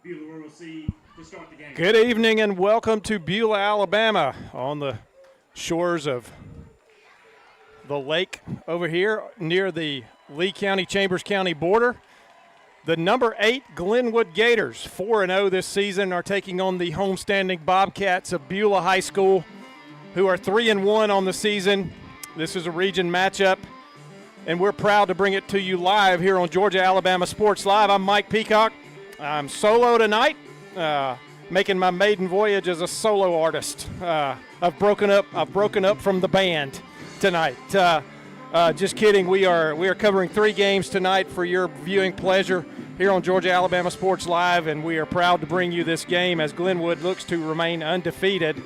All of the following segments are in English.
Beulah will see to start the game. Good evening and welcome to Beulah, Alabama, on the shores of the lake over here near the Lee County, Chambers County border. The number 8 Glenwood Gators, 4-0 this season, are taking on the homestanding Bobcats of Beulah High School, who are 3-1 on the season. This is a region matchup, and we're proud to bring it to you live here on Georgia Alabama Sports Live. I'm Mike Peacock. I'm solo tonight, making my maiden voyage as a solo artist. I've broken up from the band tonight. Just kidding. We are covering 3 games tonight for your viewing pleasure here on Georgia Alabama Sports Live, and we are proud to bring you this game as Glenwood looks to remain undefeated,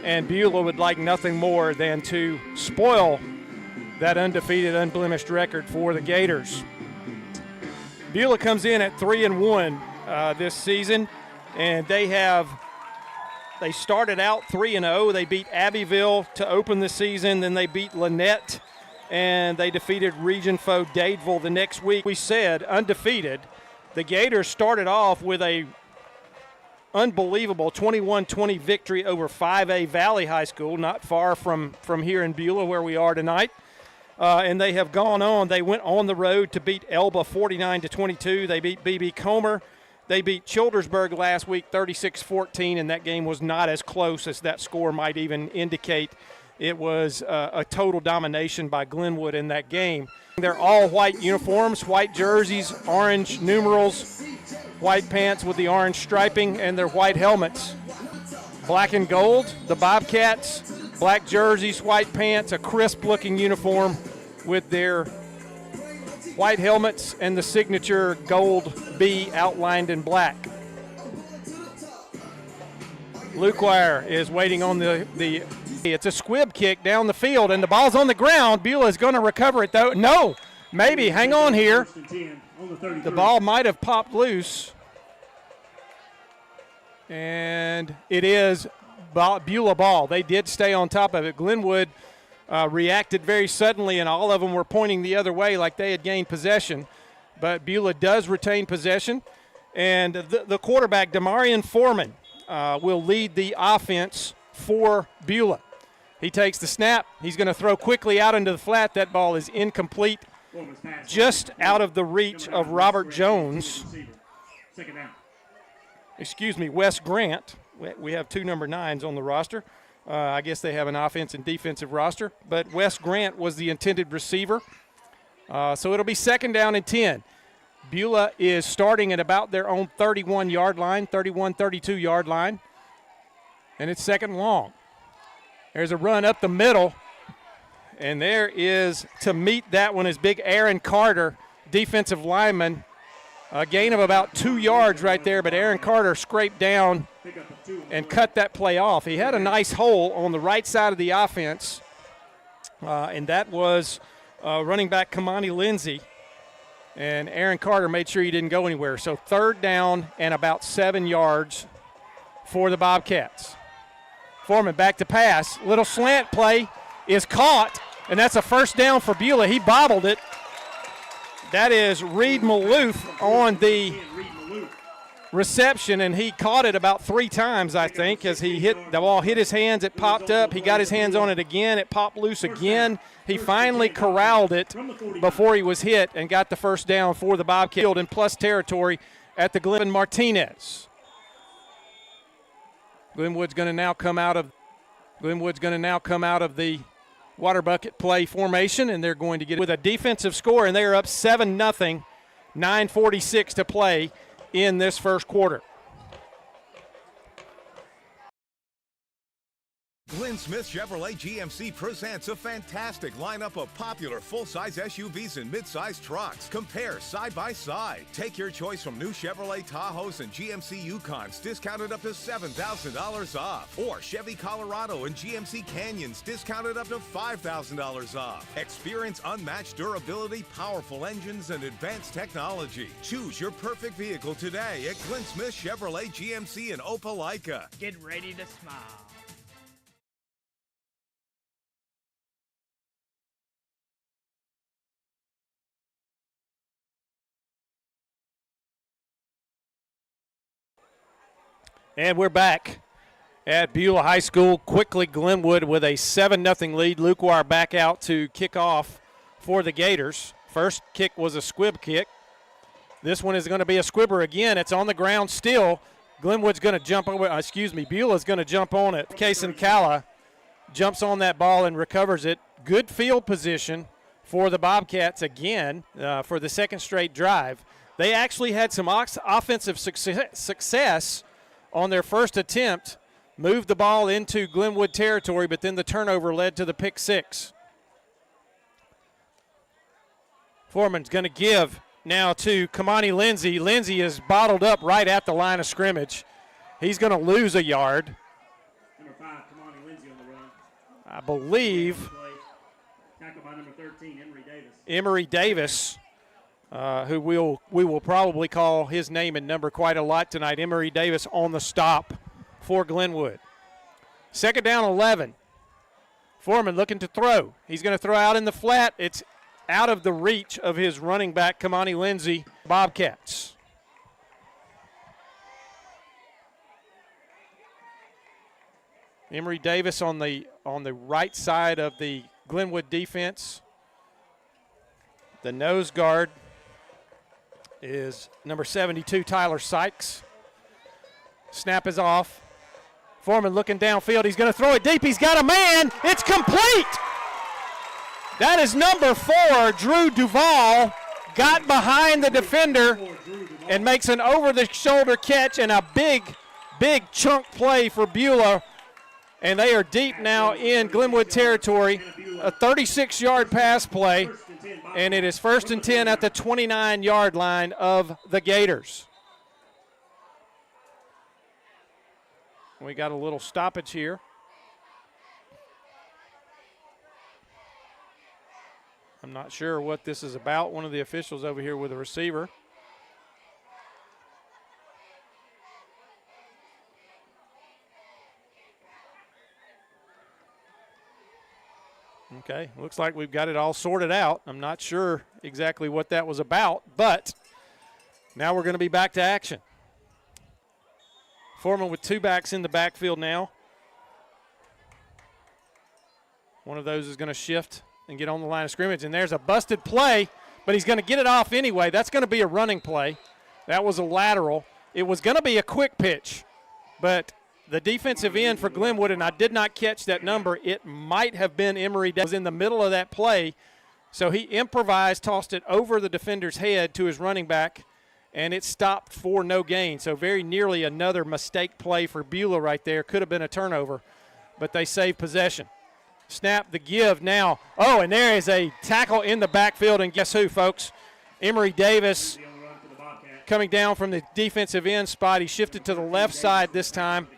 and Beulah would like nothing more than to spoil that undefeated, unblemished record for the Gators. Beulah comes in at 3-1 this season, and they started out 3-0. They beat Abbeville to open the season, then they beat Lynette, and they defeated region foe Dadeville the next week. We said undefeated. The Gators started off with a unbelievable 21-20 victory over 5A Valley High School, not far from here in Beulah where we are tonight. And they have gone on. They went on the road to beat Elba 49-22. They beat B.B. Comer. They beat Childersburg last week 36-14, and that game was not as close as that score might even indicate. It was a total domination by Glenwood in that game. They're all white uniforms, white jerseys, orange numerals, white pants with the orange striping, and their white helmets. Black and gold, the Bobcats, black jerseys, white pants, a crisp-looking uniform with their white helmets and the signature gold B outlined in black. Luke Wire is waiting on it's a squib kick down the field, and the ball's on the ground. Beulah is going to recover it, though. No, maybe. Hang on here. The ball might have popped loose, and it is Beulah ball. They did stay on top of it. Glenwood reacted very suddenly, and all of them were pointing the other way like they had gained possession. But Beulah does retain possession, and the quarterback, Demarion Foreman, will lead the offense for Beulah. He takes the snap. He's going to throw quickly out into the flat. That ball is incomplete, just out of the reach of Robert Jones. Wes Grant. We have 2 number 9s on the roster. I guess they have an offense and defensive roster. But Wes Grant was the intended receiver. So it'll be 2nd down and 10. Beulah is starting at about their own 31-yard line, 32-yard line. And it's 2nd and long. There's a run up the middle. And there is, to meet that one, is big Aaron Carter, defensive lineman. A gain of about 2 yards right there, but Aaron Carter scraped down and cut that play off. He had a nice hole on the right side of the offense, and that was running back Kamani Lindsay. And Aaron Carter made sure he didn't go anywhere. So 3rd down and about 7 yards for the Bobcats. Foreman back to pass. Little slant play is caught, and that's a 1st down for Beulah. He bobbled it. That is Reed Maloof on the reception, and he caught it about 3 times, I think, as the ball hit his hands. It popped up. He got his hands on it again. It popped loose again. He finally corralled it before he was hit and got the 1st down for the Bobcats in plus territory at the Glenwood Martinez. Glenwood's going to now come out of the water bucket play formation, and they're going to get it with a defensive score, and they are up 7-0, 9:46 to play in this first quarter. Glenn Smith Chevrolet GMC presents a fantastic lineup of popular full-size SUVs and mid-size trucks. Compare side by side. Take your choice from new Chevrolet Tahoes and GMC Yukons, discounted up to $7,000 off. Or Chevy Colorado and GMC Canyons, discounted up to $5,000 off. Experience unmatched durability, powerful engines, and advanced technology. Choose your perfect vehicle today at Glenn Smith Chevrolet GMC in Opelika. Get ready to smile. And we're back at Beulah High School. Quickly, Glenwood with a 7-0 lead. Luke Wire back out to kick off for the Gators. First kick was a squib kick. This one is going to be a squibber again. It's on the ground still. Glenwood's going to jump over, Beulah's going to jump on it. Kason Kalla jumps on that ball and recovers it. Good field position for the Bobcats again for the second straight drive. They actually had some offensive success on their first attempt, moved the ball into Glenwood territory, but then the turnover led to the pick six. Foreman's going to give now to Kamani Lindsay. Lindsay is bottled up right at the line of scrimmage. He's going to lose a yard. Number 5, Kamani Lindsay on the run. I believe Tackled by number 13, Emory Davis, who we will probably call his name and number quite a lot tonight. Emory Davis on the stop for Glenwood. Second down, 11. Foreman looking to throw. He's going to throw out in the flat. It's out of the reach of his running back, Kamani Lindsay, Bobcats. Emory Davis on the right side of the Glenwood defense. The nose guard is number 72, Tyler Sykes. Snap is off. Foreman looking downfield. He's going to throw it deep. He's got a man. It's complete. That is number 4, Drew Duvall, got behind the defender and makes an over-the-shoulder catch and a big chunk play for Beulah. And they are deep now in Glenwood territory. A 36-yard pass play, and it is 1st and 10 at the 29-yard line of the Gators. We got a little stoppage here. I'm not sure what this is about. One of the officials over here with a receiver. Okay, looks like we've got it all sorted out. I'm not sure exactly what that was about, but now we're going to be back to action. Foreman with 2 backs in the backfield now. One of those is going to shift and get on the line of scrimmage, and there's a busted play, but he's going to get it off anyway. That's going to be a running play. That was a lateral. It was going to be a quick pitch, but the defensive end for Glenwood, and I did not catch that number, it might have been Emory Davis, was in the middle of that play, so he improvised, tossed it over the defender's head to his running back, and it stopped for no gain. So very nearly another mistake play for Beulah right there. Could have been a turnover, but they saved possession. Snap, the give now. Oh, and there is a tackle in the backfield, and guess who, folks? Emory Davis coming down from the defensive end spot. He shifted to the left side this time,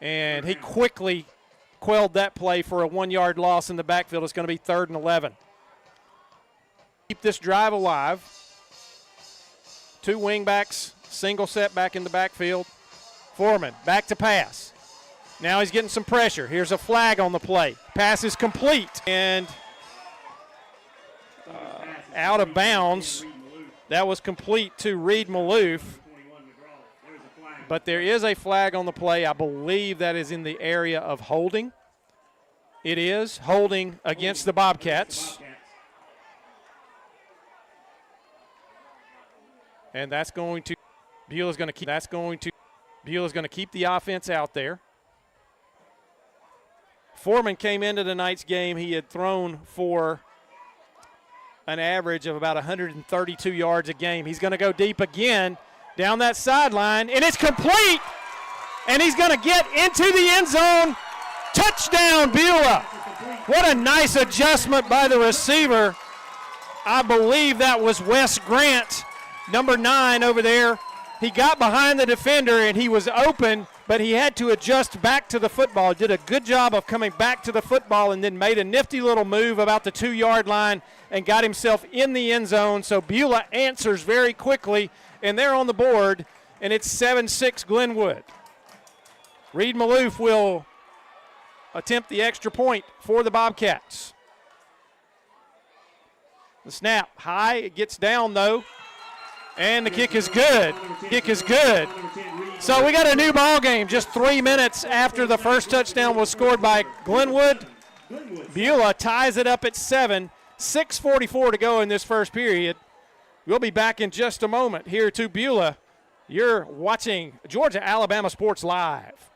and he quickly quelled that play for a 1-yard loss in the backfield. It's going to be 3rd and 11. Keep this drive alive. 2 wingbacks, single set back in the backfield. Foreman back to pass. Now he's getting some pressure. Here's a flag on the play. Pass is complete and out of bounds. That was complete to Reed Maloof. But there is a flag on the play. I believe that is in the area of holding. It is holding against the Bobcats. And that's going to Beulah's going to keep the offense out there. Foreman came into tonight's game. He had thrown for an average of about 132 yards a game. He's going to go deep again down that sideline, and it's complete. And he's going to get into the end zone. Touchdown, Beulah. What a nice adjustment by the receiver. I believe that was Wes Grant, number 9 over there. He got behind the defender, and he was open, but he had to adjust back to the football. Did a good job of coming back to the football and then made a nifty little move about the 2-yard line and got himself in the end zone. So Beulah answers very quickly, and they're on the board, and it's 7-6 Glenwood. Reed Maloof will attempt the extra point for the Bobcats. The snap high, it gets down though. And the kick is good. Kick is good. So we got a new ball game just 3 minutes after the first touchdown was scored by Glenwood. Beulah ties it up at 7. 6:44 to go in this first period. We'll be back in just a moment here to Beulah. You're watching Georgia-Alabama Sports Live.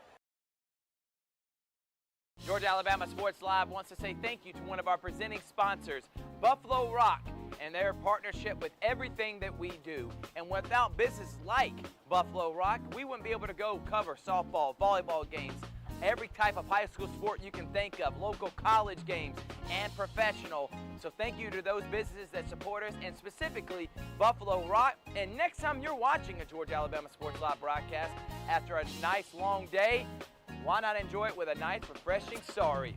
Georgia-Alabama Sports Live wants to say thank you to one of our presenting sponsors, Buffalo Rock, and their partnership with everything that we do. And without business like Buffalo Rock, we wouldn't be able to go cover softball, volleyball games, every type of high school sport you can think of, local college games, and professional. So thank you to those businesses that support us, and specifically Buffalo Rock. And next time you're watching a Georgia-Alabama Sports Live broadcast after a nice long day, why not enjoy it with a nice, refreshing sorry?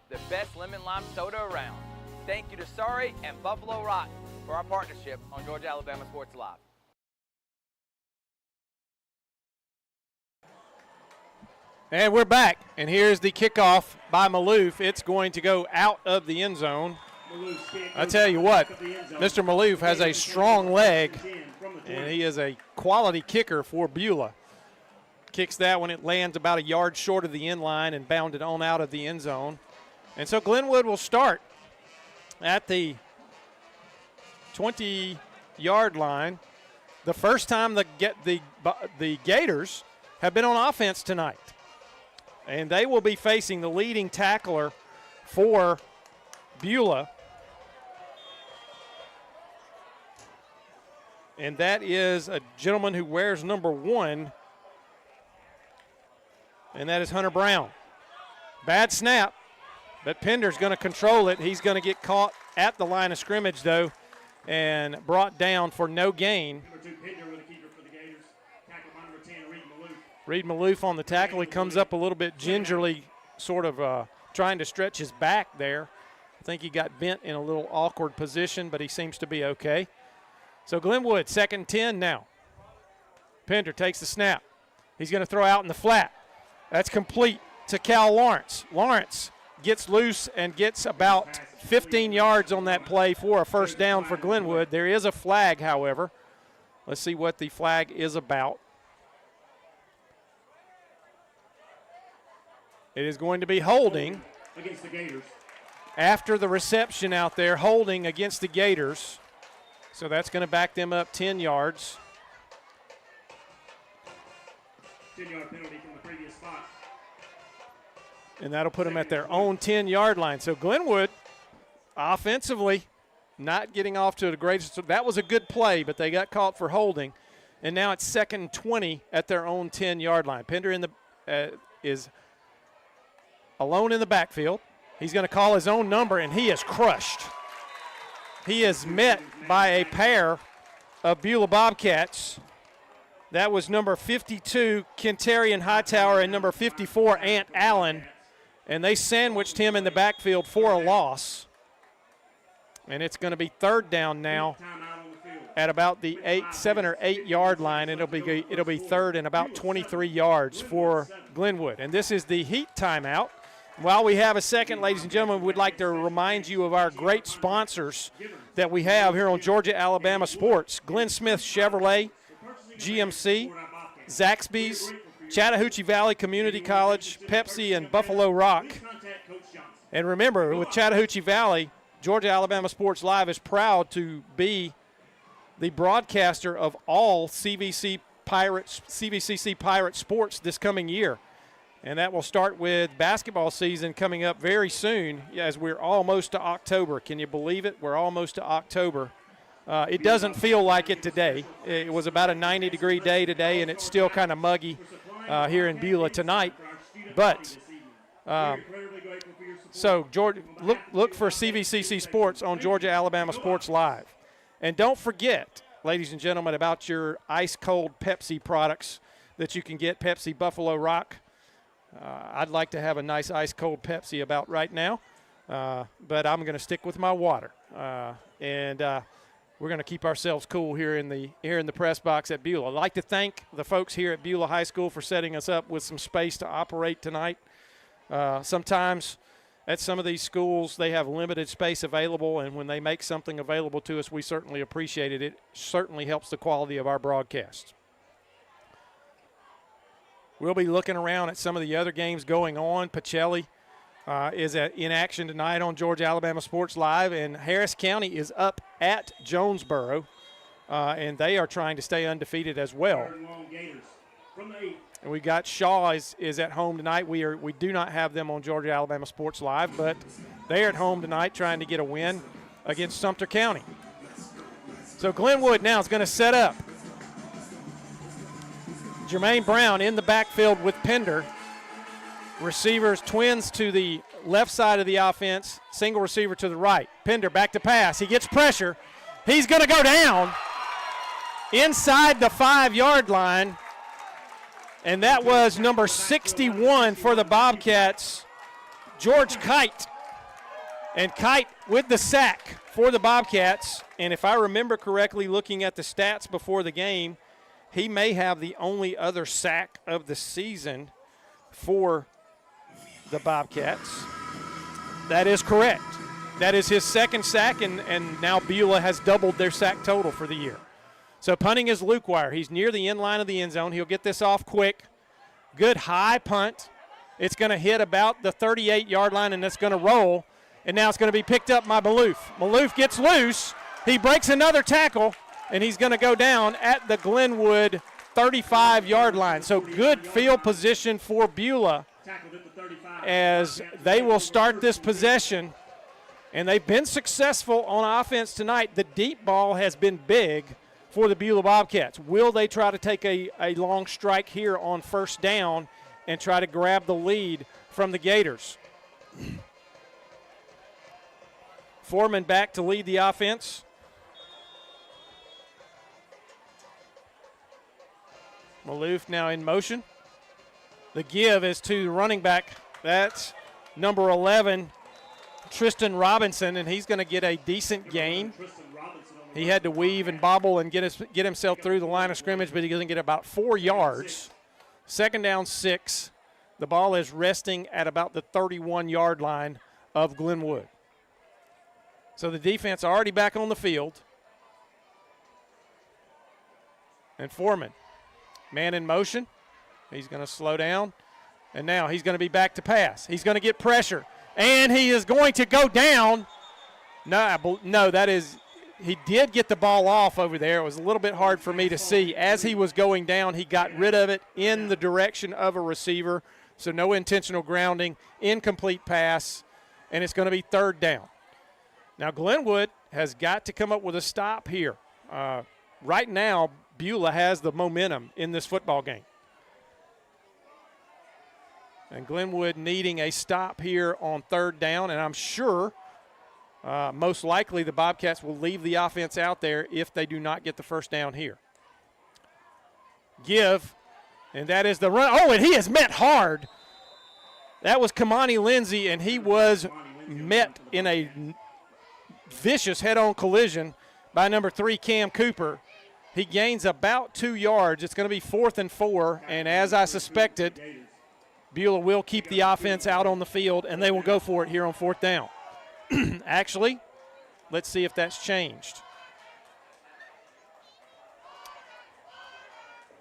The best lemon lime soda around. Thank you to Sorry and Buffalo Rock for our partnership on Georgia-Alabama Sports Live. And we're back, and here's the kickoff by Maloof. It's going to go out of the end zone. I tell you what, Mr. Maloof has a strong leg, and he is a quality kicker for Beulah. Kicks that when it lands about a yard short of the end line and bounded on out of the end zone. And so Glenwood will start at the 20-yard line. The first time the Gators have been on offense tonight. And they will be facing the leading tackler for Beulah. And that is a gentleman who wears number 1. And that is Hunter Brown. Bad snap, but Pender's going to control it. He's going to get caught at the line of scrimmage, though, and brought down for no gain. Number 2, Pender with a keeper for the Gators. Tackle by number 10, Reed Maloof. Reed Maloof on the tackle. He comes up a little bit gingerly, sort of trying to stretch his back there. I think he got bent in a little awkward position, but he seems to be okay. So Glenwood, 2nd and 10 now. Pender takes the snap. He's going to throw out in the flat. That's complete to Cal Lawrence. Lawrence gets loose and gets about 15 yards on that play for a first down for Glenwood. There is a flag, however. Let's see what the flag is about. It is going to be holding Against the Gators. after the reception out there, holding against the Gators. So that's going to back them up 10 yards. 10-yard penalty from the previous spot. And that'll put them at their own 10-yard line. So Glenwood, offensively, not getting off to the greatest. So that was a good play, but they got caught for holding. And now it's 2nd and 20 at their own 10-yard line. Pender is alone in the backfield. He's going to call his own number, and he is crushed. He is met by a pair of Beulah Bobcats. That was number 52, Kentarian Hightower, and number 54, Ant Allen. And they sandwiched him in the backfield for a loss. And it's going to be 3rd down now at about the 7 or 8 yard line. It'll be 3rd and about 23 yards for Glenwood. And this is the heat timeout. While we have a second, ladies and gentlemen, we'd like to remind you of our great sponsors that we have here on Georgia-Alabama Sports. Glenn Smith Chevrolet, GMC, Zaxby's, Chattahoochee Valley Community College, Pepsi, and Buffalo Rock. And remember, with Chattahoochee Valley, Georgia-Alabama Sports Live is proud to be the broadcaster of all CVCC Pirate sports this coming year. And that will start with basketball season coming up very soon as we're almost to October. Can you believe it? We're almost to October. It doesn't feel like it today. It was about a 90-degree day today, and it's still kind of muggy here in Beulah tonight. But so Georgia, look for CVCC Sports on Georgia-Alabama Sports Live. And don't forget, ladies and gentlemen, about your ice-cold Pepsi products that you can get, Pepsi Buffalo Rock. I'd like to have a nice ice-cold Pepsi about right now, but I'm going to stick with my water. And we're going to keep ourselves cool here in the press box at Beulah. I'd like to thank the folks here at Beulah High School for setting us up with some space to operate tonight. Sometimes at some of these schools, they have limited space available, and when they make something available to us, we certainly appreciate it. It certainly helps the quality of our broadcast. We'll be looking around at some of the other games going on. Pacelli is in action tonight on Georgia Alabama Sports Live, and Harris County is up at Jonesboro, and they are trying to stay undefeated as well. And we got Shaw is at home tonight. We do not have them on Georgia Alabama Sports Live, but they're at home tonight trying to get a win against Sumter County. So Glenwood now is going to set up. Jermaine Brown in the backfield with Pender. Receivers, twins to the left side of the offense, single receiver to the right. Pender back to pass. He gets pressure. He's going to go down inside the 5-yard line. And that was number 61 for the Bobcats, George Kite. And Kite with the sack for the Bobcats. And if I remember correctly, looking at the stats before the game, he may have the only other sack of the season for the Bobcats. That is correct. That is his second sack, and now Beulah has doubled their sack total for the year. So punting is Luke Wire. He's near the end line of the end zone. He'll get this off quick. Good high punt. It's going to hit about the 38-yard line, and it's going to roll. And now it's going to be picked up by Maloof. Maloof gets loose. He breaks another tackle, and he's going to go down at the Glenwood 35-yard line. So good field position for Beulah as they will start this possession. And they've been successful on offense tonight. The deep ball has been big for the Beulah Bobcats. Will they try to take a long strike here on first down and try to grab the lead from the Gators? Foreman back to lead the offense. Maloof now in motion. The give is to the running back. That's number 11, Tristan Robinson, and he's going to get a decent gain. He had to weave and bobble and get himself through the line of scrimmage, but he doesn't get about 4 yards. Second down, 6. The ball is resting at about the 31-yard line of Glenwood. So the defense already back on the field. And Foreman, man in motion. He's going to slow down. And now he's going to be back to pass. He's going to get pressure. And he is going to go down. No, that is – he did get the ball off over there. It was a little bit hard for me to see. As he was going down, he got rid of it in the direction of a receiver. So no intentional grounding, incomplete pass, and it's going to be third down. Now Glenwood has got to come up with a stop here. Right now, Beulah has the momentum in this football game. And Glenwood needing a stop here on third down, and I'm sure most likely the Bobcats will leave the offense out there if they do not get the first down here. Give, and that is the run. Oh, and he is met hard. That was Kamani Lindsay, and he was met in a vicious head-on collision by number 3, Cam Cooper. He gains about 2 yards. It's going to be 4th and 4, and as I suspected, Beulah will keep the offense out on the field, and they will go for it here on 4th down. Actually, let's see if that's changed.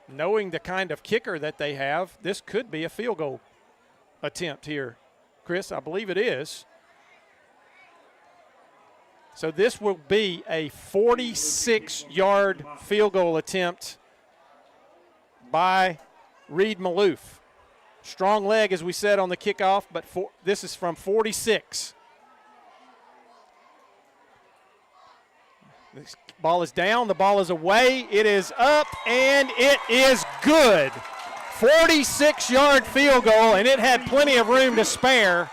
Knowing the kind of kicker that they have, this could be a field goal attempt here. Chris, I believe it is. So this will be a 46-yard field goal attempt by Reed Maloof. Strong leg, as we said on the kickoff, but this is from 46. This ball is down, the ball is away, it is up, and it is good. 46-yard field goal, and it had plenty of room to spare.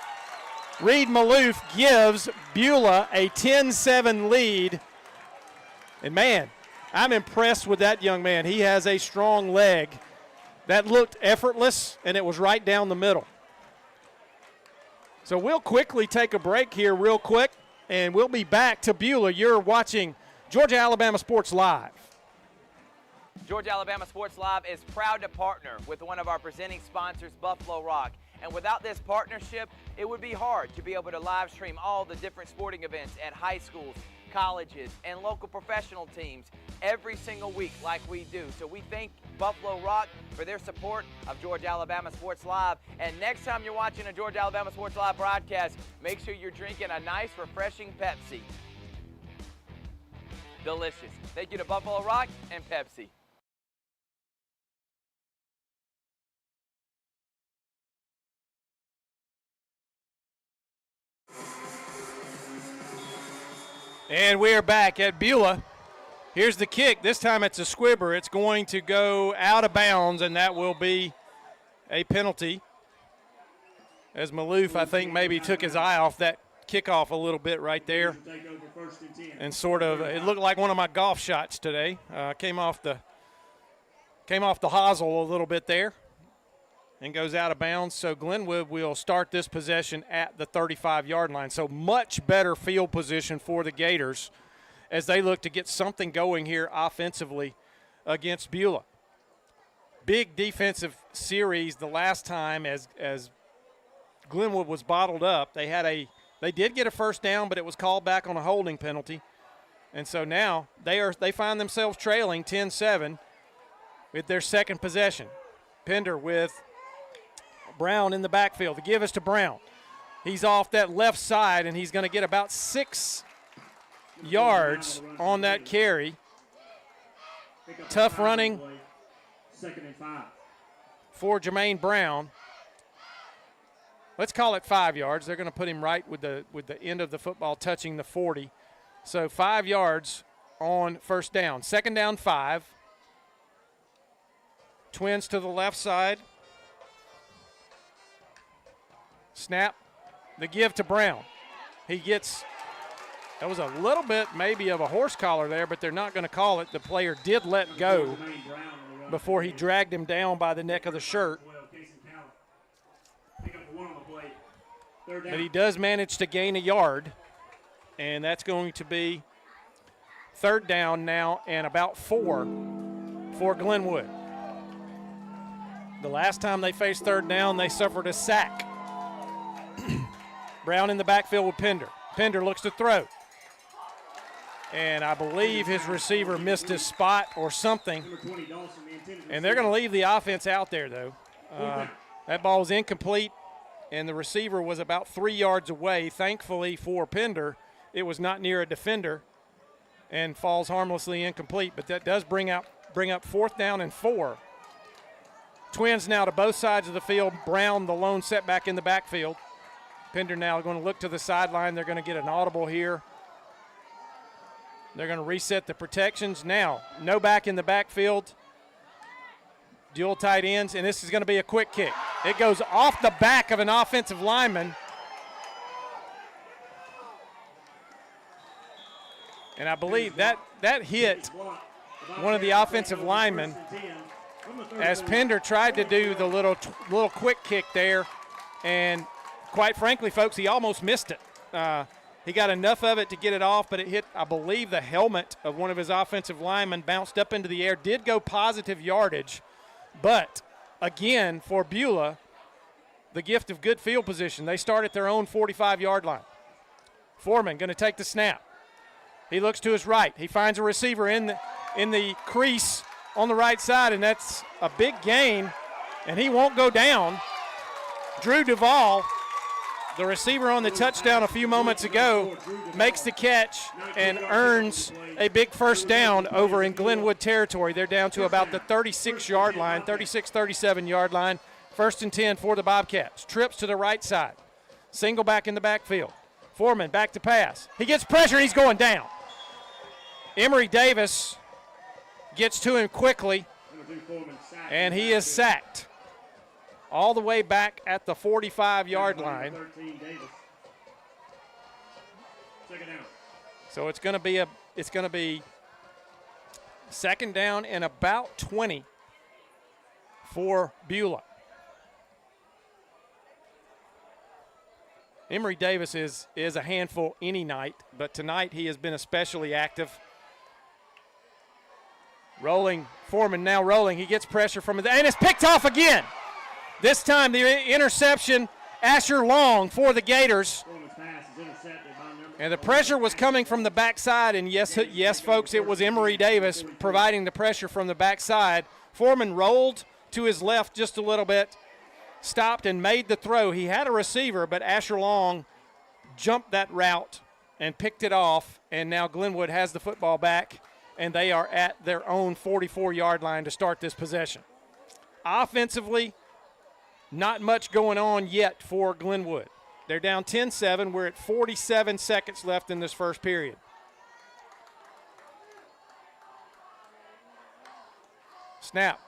Reed Maloof gives Beulah a 10-7 lead. And, man, I'm impressed with that young man. He has a strong leg. That looked effortless, and it was right down the middle. So we'll quickly take a break here real quick, and we'll be back to Beulah. You're watching Georgia Alabama Sports Live. Georgia Alabama Sports Live is proud to partner with one of our presenting sponsors, Buffalo Rock. And without this partnership, it would be hard to be able to live stream all the different sporting events at high schools, colleges, and local professional teams every single week like we do. So we thank Buffalo Rock for their support of Georgia Alabama Sports Live. And next time you're watching a Georgia Alabama Sports Live broadcast, make sure you're drinking a nice, refreshing Pepsi. Delicious. Thank you to Buffalo Rock and Pepsi. And we are back at Beulah. Here's the kick. This time it's a squibber. It's going to go out of bounds, and that will be a penalty. As Maloof, I think, maybe took his eye off that kickoff a little bit right there. And sort of, it looked like one of my golf shots today. Came off the hosel a little bit there and goes out of bounds. So Glenwood will start this possession at the 35-yard line. So much better field position for the Gators as they look to get something going here offensively against Beulah. Big defensive series the last time as Glenwood was bottled up. They did get a first down, but it was called back on a holding penalty. And so now they find themselves trailing 10-7 with their second possession. Pender with Brown in the backfield. The give is to Brown. He's off that left side, and he's going to get about 6 yards on that carry. Tough running for Jermaine Brown. Let's call it 5 yards. They're going to put him right with the end of the football touching the 40. So 5 yards on first down. Second down, 5. Twins to the left side. Snap. The give to Brown. He gets, that was a little bit maybe of a horse collar there, but they're not going to call it. The player did let go before he dragged him down by the neck of the shirt. But he does manage to gain a yard, and that's going to be third down now and about 4 for Glenwood. The last time they faced third down, they suffered a sack. Brown in the backfield with Pender. Pender looks to throw. And I believe his receiver missed his spot or something. And they're going to leave the offense out there, though. That ball was incomplete, and the receiver was about 3 yards away. Thankfully for Pender, it was not near a defender and falls harmlessly incomplete. But that does bring up fourth down and 4. Twins now to both sides of the field. Brown, the lone setback in the backfield. Pender now going to look to the sideline. They're going to get an audible here. They're going to reset the protections. Now, no back in the backfield. Dual tight ends, and this is going to be a quick kick. It goes off the back of an offensive lineman. And I believe that hit one of the offensive linemen as Pender tried to do the little quick kick there. And quite frankly, folks, he almost missed it. He got enough of it to get it off, but it hit, I believe, the helmet of one of his offensive linemen, bounced up into the air, did go positive yardage. But, again, for Beulah, the gift of good field position. They start at their own 45-yard line. Foreman going to take the snap. He looks to his right. He finds a receiver in the crease on the right side, and that's a big gain, and he won't go down. Drew Duvall, the receiver on the touchdown a few moments ago, makes the catch and earns a big first down over in Glenwood territory. They're down to about the 36-yard line, 37-yard line. First and 10 for the Bobcats. Trips to the right side. Single back in the backfield. Foreman back to pass. He gets pressure, and he's going down. Emory Davis gets to him quickly, and he is sacked. All the way back at the 45-yard line. So it's going to be second down and about 20 for Beulah. Emory Davis is a handful any night, but tonight he has been especially active. Rolling, Foreman now rolling. He gets pressure from it, and it's picked off again. This time the interception, Asher Long for the Gators. And the pressure was coming from the backside, and yes, folks, it was Emory Davis providing the pressure from the backside. Foreman rolled to his left just a little bit, stopped and made the throw. He had a receiver, but Asher Long jumped that route and picked it off, and now Glenwood has the football back, and they are at their own 44-yard line to start this possession. Offensively, not much going on yet for Glenwood. They're down 10-7. We're at 47 seconds left in this first period. Snap.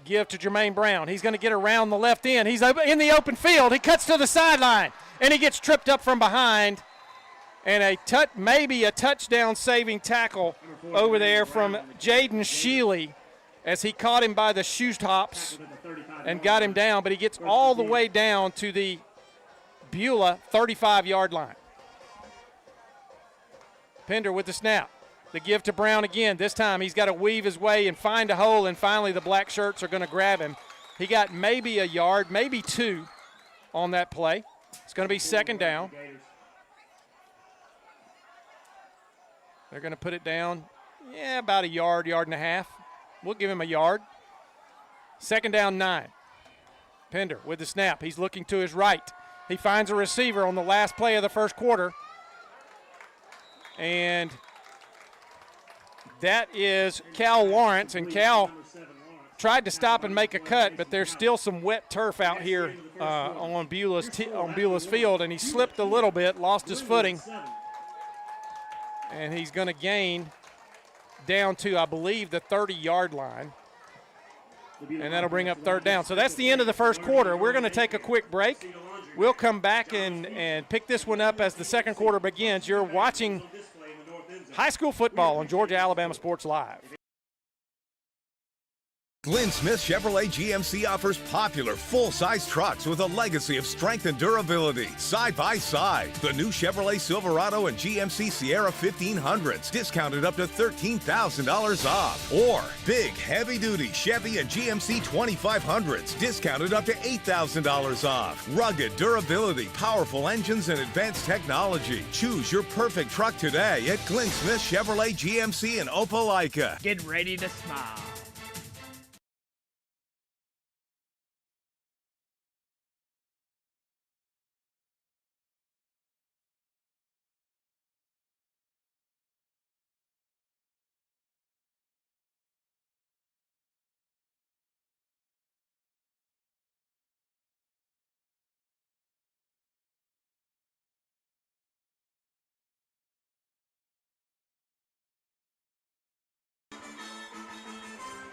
Give to Jermaine Brown. He's going to get around the left end. He's in the open field. He cuts to the sideline, and he gets tripped up from behind. And maybe a touchdown-saving tackle over there from Jaden Shealy as he caught him by the shoe tops and got him down. But he gets all the way down to the Beulah 35-yard line. Pender with the snap. The give to Brown again. This time he's got to weave his way and find a hole, and finally the black shirts are going to grab him. He got maybe a yard, maybe two on that play. It's going to be second down. They're going to put it down, about a yard, yard and a half. We'll give him a yard. Second down, 9. Pender with the snap. He's looking to his right. He finds a receiver on the last play of the first quarter. And that is Cal Lawrence. And Cal tried to stop and make a cut, but there's still some wet turf out here on Beulah's field. And he slipped a little bit, lost his footing. And he's going to gain down to, I believe, the 30-yard line. And that'll bring up third down. So that's the end of the first quarter. We're going to take a quick break. We'll come back and pick this one up as the second quarter begins. You're watching high school football on Georgia Alabama Sports Live. Glenn Smith Chevrolet GMC offers popular full-size trucks with a legacy of strength and durability. Side by side, the new Chevrolet Silverado and GMC Sierra 1500s, discounted up to $13,000 off. Or big, heavy-duty Chevy and GMC 2500s, discounted up to $8,000 off. Rugged durability, powerful engines, and advanced technology. Choose your perfect truck today at Glenn Smith Chevrolet GMC in Opelika. Get ready to smile.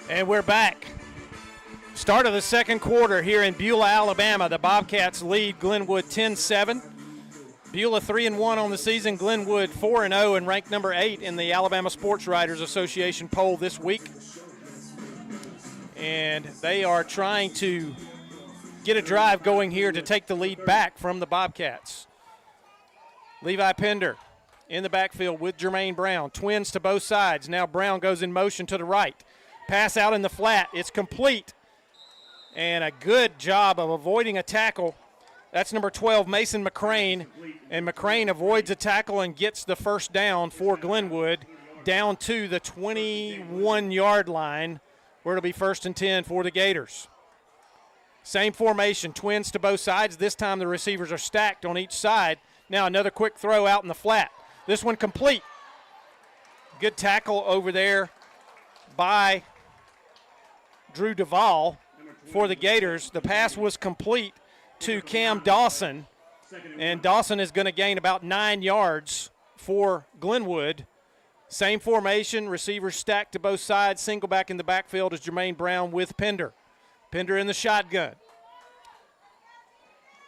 And we're back. Start of the second quarter here in Beulah, Alabama. The Bobcats lead Glenwood 10-7. Beulah 3-1 on the season. Glenwood 4-0 and ranked number 8 in the Alabama Sports Writers Association poll this week. And they are trying to get a drive going here to take the lead back from the Bobcats. Levi Pender in the backfield with Jermaine Brown. Twins to both sides. Now Brown goes in motion to the right. Pass out in the flat. It's complete. And a good job of avoiding a tackle. That's number 12, Mason McCrane. And McCrane avoids a tackle and gets the first down for Glenwood down to the 21-yard line, where it'll be 1st and 10 for the Gators. Same formation, twins to both sides. This time the receivers are stacked on each side. Now another quick throw out in the flat. This one complete. Good tackle over there by Drew Duvall for the Gators. The pass was complete to Cam Dawson, and Dawson is going to gain about 9 yards for Glenwood. Same formation, receivers stacked to both sides. Single back in the backfield is Jermaine Brown with Pender. Pender in the shotgun.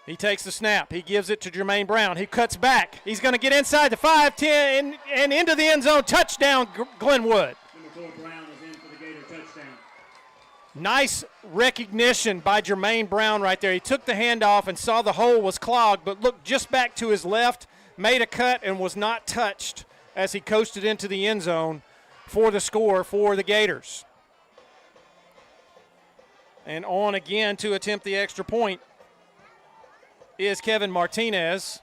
He takes the snap. He gives it to Jermaine Brown. He cuts back. He's going to get inside the 5-10 and into the end zone. Touchdown, Glenwood. Nice recognition by Jermaine Brown right there. He took the handoff and saw the hole was clogged, but looked just back to his left, made a cut, and was not touched as he coasted into the end zone for the score for the Gators. And on again to attempt the extra point is Kevin Martinez.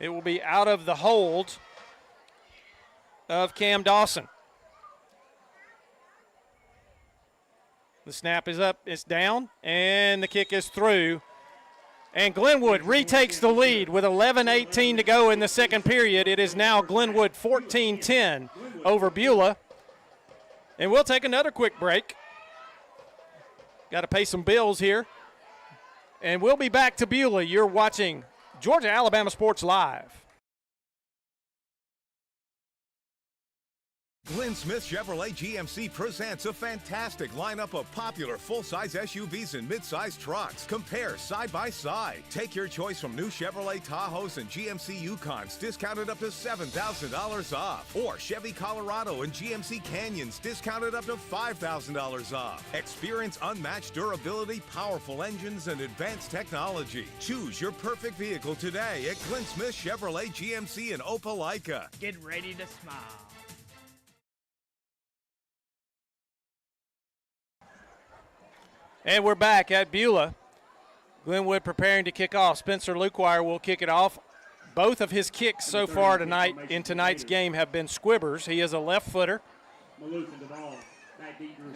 It will be out of the hold of Cam Dawson. The snap is up, it's down, and the kick is through. And Glenwood retakes the lead with 11:18 to go in the second period. It is now Glenwood 14-10 over Beulah. And we'll take another quick break. Got to pay some bills here. And we'll be back to Beulah. You're watching Georgia Alabama Sports Live. Glenn Smith Chevrolet GMC presents a fantastic lineup of popular full-size SUVs and mid-size trucks. Compare side by side. Take your choice from new Chevrolet Tahoes and GMC Yukons, discounted up to $7,000 off. Or Chevy Colorado and GMC Canyons, discounted up to $5,000 off. Experience unmatched durability, powerful engines, and advanced technology. Choose your perfect vehicle today at Glenn Smith Chevrolet GMC in Opelika. Get ready to smile. And we're back at Beulah. Glenwood preparing to kick off. Spencer Luquire will kick it off. Both of his kicks so far tonight in tonight's game have been squibbers. He is a left footer.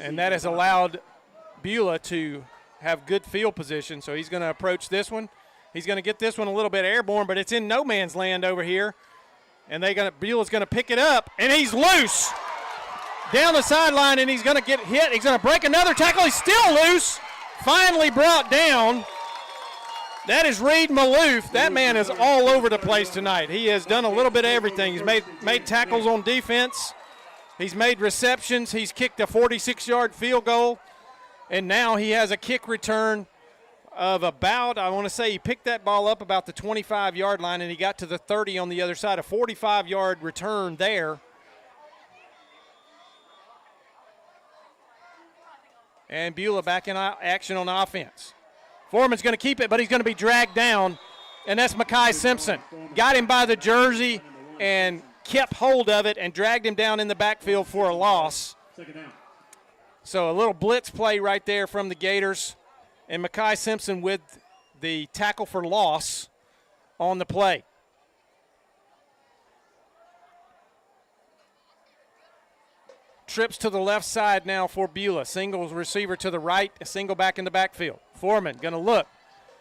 And that has allowed Beulah to have good field position. So he's going to approach this one. He's going to get this one a little bit airborne, but it's in no man's land over here. And Beulah's going to pick it up, and he's loose. Down the sideline, and he's going to get hit. He's going to break another tackle. He's still loose. Finally brought down. That is Reed Maloof. That man is all over the place tonight. He has done a little bit of everything. He's made tackles on defense. He's made receptions. He's kicked a 46-yard field goal. And now he has a kick return of about, I want to say he picked that ball up about the 25-yard line, and he got to the 30 on the other side. A 45-yard return there. And Beulah back in action on offense. Foreman's going to keep it, but he's going to be dragged down, and that's Mekhi Simpson. Got him by the jersey and kept hold of it and dragged him down in the backfield for a loss. So a little blitz play right there from the Gators, and Mekhi Simpson with the tackle for loss on the play. Trips to the left side now for Beulah. Single receiver to the right, a single back in the backfield. Foreman going to look.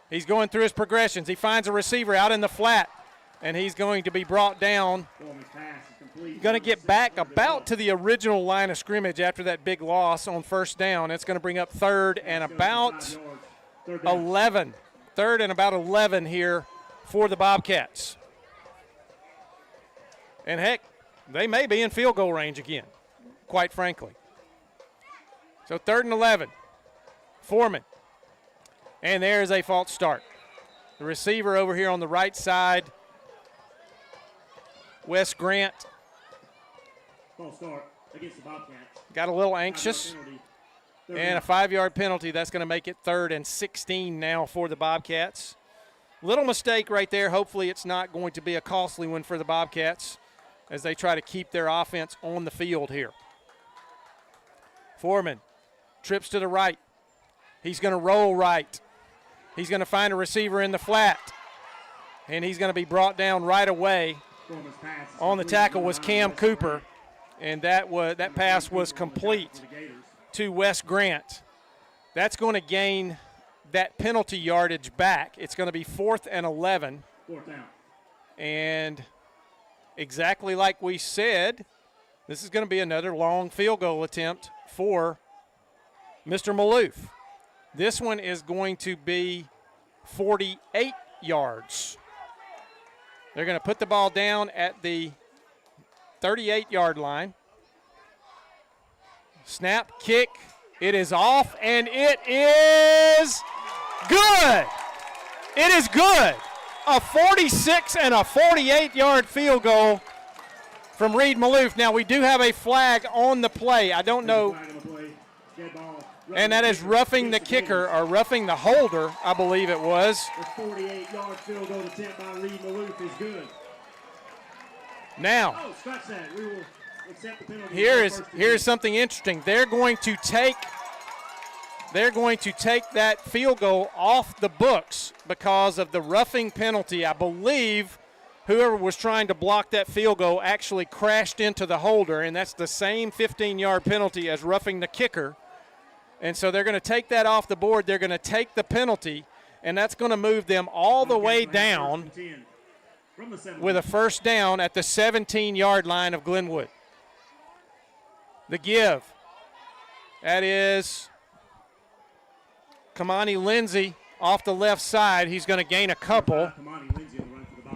He's going through his progressions. He finds a receiver out in the flat, and he's going to be brought down. Going to get back about to the original line of scrimmage after that big loss on first down. It's going to bring up third and about 11. Third and about 11 here for the Bobcats. And, heck, they may be in field goal range again, quite frankly. So 3rd and 11. Foreman. And there's a false start. The receiver over here on the right side, Wes Grant. False start against the Bobcats. Got a little anxious. And a 5-yard penalty. That's going to make it 3rd and 16 now for the Bobcats. Little mistake right there. Hopefully it's not going to be a costly one for the Bobcats as they try to keep their offense on the field here. Foreman trips to the right. He's going to roll right. He's going to find a receiver in the flat. And he's going to be brought down right away. On the tackle was Cam Cooper. And that pass was complete to Wes Grant. That's going to gain that penalty yardage back. It's going to be 4th and 11. 4th down. And exactly like we said, this is going to be another long field goal attempt for Mr. Maloof. This one is going to be 48 yards. They're going to put the ball down at the 38-yard line. Snap, kick. It is off, and it is good. It is good. A 46 and a 48-yard field goal from Reed Maloof. Now, we do have a flag on the play. I don't know. And that is roughing the kicker, or roughing the holder, I believe it was. The 48-yard field goal attempt by Reed Maloof is good. Now. Oh, scratch that. We will accept the penalty. Here's something interesting. They're going to take that field goal off the books because of the roughing penalty. I believe whoever was trying to block that field goal actually crashed into the holder, and that's the same 15-yard penalty as roughing the kicker. And so they're going to take that off the board. They're going to take the penalty, and that's going to move them all the way down with a first down at the 17-yard line of Glenwood. The give. That is Kamani Lindsay off the left side. He's going to gain a couple.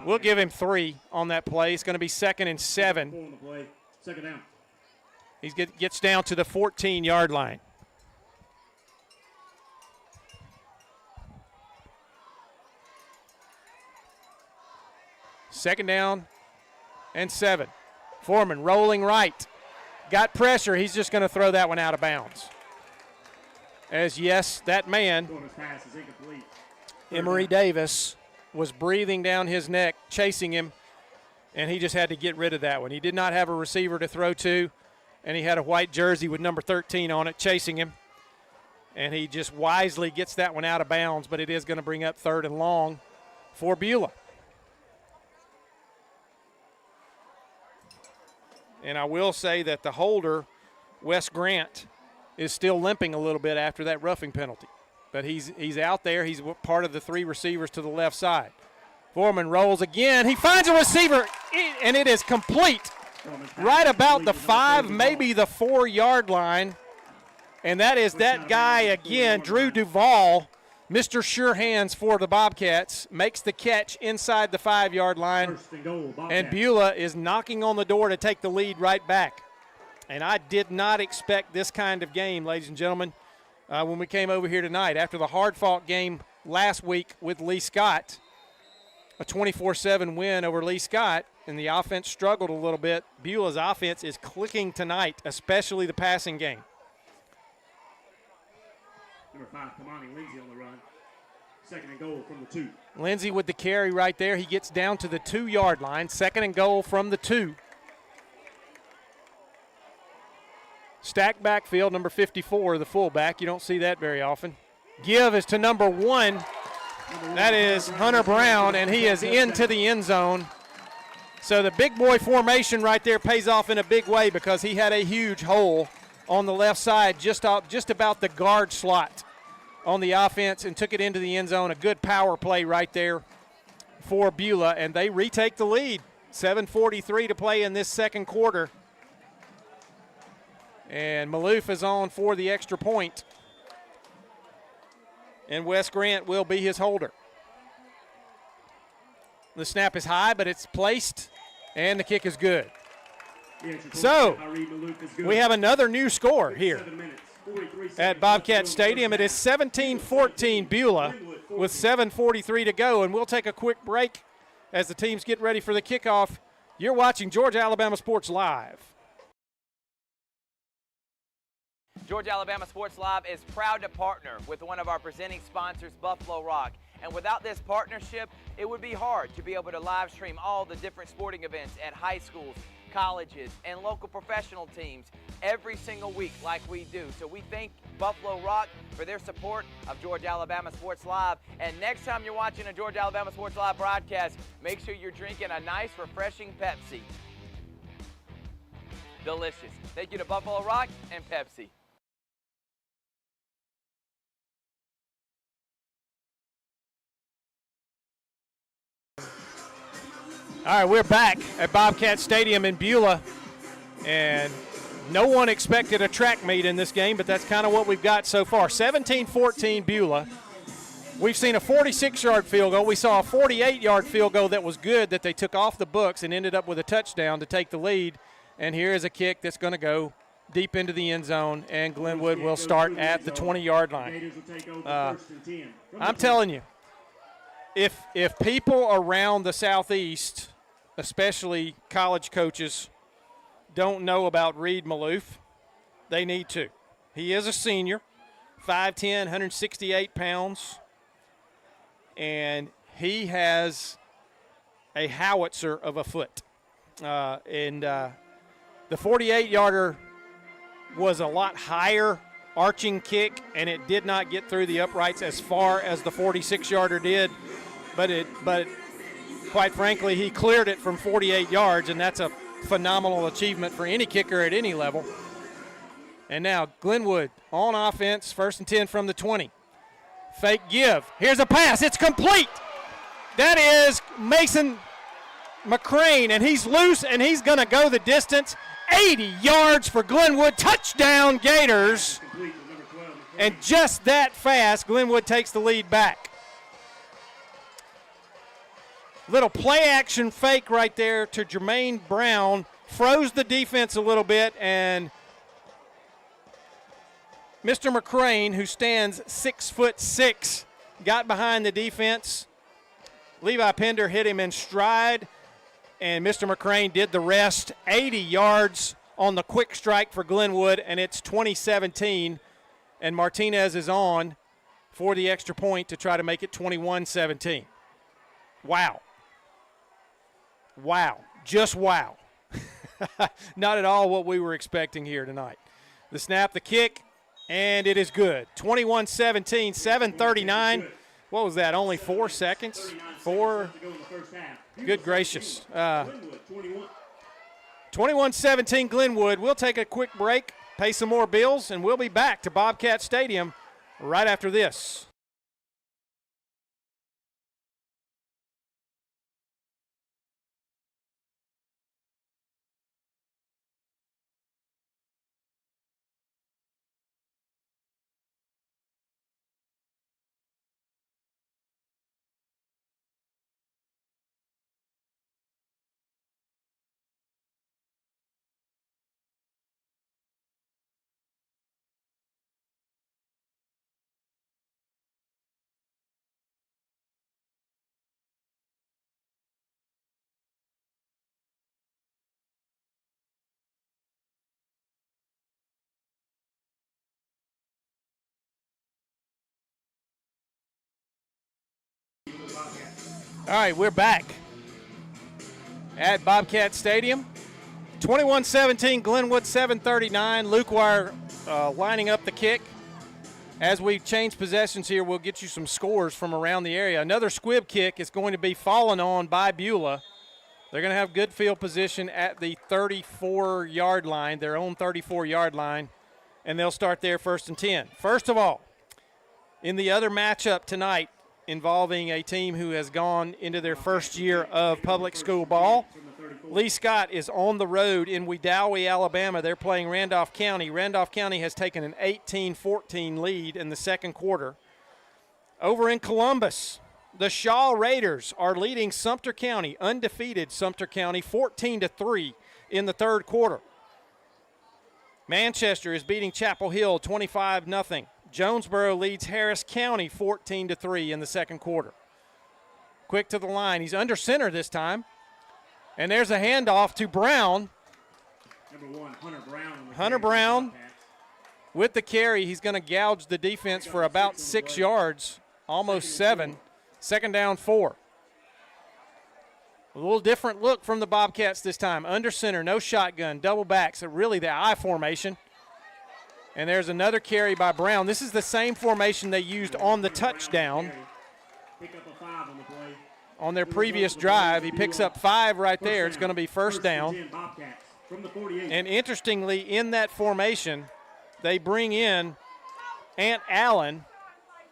We'll give him 3 on that play. It's going to be 2nd and 7. Second down. He gets down to the 14-yard line. Second down and 7. Foreman rolling right. Got pressure. He's just going to throw that one out of bounds. As, yes, that man, Emory Davis, was breathing down his neck, chasing him, and he just had to get rid of that one. He did not have a receiver to throw to, and he had a white jersey with number 13 on it chasing him. And he just wisely gets that one out of bounds, but it is going to bring up 3rd and long for Beulah. And I will say that the holder, Wes Grant, is still limping a little bit after that roughing penalty. But he's out there. He's part of the 3 receivers to the left side. Foreman rolls again. He finds a receiver, and it is complete right about the 5, maybe the 4-yard line. And that is that guy again, Drew Duvall, Mr. Sure Hands for the Bobcats, makes the catch inside the 5-yard line. And Beulah is knocking on the door to take the lead right back. And I did not expect this kind of game, ladies and gentlemen, when we came over here tonight. After the hard-fought game last week with Lee Scott, a 24-7 win over Lee Scott, and the offense struggled a little bit. Beulah's offense is clicking tonight, especially the passing game. Number 5, Kamani Lindsay on the run. 2nd and goal from the 2. Lindsay with the carry right there. He gets down to the 2-yard line. 2nd and goal from the 2. Stacked backfield, number 54, the fullback. You don't see that very often. Give is to number 1. That is Hunter Brown, and he is into the end zone. So the big boy formation right there pays off in a big way because he had a huge hole on the left side, just about the guard slot on the offense, and took it into the end zone. A good power play right there for Beulah, and they retake the lead. 7:43 to play in this second quarter. And Maloof is on for the extra point. And Wes Grant will be his holder. The snap is high, but it's placed, and the kick is good. So, we have another new score here at Bobcat Stadium. It is 17-14 Beulah with 7:43 to go, and we'll take a quick break as the teams get ready for the kickoff. You're watching Georgia Alabama Sports Live. Georgia Alabama Sports Live is proud to partner with one of our presenting sponsors, Buffalo Rock. And without this partnership, it would be hard to be able to live stream all the different sporting events at high schools, colleges, and local professional teams every single week like we do. So we thank Buffalo Rock for their support of Georgia Alabama Sports Live. And next time you're watching a Georgia Alabama Sports Live broadcast, make sure you're drinking a nice, refreshing Pepsi. Delicious. Thank you to Buffalo Rock and Pepsi. All right, we're back at Bobcat Stadium in Beulah, and no one expected a track meet in this game, but that's kind of what we've got so far. 17-14 Beulah. We've seen a 46-yard field goal. We saw a 48-yard field goal that was good that they took off the books and ended up with a touchdown to take the lead. And here is a kick that's going to go deep into the end zone, and Glenwood will start at the 20-yard line. I'm telling you, if people around the Southeast, especially college coaches, don't know about Reed Maloof, they need to. He is a senior, 5'10", 168 pounds, and he has a howitzer of a foot. The The 48-yarder was a lot higher arching kick, and it did not get through the uprights as far as the 46-yarder did. But quite frankly, he cleared it from 48 yards, and that's a phenomenal achievement for any kicker at any level. And now Glenwood on offense, 1st and 10 from the 20. Fake give. Here's a pass. It's complete. That is Mason McCrane, and he's loose, and he's going to go the distance. 80 yards for Glenwood. Touchdown, Gators. And just that fast, Glenwood takes the lead back. Little play-action fake right there to Jermaine Brown. Froze the defense a little bit, and Mr. McCrane, who stands 6'6", got behind the defense. Levi Pender hit him in stride, and Mr. McCrane did the rest. 80 yards on the quick strike for Glenwood, and it's 20-17, and Martinez is on for the extra point to try to make it 21-17. Wow. Wow. Just wow. Not at all what we were expecting here tonight. The snap, the kick, and it is good. 21-17, 7:39. What was that, only 4 seconds? 4. Good gracious. 21-17 Glenwood. We'll take a quick break, pay some more bills, and we'll be back to Bobcat Stadium right after this. All right, we're back at Bobcat Stadium. 21-17, Glenwood, 7:39. Luke Wire lining up the kick. As we change possessions here, we'll get you some scores from around the area. Another squib kick is going to be fallen on by Beulah. They're going to have good field position at the 34-yard line, their own 34-yard line, and they'll start there 1st and 10. First of all, in the other matchup tonight, involving a team who has gone into their first year of public school ball, Lee Scott is on the road in Wedowee, Alabama. They're playing Randolph County. Randolph County has taken an 18-14 lead in the second quarter. Over in Columbus, the Shaw Raiders are leading Sumter County, undefeated Sumter County, 14-3 in the third quarter. Manchester is beating Chapel Hill 25-0. Jonesboro leads Harris County 14-3 in the second quarter. Quick to the line. He's under center this time. And there's a handoff to Brown. Number 1, Hunter Brown. Hunter Brown with the carry. He's going to gouge the defense for about 6 yards, almost 7. Second down, 4. A little different look from the Bobcats this time. Under center, no shotgun, double backs, really the I formation. And there's another carry by Brown. This is the same formation they used on the touchdown on their previous drive. He picks up 5 right there. It's going to be first down. And interestingly, in that formation, they bring in Ant Allen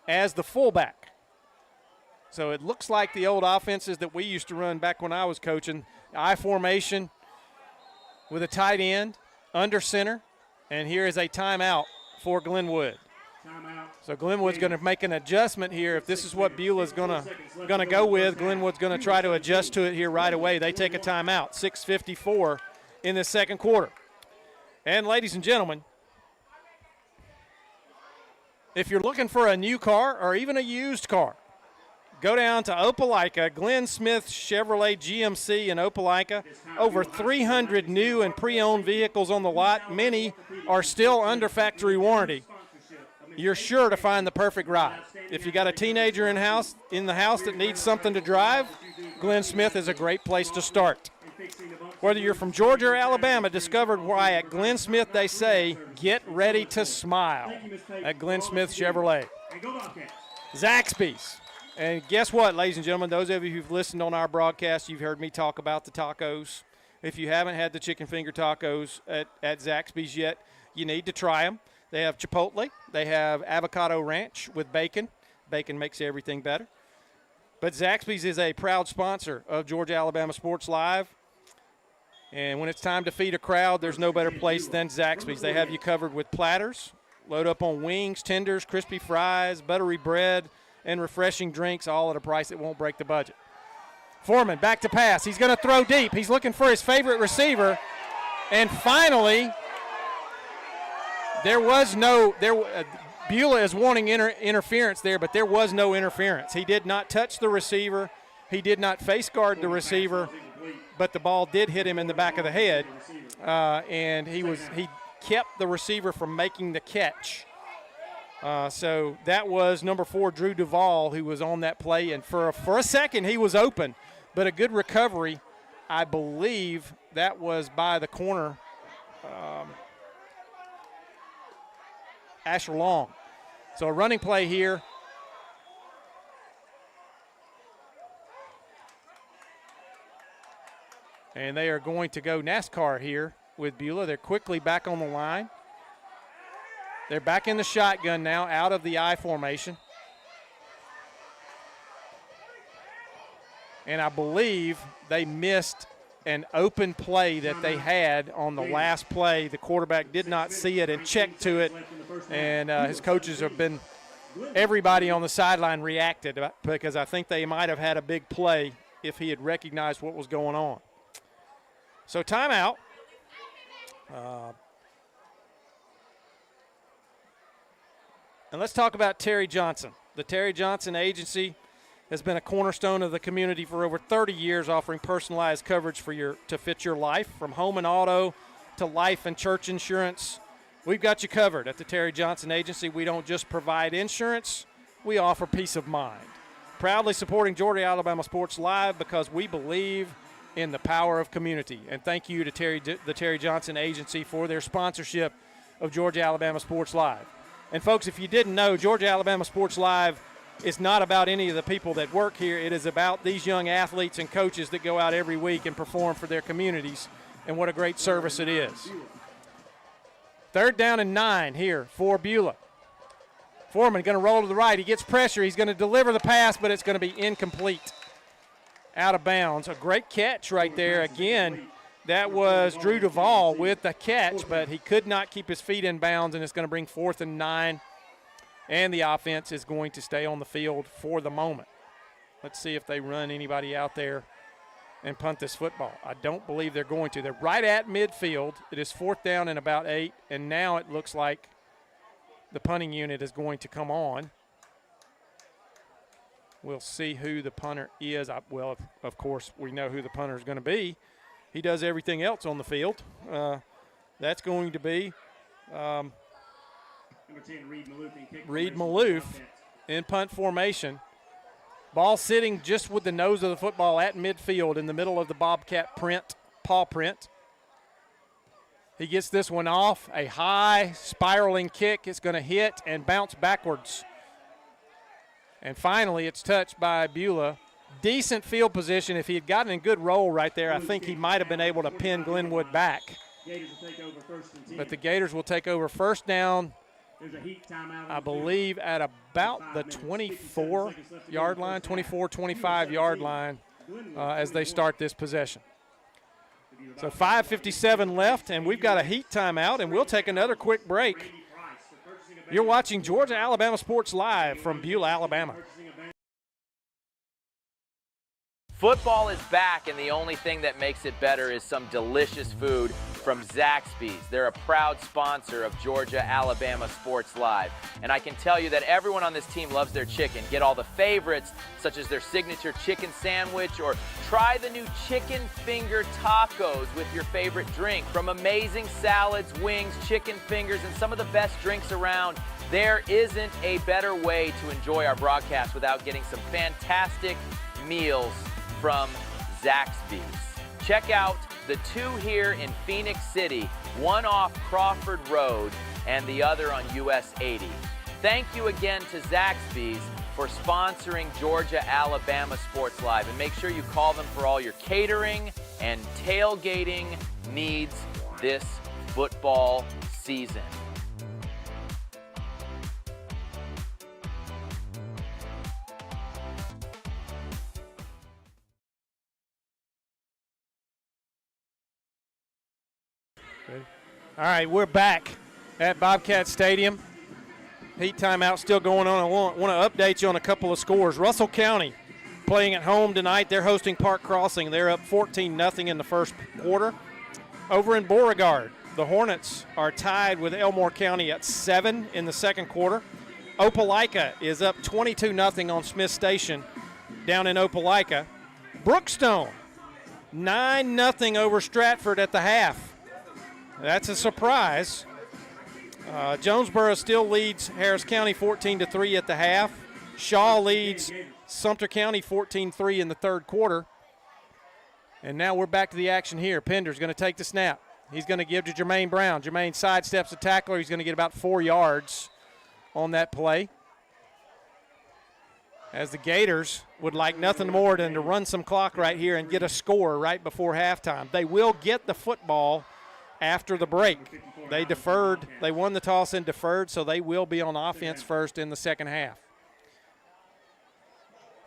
as the fullback. So it looks like the old offenses that we used to run back when I was coaching. I formation with a tight end, under center. And here is a timeout for Glenwood. So Glenwood's going to make an adjustment here. If this is what Beulah's going to go with, Glenwood's going to try to adjust to it here right away. They take a timeout, 6:54 in the second quarter. And ladies and gentlemen, if you're looking for a new car or even a used car, go down to Opelika, Glenn Smith Chevrolet GMC in Opelika. Over 300 new and pre-owned vehicles on the lot. Many are still under factory warranty. You're sure to find the perfect ride. If you got a teenager in the house that needs something to drive, Glenn Smith is a great place to start. Whether you're from Georgia or Alabama, discovered why at Glenn Smith they say, get ready to smile at Glenn Smith Chevrolet. Zaxby's. And guess what, ladies and gentlemen, those of you who've listened on our broadcast, you've heard me talk about the tacos. If you haven't had the chicken finger tacos at Zaxby's yet, you need to try them. They have chipotle. They have avocado ranch with bacon. Bacon makes everything better. But Zaxby's is a proud sponsor of Georgia Alabama Sports Live. And when it's time to feed a crowd, there's no better place than Zaxby's. They have you covered with platters, load up on wings, tenders, crispy fries, buttery bread, and refreshing drinks, all at a price that won't break the budget. Foreman back to pass. He's going to throw deep. He's looking for his favorite receiver. And finally, Beulah is wanting interference there, but there was no interference. He did not touch the receiver. He did not face guard the receiver, but the ball did hit him in the back of the head, and he kept the receiver from making the catch. So that was number 4, Drew Duvall, who was on that play, and for a second he was open, but a good recovery. I believe that was by the corner, Asher Long. So a running play here. And they are going to go NASCAR here with Beulah. They're quickly back on the line. They're back in the shotgun now, out of the I formation. And I believe they missed an open play that they had on the last play. The quarterback did not see it and checked to it. And his coaches have been, everybody on the sideline reacted because I think they might have had a big play if he had recognized what was going on. So timeout. And let's talk about Terry Johnson. The Terry Johnson Agency has been a cornerstone of the community for over 30 years, offering personalized coverage to fit your life, from home and auto to life and church insurance. We've got you covered at the Terry Johnson Agency. We don't just provide insurance, we offer peace of mind. Proudly supporting Georgia Alabama Sports Live because we believe in the power of community. And thank you to the Terry Johnson Agency for their sponsorship of Georgia Alabama Sports Live. And folks, if you didn't know, Georgia Alabama Sports Live is not about any of the people that work here. It is about these young athletes and coaches that go out every week and perform for their communities, and what a great service it is. 3rd down and 9 here for Beulah. Foreman going to roll to the right. He gets pressure. He's going to deliver the pass, but it's going to be incomplete. Out of bounds. A great catch right there. Again, that was Drew Duvall with the catch, but he could not keep his feet in bounds, and it's going to bring 4th and 9. And the offense is going to stay on the field for the moment. Let's see if they run anybody out there and punt this football. I don't believe they're going to. They're right at midfield. It is 4th down and about 8, and now it looks like the punting unit is going to come on. We'll see who the punter is. Well, of course, we know who the punter is going to be. He does everything else on the field. That's going to be Reed Maloof in punt formation. Ball sitting just with the nose of the football at midfield in the middle of the Bobcat paw print. He gets this one off. A high spiraling kick. It's going to hit and bounce backwards. And finally, it's touched by Beulah. Decent field position. If he had gotten a good roll right there, I think he might have been able to pin Glenwood back. But the Gators will take over 1st down, I believe, at about the 24-yard line, 25-yard line as they start this possession. So 5:57 left, and we've got a heat timeout, and we'll take another quick break. You're watching Georgia Alabama Sports Live from Beulah, Alabama. Football is back, and the only thing that makes it better is some delicious food from Zaxby's. They're a proud sponsor of Georgia Alabama Sports Live. And I can tell you that everyone on this team loves their chicken. Get all the favorites, such as their signature chicken sandwich, or try the new chicken finger tacos with your favorite drink. From amazing salads, wings, chicken fingers, and some of the best drinks around, there isn't a better way to enjoy our broadcast without getting some fantastic meals from Zaxby's. Check out The two here in Phoenix City, one off Crawford Road and the other on US 80. Thank you again to Zaxby's for sponsoring Georgia-Alabama Sports Live. And make sure you call them for all your catering and tailgating needs this football season. All right, we're back at Bobcat Stadium. Heat timeout still going on. I want to update you on a couple of scores. Russell County playing at home tonight. They're hosting Park Crossing. They're up 14-0 in the first quarter. Over in Beauregard, the Hornets are tied with Elmore County at 7 in the second quarter. Opelika is up 22-0 on Smith Station down in Opelika. Brookstone, 9-0 over Stratford at the half. That's a surprise. Jonesboro still leads Harris County 14-3 at the half. Shaw leads Sumter County 14-3 in the third quarter. And now we're back to the action here. Pender's going to take the snap. He's going to give to Jermaine Brown. Jermaine sidesteps the tackler. He's going to get about 4 yards on that play. As the Gators would like nothing more than to run some clock right here and get a score right before halftime. They will get the football after the break. They deferred. They won the toss and deferred, so they will be on offense first in the second half.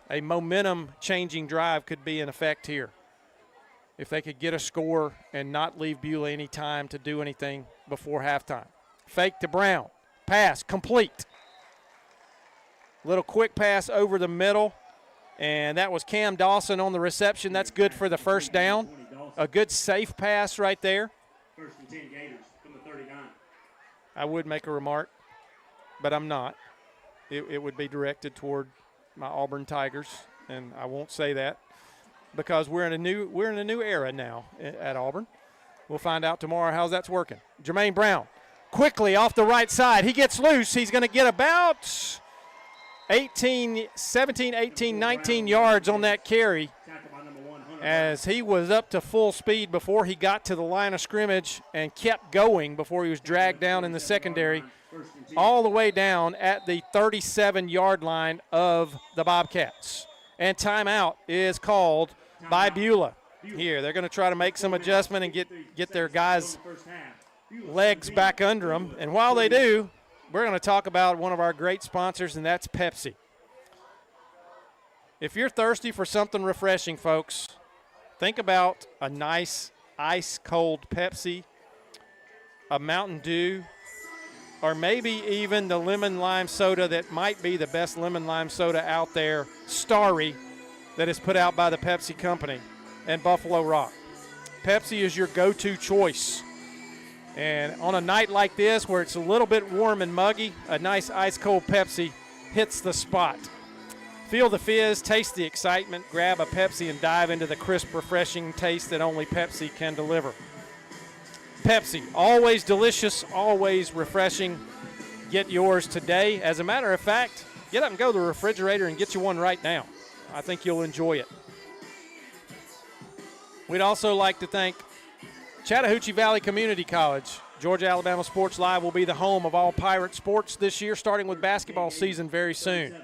A momentum-changing drive could be in effect here if they could get a score and not leave Beulah any time to do anything before halftime. Fake to Brown. Pass complete. Little quick pass over the middle, and that was Cam Dawson on the reception. That's good for the first down. A good safe pass right there. First and 10 Gators from the 39. I would make a remark, but I'm not. It would be directed toward my Auburn Tigers, and I won't say that because we're in a new era now at Auburn. We'll find out tomorrow how that's working. Jermaine Brown quickly off the right side. He gets loose. He's going to get about 17, 18, 19 yards on that carry, as he was up to full speed before he got to the line of scrimmage and kept going before he was dragged down in the secondary all the way down at the 37-yard line of the Bobcats. And timeout is called by Beulah here. They're going to try to make some adjustment and get their guys' legs back under them. And while they do, we're going to talk about one of our great sponsors, and that's Pepsi. If you're thirsty for something refreshing, folks, think about a nice ice-cold Pepsi, a Mountain Dew, or maybe even the lemon lime soda that might be the best lemon lime soda out there, Starry, that is put out by the Pepsi Company and Buffalo Rock. Pepsi is your go-to choice. And on a night like this where it's a little bit warm and muggy, a nice ice-cold Pepsi hits the spot. Feel the fizz, taste the excitement, grab a Pepsi and dive into the crisp, refreshing taste that only Pepsi can deliver. Pepsi, always delicious, always refreshing. Get yours today. As a matter of fact, get up and go to the refrigerator and get you one right now. I think you'll enjoy it. We'd also like to thank Chattahoochee Valley Community College. Georgia-Alabama Sports Live will be the home of all Pirate sports this year, starting with basketball season very soon.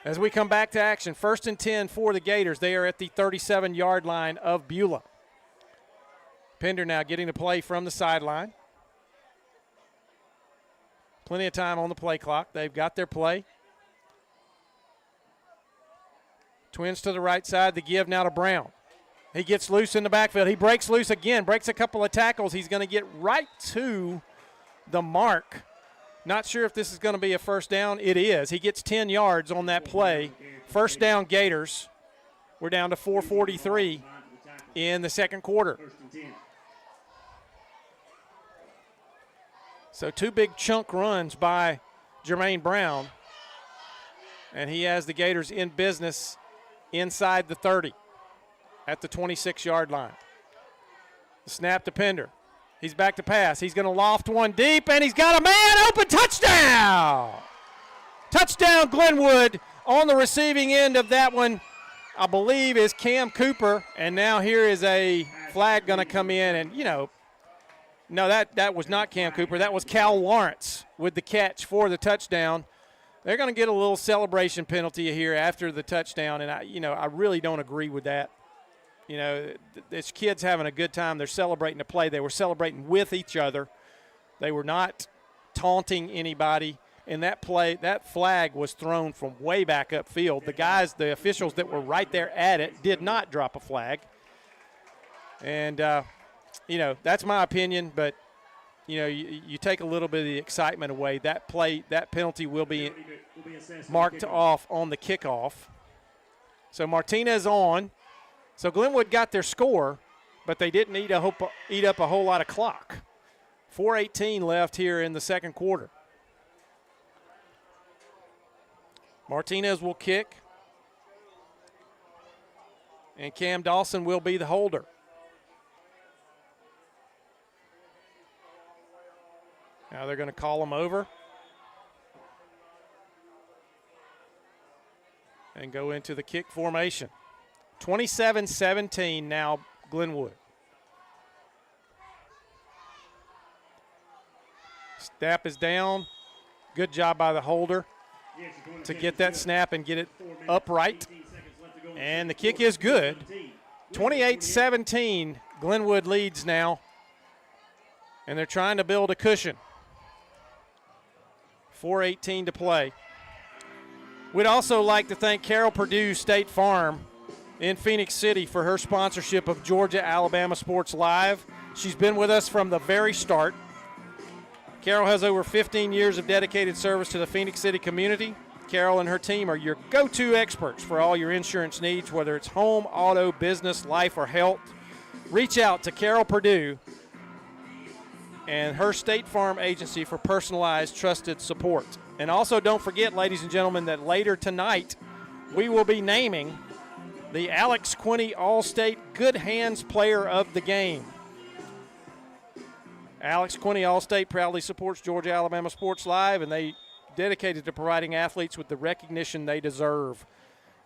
As we come back to action, 1st and 10 for the Gators. They are at the 37-yard line of Beulah. Pender now getting the play from the sideline. Plenty of time on the play clock. They've got their play. Twins to the right side. The give now to Brown. He gets loose in the backfield. He breaks loose again, breaks a couple of tackles. He's going to get right to the mark. Not sure if this is going to be a first down. It is. He gets 10 yards on that play. First down, Gators. We're down to 4:43 in the second quarter. So 2 big chunk runs by Jermaine Brown, and he has the Gators in business inside the 30 at the 26-yard line. The snap to Pender. He's back to pass. He's going to loft one deep, and he's got a man open. Touchdown! Touchdown, Glenwood. On the receiving end of that one, I believe, is Cam Cooper. And now here is a flag going to come in, and, no, that was not Cam Cooper. That was Cal Lawrence with the catch for the touchdown. They're going to get a little celebration penalty here after the touchdown, and I really don't agree with that. This kid's having a good time. They're celebrating the play. They were celebrating with each other. They were not taunting anybody. And that flag was thrown from way back upfield. The officials that were right there at it did not drop a flag. And, that's my opinion, but, you take a little bit of the excitement away. That penalty will be marked off on the kickoff. So Martinez on. So Glenwood got their score, but they didn't eat up a whole lot of clock. 4:18 left here in the second quarter. Martinez will kick, and Cam Dawson will be the holder. Now they're going to call him over and go into the kick formation. 27-17 now, Glenwood. Snap is down. Good job by the holder to get that snap and get it upright. And the kick is good. 28-17, Glenwood leads now. And they're trying to build a cushion. 4:18 to play. We'd also like to thank Carol Purdue State Farm in Phoenix City for her sponsorship of Georgia-Alabama Sports Live. She's been with us from the very start. Carol has over 15 years of dedicated service to the Phoenix City community. Carol and her team are your go-to experts for all your insurance needs, whether it's home, auto, business, life, or health. Reach out to Carol Purdue and her State Farm agency for personalized, trusted support. And also don't forget, ladies and gentlemen, that later tonight we will be naming the Alex Quinney All-State Good Hands Player of the Game. Alex Quinney All-State proudly supports Georgia-Alabama Sports Live, and they dedicated to providing athletes with the recognition they deserve.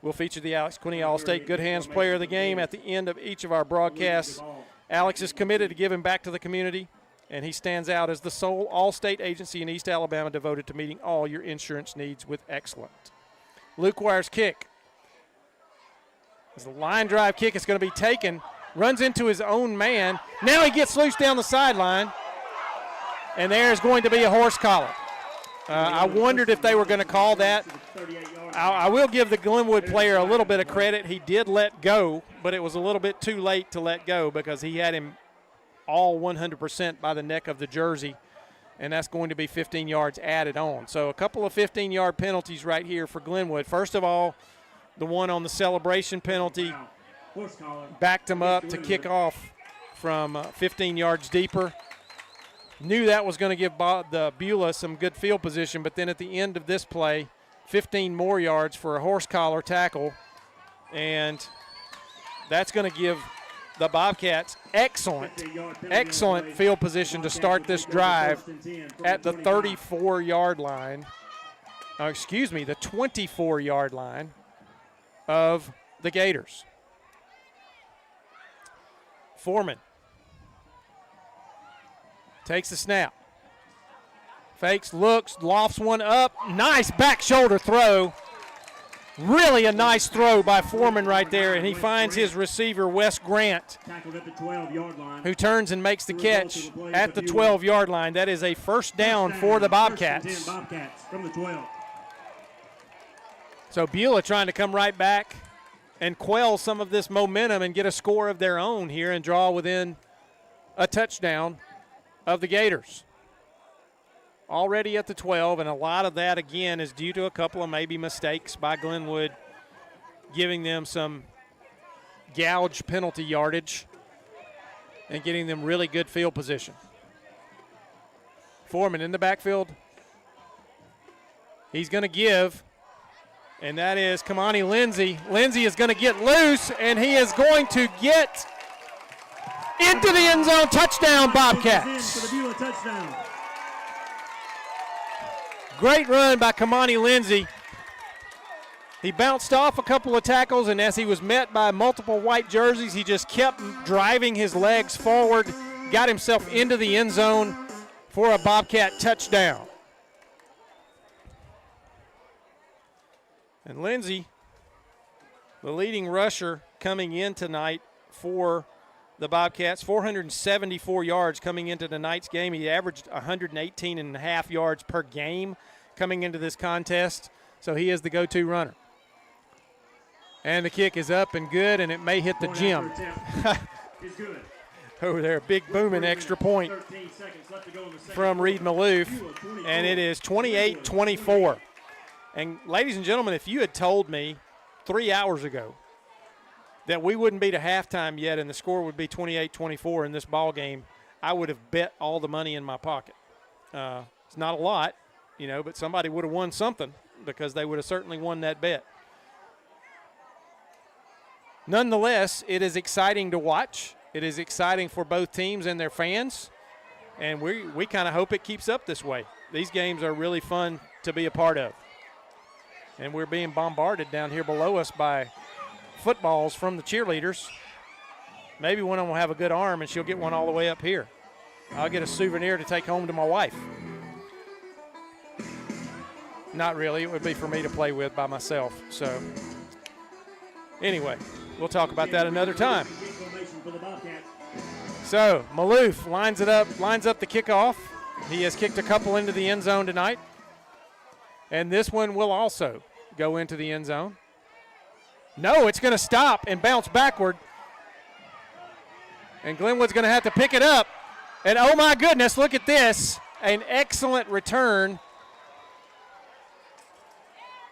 We'll feature the Alex Quinney All-State Good Hands Player of the Game at the end of each of our broadcasts. Alex is committed to giving back to the community, and he stands out as the sole all-state agency in East Alabama devoted to meeting all your insurance needs with excellence. Luke Wire's kick. As the line drive kick is going to be taken, runs into his own man. Now he gets loose down the sideline, and there's going to be a horse collar. I wondered if they were going to call that. I will give the Glenwood player a little bit of credit. He did let go, but it was a little bit too late to let go because he had him all 100% by the neck of the jersey, and that's going to be 15 yards added on. So a couple of 15-yard penalties right here for Glenwood. First of all, the one on the celebration penalty backed him up to kick off from 15 yards deeper. Knew that was going to give the Beulah some good field position, but then at the end of this play, 15 more yards for a horse collar tackle, and that's going to give the Bobcats excellent field position to start this drive at the 34-yard line. The 24-yard line of the Gators. Foreman takes the snap. Fakes, looks, lofts one up. Nice back shoulder throw. Really a nice throw by Foreman right there, and he finds his receiver, Wes Grant, who turns and makes the catch at the 12-yard line. That is a first down for the Bobcats. So Beulah trying to come right back and quell some of this momentum and get a score of their own here and draw within a touchdown of the Gators. Already at the 12, and a lot of that, again, is due to a couple of maybe mistakes by Glenwood, giving them some gouge penalty yardage and getting them really good field position. Foreman in the backfield. He's going to give, and that is Kamani Lindsay. Lindsay is going to get loose, and he is going to get into the end zone. Touchdown, Bobcats. For the Beulah touchdown. Great run by Kamani Lindsay. He bounced off a couple of tackles, and as he was met by multiple white jerseys, he just kept driving his legs forward, got himself into the end zone for a Bobcat touchdown. And Lindsey, the leading rusher coming in tonight for the Bobcats, 474 yards coming into tonight's game. He averaged 118.5 yards per game coming into this contest, so he is the go-to runner. And the kick is up and good, and it may hit the gym. Over there, big booming extra point from Reed Maloof, and it is 28-24. And ladies and gentlemen, if you had told me 3 hours ago that we wouldn't be to halftime yet and the score would be 28-24 in this ball game, I would have bet all the money in my pocket. It's not a lot, but somebody would have won something because they would have certainly won that bet. Nonetheless, it is exciting to watch. It is exciting for both teams and their fans, and we kind of hope it keeps up this way. These games are really fun to be a part of. And we're being bombarded down here below us by footballs from the cheerleaders. Maybe one of them will have a good arm and she'll get one all the way up here. I'll get a souvenir to take home to my wife. Not really. It would be for me to play with by myself. So anyway, we'll talk about that another time. So Maloof lines up the kickoff. He has kicked a couple into the end zone tonight. And this one will also go into the end zone. No, it's going to stop and bounce backward. And Glenwood's going to have to pick it up. And oh my goodness, look at this. An excellent return.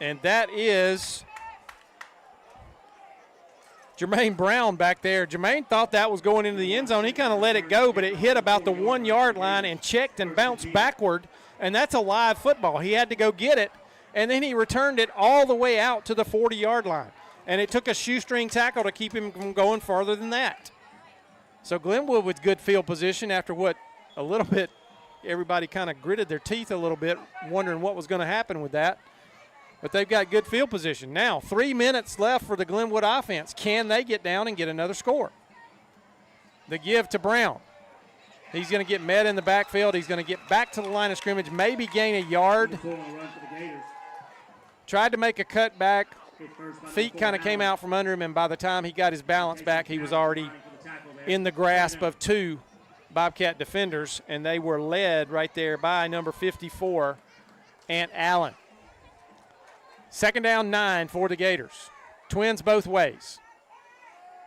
And that is Jermaine Brown back there. Jermaine thought that was going into the end zone. He kind of let it go, but it hit about the 1 yard line and checked and bounced backward. And that's a live football. He had to go get it, and then he returned it all the way out to the 40-yard line. And it took a shoestring tackle to keep him from going farther than that. So Glenwood with good field position after what a little bit everybody kind of gritted their teeth a little bit, wondering what was going to happen with that. But they've got good field position. Now, 3 minutes left for the Glenwood offense. Can they get down and get another score? The give to Brown. He's going to get met in the backfield. He's going to get back to the line of scrimmage, maybe gain a yard. Tried to make a cut back. Feet kind of came out from under him, and by the time he got his balance back, he was already in the grasp of two Bobcat defenders, and they were led right there by number 54, Ant Allen. 2nd down 9 for the Gators. Twins both ways.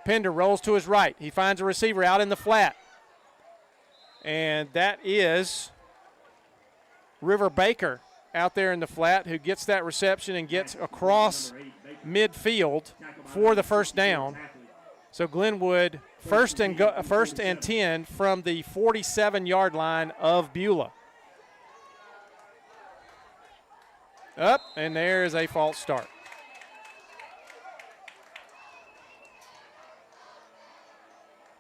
Pender rolls to his right. He finds a receiver out in the flat. And that is River Baker out there in the flat who gets that reception and gets across midfield for the first down. So Glenwood first and 10 from the 47-yard line of Beulah. Up, and there is a false start.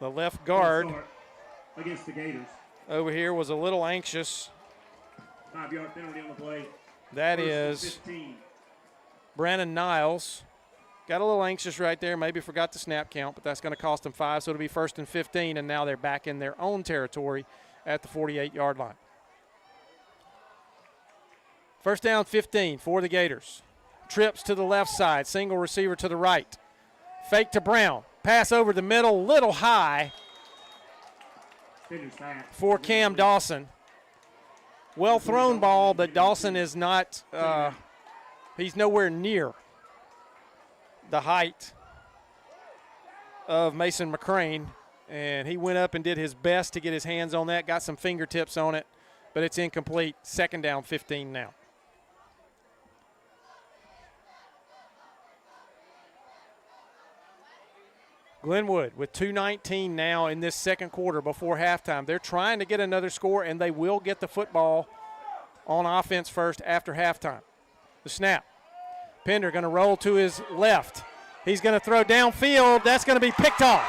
The left guard against the Gators over here was a little anxious. 5-yard penalty on the play. That is Brandon Niles. Got a little anxious right there. Maybe forgot the snap count, but that's going to cost them 5. So it'll be 1st and 15, and now they're back in their own territory at the 48-yard line. 1st down 15 for the Gators. Trips to the left side. Single receiver to the right. Fake to Brown. Pass over the middle, little high for Cam Dawson. Well thrown ball, but Dawson is not, he's nowhere near the height of Mason McCrane. And he went up and did his best to get his hands on that, got some fingertips on it, but it's incomplete. 2nd down 15 now. Glenwood with 2:19 now in this second quarter before halftime. They're trying to get another score, and they will get the football on offense first after halftime. The snap. Pender going to roll to his left. He's going to throw downfield. That's going to be picked off.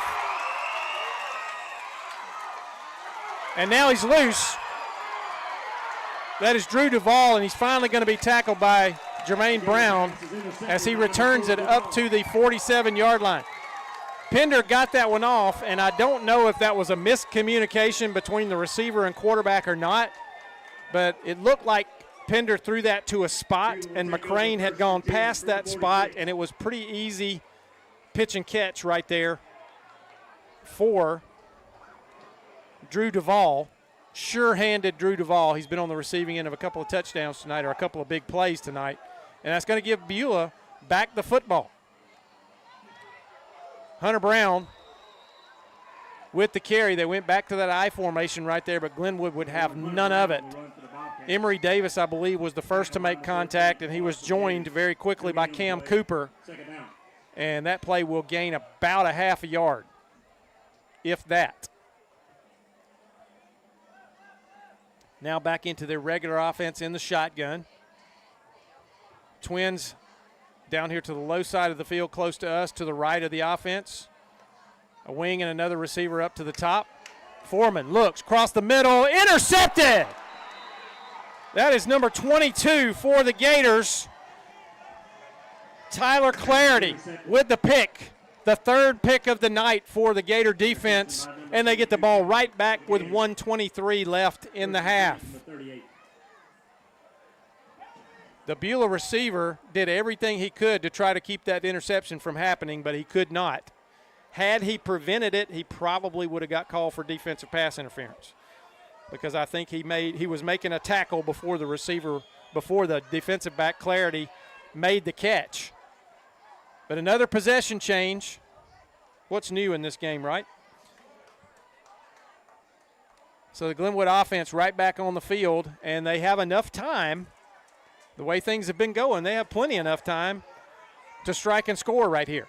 And now he's loose. That is Drew Duvall, and he's finally going to be tackled by Jermaine Brown as he returns it up to the 47-yard line. Pender got that one off, and I don't know if that was a miscommunication between the receiver and quarterback or not, but it looked like Pender threw that to a spot, and McCrane had gone past that spot, and it was pretty easy pitch and catch right there for Drew Duvall. Sure-handed Drew Duvall. He's been on the receiving end of a couple of touchdowns tonight, or a couple of big plays tonight, and that's going to give Beulah back the football. Hunter Brown with the carry. They went back to that I formation right there, but Glenwood would have none of it. Emory Davis, I believe, was the first to make contact, and he was joined very quickly by Cam Cooper. And that play will gain about a half a yard, if that. Now back into their regular offense in the shotgun. Twins down here to the low side of the field, close to us, to the right of the offense. A wing and another receiver up to the top. Foreman looks, across the middle, intercepted! That is number 22 for the Gators. Tyler Clarity with the pick, the third pick of the night for the Gator defense, and they get the ball right back with 1:23 left in the half. The Beulah receiver did everything he could to try to keep that interception from happening, but he could not. Had he prevented it, he probably would have got called for defensive pass interference, because I think he was making a tackle before the defensive back Clarity made the catch. But another possession change. What's new in this game, right? So the Glenwood offense right back on the field, and they have enough time. The way things have been going, they have plenty enough time to strike and score right here.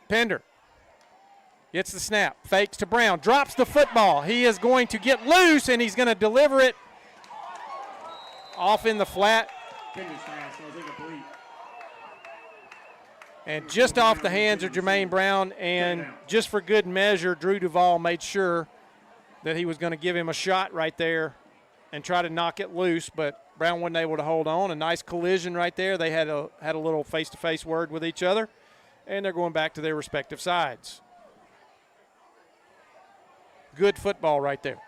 Pender gets the snap, fakes to Brown, drops the football. He is going to get loose, and he's going to deliver it off in the flat. And just off the hands of Jermaine Brown, and just for good measure, Drew Duvall made sure that he was going to give him a shot right there and try to knock it loose, but Brown wasn't able to hold on. A nice collision right there. They had a little face-to-face word with each other, and they're going back to their respective sides. Good football right there.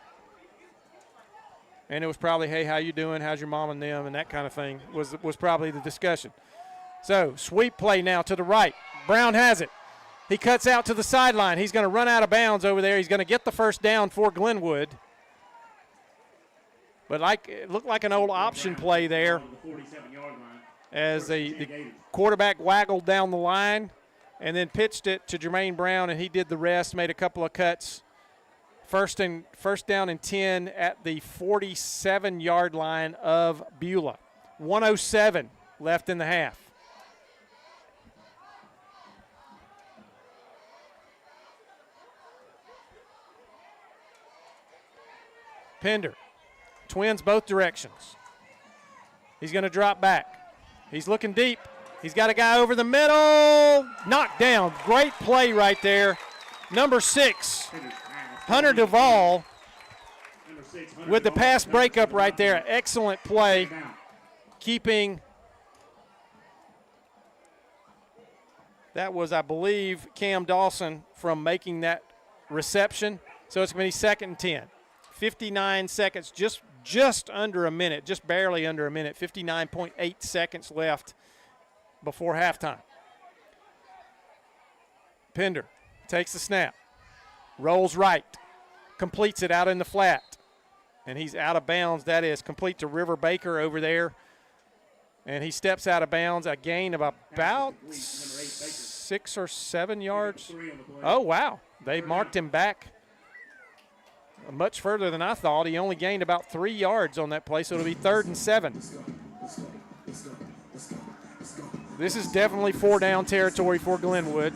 And it was probably, hey, how you doing? How's your mom and them? And that kind of thing was probably the discussion. So, sweep play now to the right. Brown has it. He cuts out to the sideline. He's going to run out of bounds over there. He's going to get the first down for Glenwood. But it looked like an old option play there as the quarterback waggled down the line and then pitched it to Jermaine Brown, and he did the rest, made a couple of cuts. First down and 10 at the 47-yard line of Beulah. 1:07 left in the half. Pender. Twins both directions. He's going to drop back. He's looking deep. He's got a guy over the middle. Knocked down. Great play right there. Number 6, Hunter Duvall with the pass breakup right there. Excellent play. Keeping, that was, I believe, Cam Dawson from making that reception. So it's going to be 2nd and 10. 59 seconds, just under a minute, just barely under a minute, 59.8 seconds left before halftime. Pender takes the snap, rolls right, completes it out in the flat, and he's out of bounds. That is complete to River Baker over there, and he steps out of bounds, a gain of about 6 or 7 yards. Oh, wow. They marked him back much further than I thought. He only gained about 3 yards on that play, so it'll be 3rd and 7. This is definitely 4-down territory for Glenwood.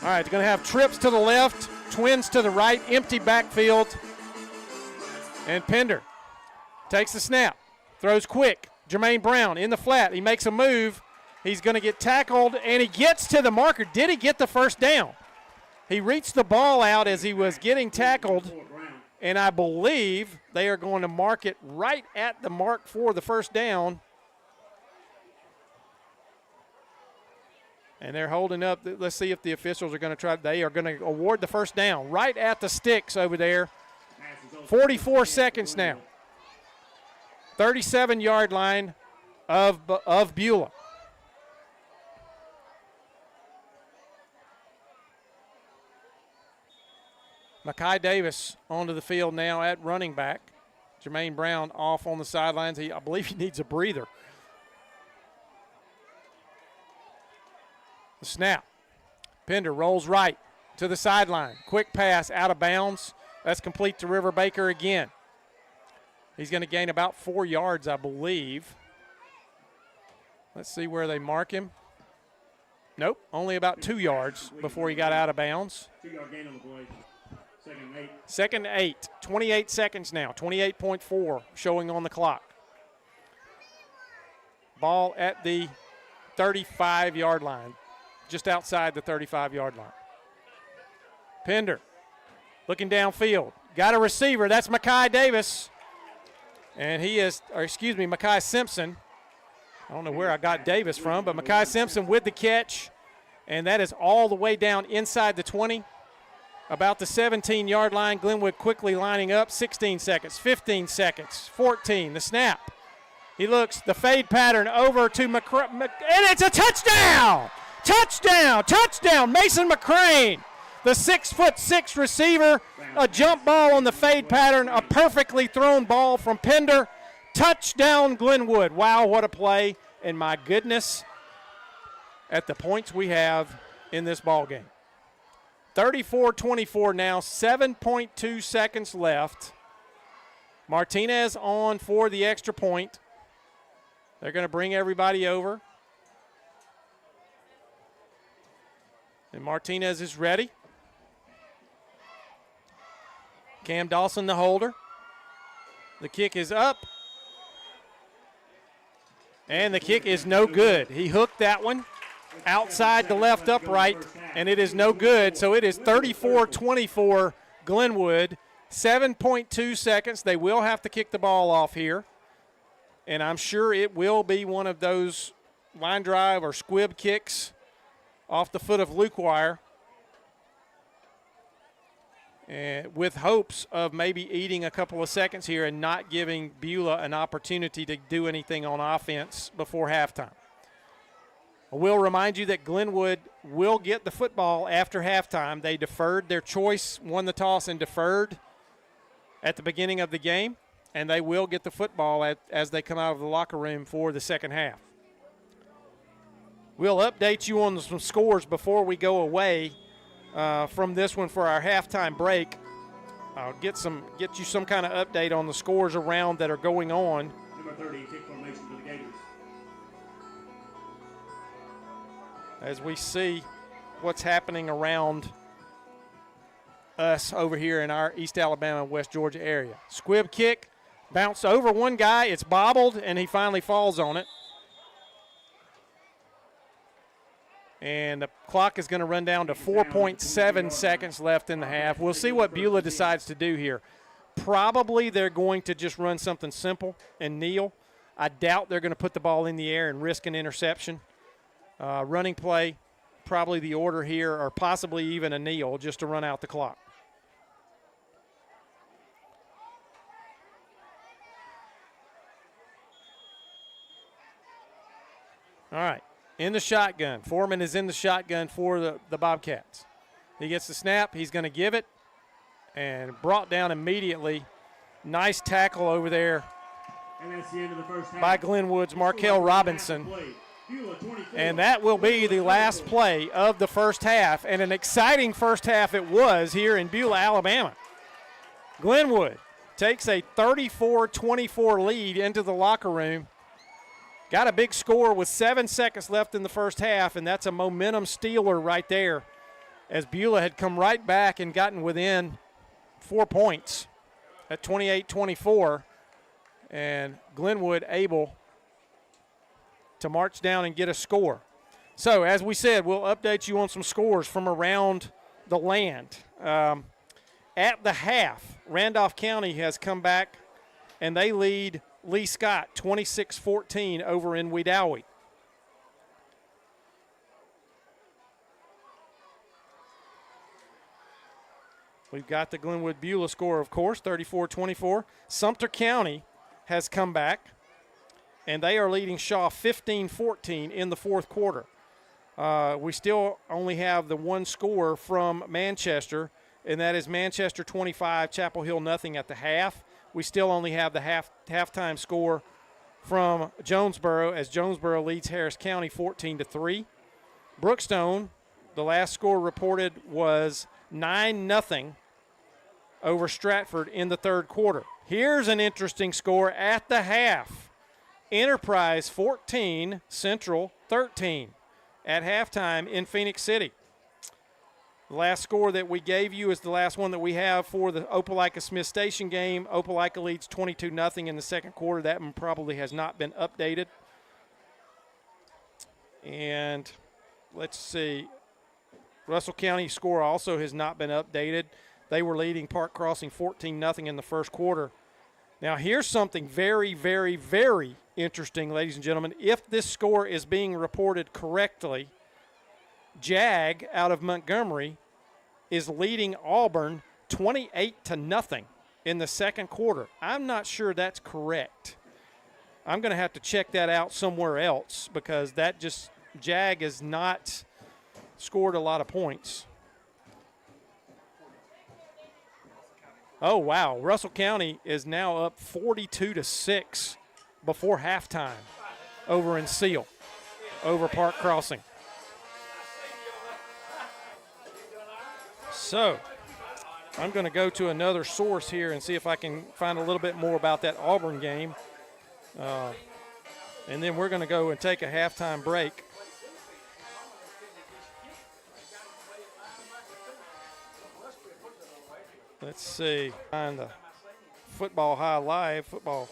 All right, they're going to have trips to the left, Twins to the right, empty backfield. And Pender takes the snap, throws quick. Jermaine Brown in the flat. He makes a move. He's going to get tackled, and he gets to the marker. Did he get the first down? He reached the ball out as he was getting tackled, And I believe they are going to mark it right at the mark for the first down. And they're holding up. Let's see if the officials are going to try. They are going to award the first down right at the sticks over there. 44 seconds now. 37-yard line of Beulah. Makai Davis onto the field now at running back. Jermaine Brown off on the sidelines. I believe he needs a breather. The snap. Pender rolls right to the sideline. Quick pass out of bounds. That's complete to River Baker again. He's going to gain about 4 yards, I believe. Let's see where they mark him. Nope, only about 2 yards before he got out of bounds. 2-yard gain on the play. Second and 8. Second and 8. 28 seconds now. 28.4 showing on the clock. Ball at the 35-yard line. Just outside the 35-yard line. Pender looking downfield. Got a receiver. That's Makai Davis. And he is, Makai Simpson. I don't know where I got Davis from, but Makai Simpson with the catch. And that is all the way down inside the 20. About the 17-yard line. Glenwood quickly lining up. 16 seconds, 15 seconds, 14. The snap. He looks, the fade pattern over to and it's a touchdown! Touchdown! Mason McCrane, the 6'6" receiver, a jump ball on the fade pattern, a perfectly thrown ball from Pender. Touchdown, Glenwood. Wow, what a play. And my goodness, at the points we have in this ball game. 34-24 now, 7.2 seconds left. Martinez on for the extra point. They're going to bring everybody over. And Martinez is ready. Cam Dawson, the holder. The kick is up. And the kick is no good. He hooked that one outside the left upright, and it is no good. So it is 34-24 Glenwood. 7.2 seconds. They will have to kick the ball off here. And I'm sure it will be one of those line drive or squib kicks off the foot of Luke Wire, and with hopes of maybe eating a couple of seconds here and not giving Beulah an opportunity to do anything on offense before halftime. I will remind you that Glenwood will get the football after halftime. They deferred their choice, won the toss and deferred at the beginning of the game, and they will get the football as they come out of the locker room for the second half. We'll update you on some scores before we go away from this one for our halftime break. I'll get you some kind of update on the scores around that are going on. Number 30, kick formation for the Gators. As we see what's happening around us over here in our East Alabama, West Georgia area. Squib kick, bounce over one guy, it's bobbled, and he finally falls on it. And the clock is going to run down to 4.7 seconds left in the half. We'll see what Beulah decides to do here. Probably they're going to just run something simple and kneel. I doubt they're going to put the ball in the air and risk an interception. Running play, probably the order here, or possibly even a kneel just to run out the clock. All right. In the shotgun. Foreman is in the shotgun for the Bobcats. He gets the snap. He's going to give it. And brought down immediately. Nice tackle over there And that's the end of the first half. by Glenwood's Markel Robinson. And that will be the last play of the first half. And an exciting first half it was here in Beulah, Alabama. Glenwood takes a 34-24 lead into the locker room. Got a big score with 7 seconds left in the first half, and that's a momentum stealer right there, as Beulah had come right back and gotten within 4 points at 28-24, and Glenwood able to march down and get a score. So, as we said, we'll update you on some scores from around the land. At the half, Randolph County has come back, and they lead Lee Scott 26-14 over in Wedowee. We've got the Glenwood Beulah score, of course, 34-24. Sumter County has come back, and they are leading Shaw 15-14 in the fourth quarter. We still only have the one score from Manchester, and that is Manchester 25, Chapel Hill nothing at the half. We still only have the halftime score from Jonesboro, as Jonesboro leads Harris County 14-3. Brookstone, the last score reported was 9-0 over Stratford in the third quarter. Here's an interesting score at the half. Enterprise 14, Central 13 at halftime in Phoenix City. The last score that we gave you is the last one that we have for the Opelika-Smith Station game. Opelika leads 22-0 in the second quarter. That one probably has not been updated. And let's see. Russell County score also has not been updated. They were leading Park Crossing 14-0 in the first quarter. Now here's something very, very, very interesting, ladies and gentlemen. If this score is being reported correctly, Jag out of Montgomery is leading Auburn 28-0 in the second quarter. I'm not sure that's correct. I'm going to have to check that out somewhere else because that just, Jag has not scored a lot of points. Oh, wow. Russell County is now up 42-6 before halftime over in Seal, over Park Crossing. So I'm going to go to another source here and see if I can find a little bit more about that Auburn game. And then we're going to go and take a halftime break. Let's see, find the Football High Live football.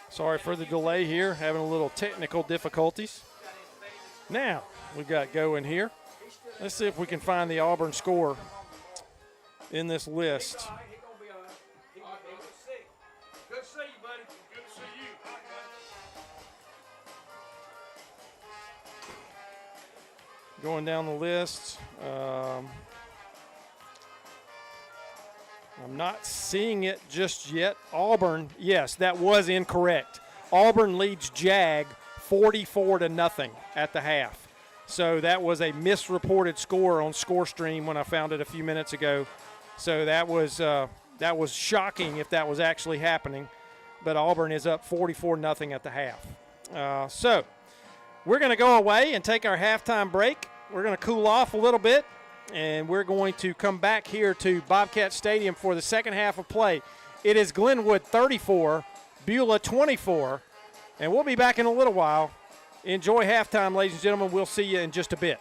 Sorry for the delay here, having a little technical difficulties. Now we've got going here. Let's see if we can find the Auburn score in this list. Good to see you, buddy. Good to see you. Going down the list. I'm not seeing it just yet. Auburn, yes, that was incorrect. Auburn leads Jag 44-0 at the half. So that was a misreported score on ScoreStream when I found it a few minutes ago. So that was shocking if that was actually happening. But Auburn is up 44-0 at the half. So we're going to go away and take our halftime break. We're going to cool off a little bit, and we're going to come back here to Bobcat Stadium for the second half of play. It is Glenwood 34, Beulah 24, and we'll be back in a little while. Enjoy halftime, ladies and gentlemen. We'll see you in just a bit.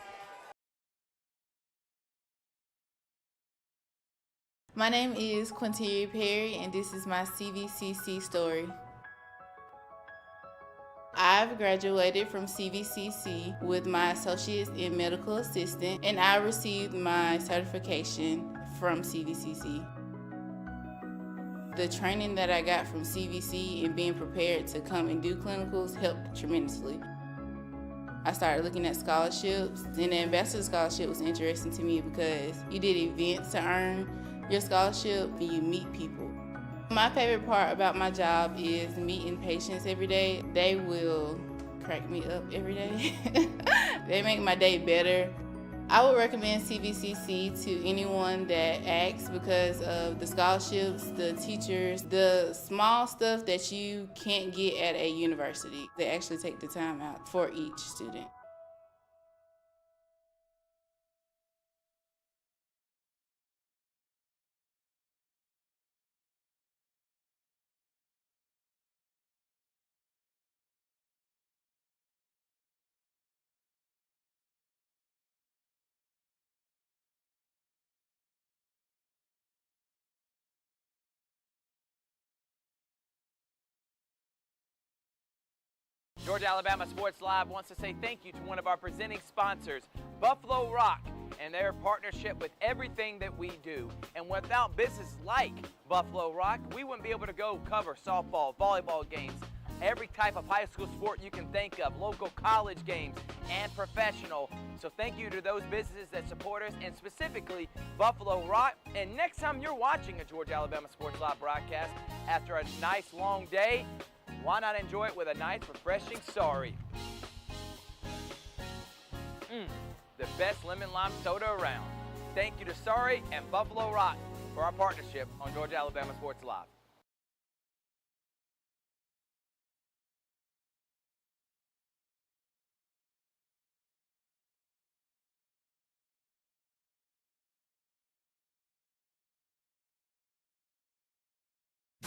My name is Quinteria Perry, and this is my CVCC story. I've graduated from CVCC with my associates in medical assistant, and I received my certification from CVCC. The training that I got from CVC and being prepared to come and do clinicals helped tremendously. I started looking at scholarships, and the Ambassador Scholarship was interesting to me because you did events to earn your scholarship and you meet people. My favorite part about my job is meeting patients every day. They will crack me up every day. They make my day better. I would recommend CVCC to anyone that asks because of the scholarships, the teachers, the small stuff that you can't get at a university. They actually take the time out for each student. Georgia Alabama Sports Live wants to say thank you to one of our presenting sponsors, Buffalo Rock, and their partnership with everything that we do. And without businesses like Buffalo Rock, we wouldn't be able to go cover softball, volleyball games, every type of high school sport you can think of, local college games, and professional. So thank you to those businesses that support us, and specifically Buffalo Rock. And next time you're watching a Georgia Alabama Sports Live broadcast after a nice long day, why not enjoy it with a nice refreshing sorry? The best lemon lime soda around. Thank you to Sorry and Buffalo Rock for our partnership on Georgia Alabama Sports Live.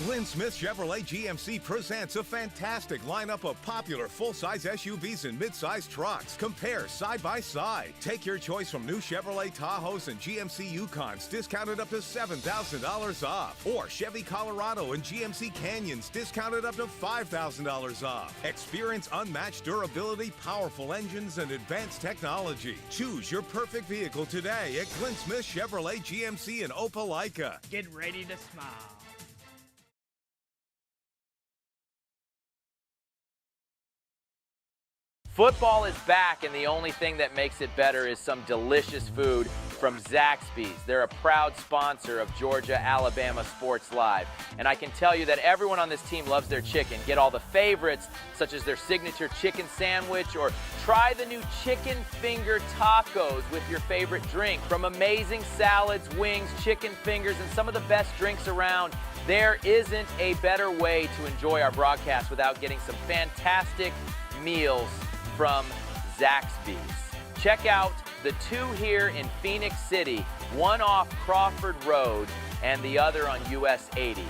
Glenn Smith Chevrolet GMC presents a fantastic lineup of popular full-size SUVs and mid-size trucks. Compare side by side. Take your choice from new Chevrolet Tahoes and GMC Yukons, discounted up to $7,000 off. Or Chevy Colorado and GMC Canyons, discounted up to $5,000 off. Experience unmatched durability, powerful engines, and advanced technology. Choose your perfect vehicle today at Glenn Smith Chevrolet GMC in Opelika. Get ready to smile. Football is back, and the only thing that makes it better is some delicious food from Zaxby's. They're a proud sponsor of Georgia Alabama Sports Live. And I can tell you that everyone on this team loves their chicken. Get all the favorites, such as their signature chicken sandwich, or try the new chicken finger tacos with your favorite drink. From amazing salads, wings, chicken fingers, and some of the best drinks around, there isn't a better way to enjoy our broadcast without getting some fantastic meals from Zaxby's. Check out the two here in Phoenix City, one off Crawford Road and the other on US 80.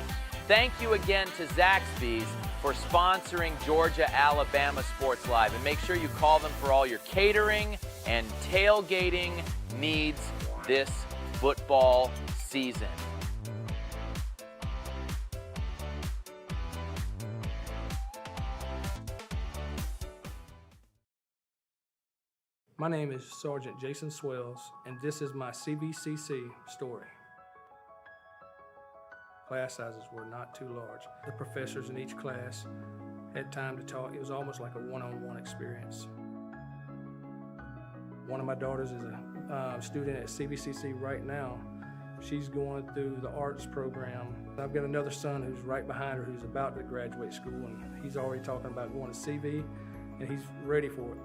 Thank you again to Zaxby's for sponsoring Georgia Alabama Sports Live, and make sure you call them for all your catering and tailgating needs this football season. My name is Sergeant Jason Swells, and this is my CVCC story. Class sizes were not too large. The professors in each class had time to talk. It was almost like a one-on-one experience. One of my daughters is a student at CVCC right now. She's going through the arts program. I've got another son who's right behind her who's about to graduate school, and he's already talking about going to CV, and he's ready for it.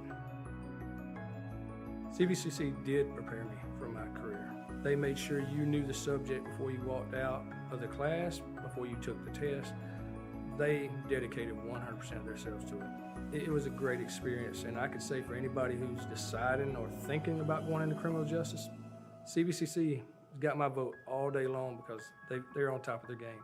CVCC did prepare me for my career. They made sure you knew the subject before you walked out of the class, before you took the test. They dedicated 100% of themselves to it. It was a great experience, and I could say for anybody who's deciding or thinking about going into criminal justice, CVCC got my vote all day long because they're on top of their game.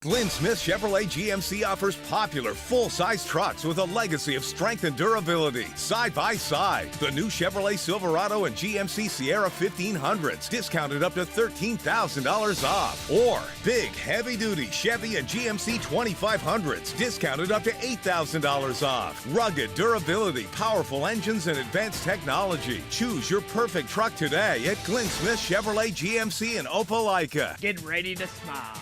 Glenn Smith Chevrolet GMC offers popular full-size trucks with a legacy of strength and durability. Side by side, the new Chevrolet Silverado and GMC Sierra 1500s, discounted up to $13,000 off. Or big, heavy-duty Chevy and GMC 2500s, discounted up to $8,000 off. Rugged durability, powerful engines, and advanced technology. Choose your perfect truck today at Glenn Smith Chevrolet GMC in Opelika. Get ready to smile.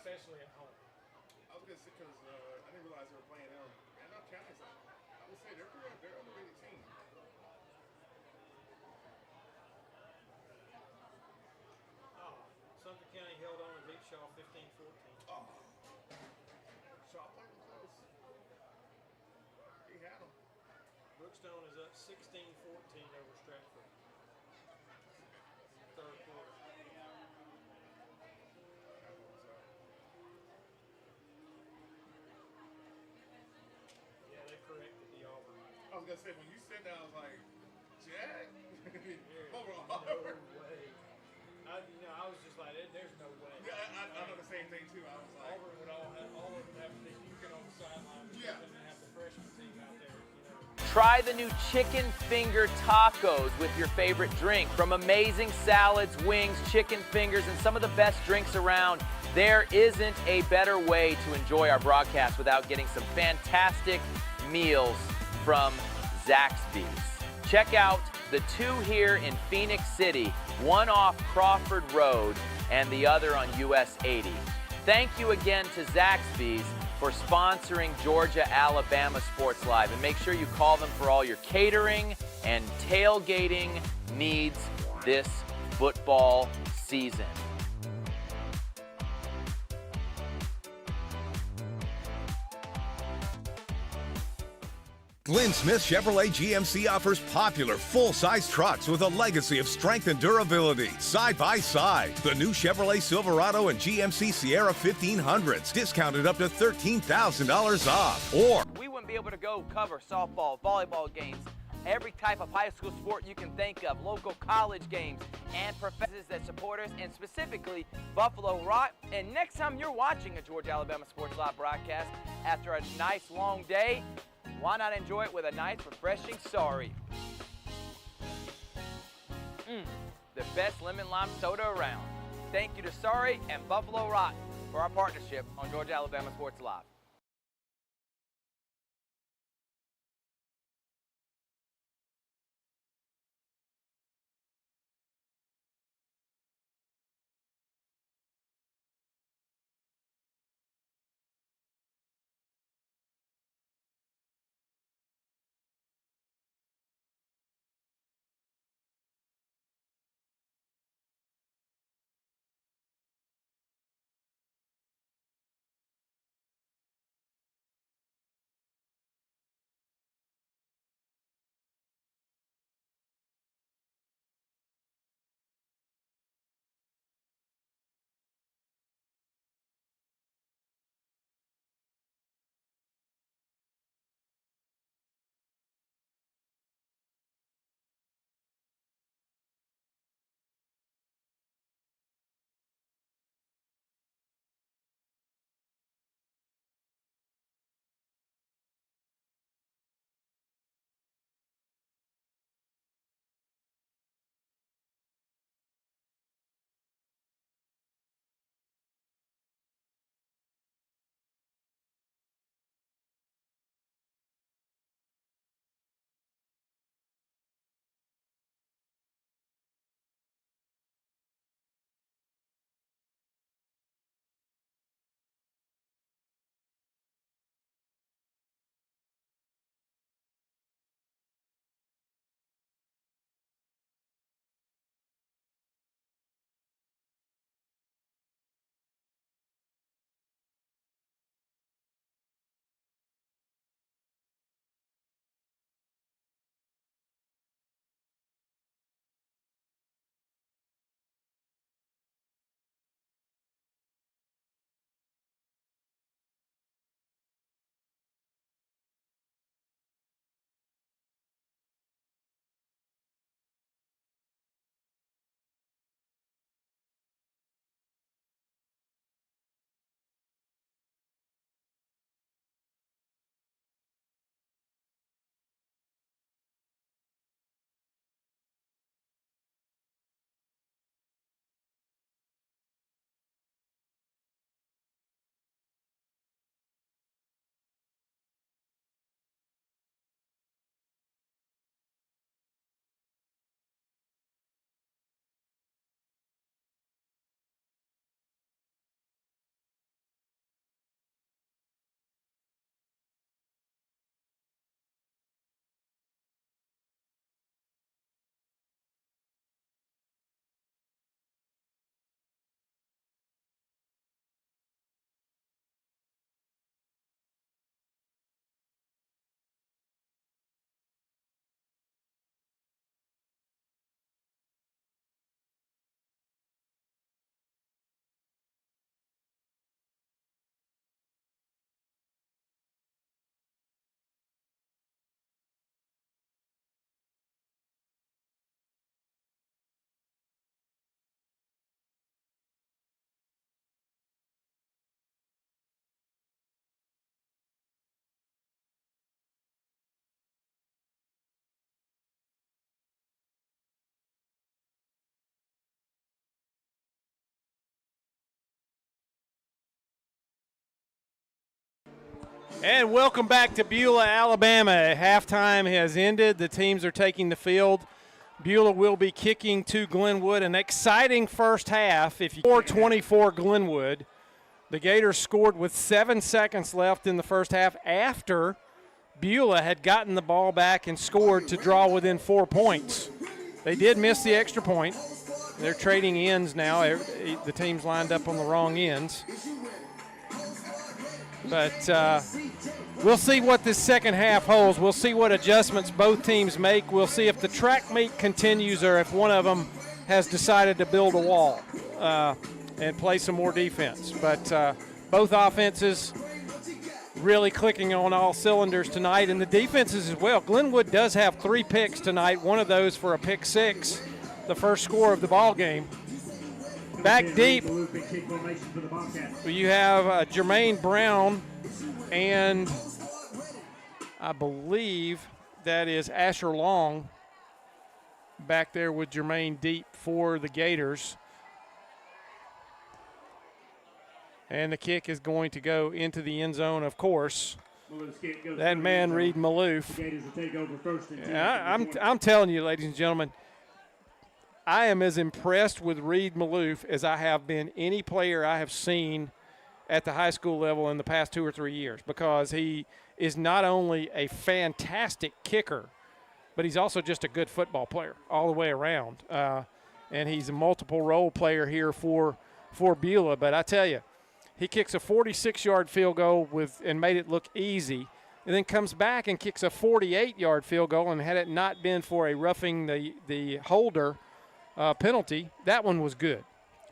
especially at home. I was gonna say because I didn't realize they were playing them. Randolph County's I would say they're an underrated team. Oh, Sumter County held on and beat Shaw 15-14. Oh, Shaw played them close. He had them. Brookstone is up 16-14 over Stratford. Third quarter. Yeah, they corrected the Auburn. I was gonna say when you said that, I was like, Jack. Over No Auburn. way. I was just like, there's no way. Yeah, I know the same thing too. I was like, Auburn would all of them have to be puking on the sideline. Yeah. And have the freshman team out there, Try the new chicken finger tacos with your favorite drink. From amazing salads, wings, chicken fingers, and some of the best drinks around, there isn't a better way to enjoy our broadcast without getting some fantastic meals from Zaxby's. Check out the two here in Phoenix City, one off Crawford Road and the other on US 80. Thank you again to Zaxby's for sponsoring Georgia-Alabama Sports Live. And make sure you call them for all your catering and tailgating needs this football season. Glenn Smith Chevrolet GMC offers popular full-size trucks with a legacy of strength and durability. Side by side, the new Chevrolet Silverado and GMC Sierra 1500s, discounted up to $13,000 off. Or We wouldn't be able to go cover softball, volleyball games, every type of high school sport you can think of, local college games, and professors that support us, and specifically Buffalo Rock. And next time you're watching a Georgia-Alabama Sports Live broadcast after a nice long day, why not enjoy it with a nice, refreshing sorry? The best lemon lime soda around. Thank you to Sorry and Buffalo Rock for our partnership on Georgia-Alabama Sports Live. And welcome back to Beulah, Alabama. Halftime has ended. The teams are taking the field. Beulah will be kicking to Glenwood. An exciting first half. 4-24 Glenwood. The Gators scored with 7 seconds left in the first half after Beulah had gotten the ball back and scored to draw within 4 points. They did miss the extra point. They're trading ends now. The team's lined up on the wrong ends. But we'll see what this second half holds. We'll see what adjustments both teams make. We'll see if the track meet continues or if one of them has decided to build a wall and play some more defense. But both offenses really clicking on all cylinders tonight, and the defenses as well. Glenwood does have 3 picks tonight, one of those for a pick 6, the first score of the ball game. Back deep, you have Jermaine Brown, and I believe that is Asher Long back there with Jermaine deep for the Gators. And the kick is going to go into the end zone, of course. That man, Reed Maloof. I'm telling you, ladies and gentlemen, I am as impressed with Reed Maloof as I have been any player I have seen at the high school level in the past 2 or 3 years, because he is not only a fantastic kicker, but he's also just a good football player all the way around. And he's a multiple role player here for Beulah. But I tell you, he kicks a 46-yard field goal and made it look easy, and then comes back and kicks a 48-yard field goal, and had it not been for a roughing the holder penalty, that one was good.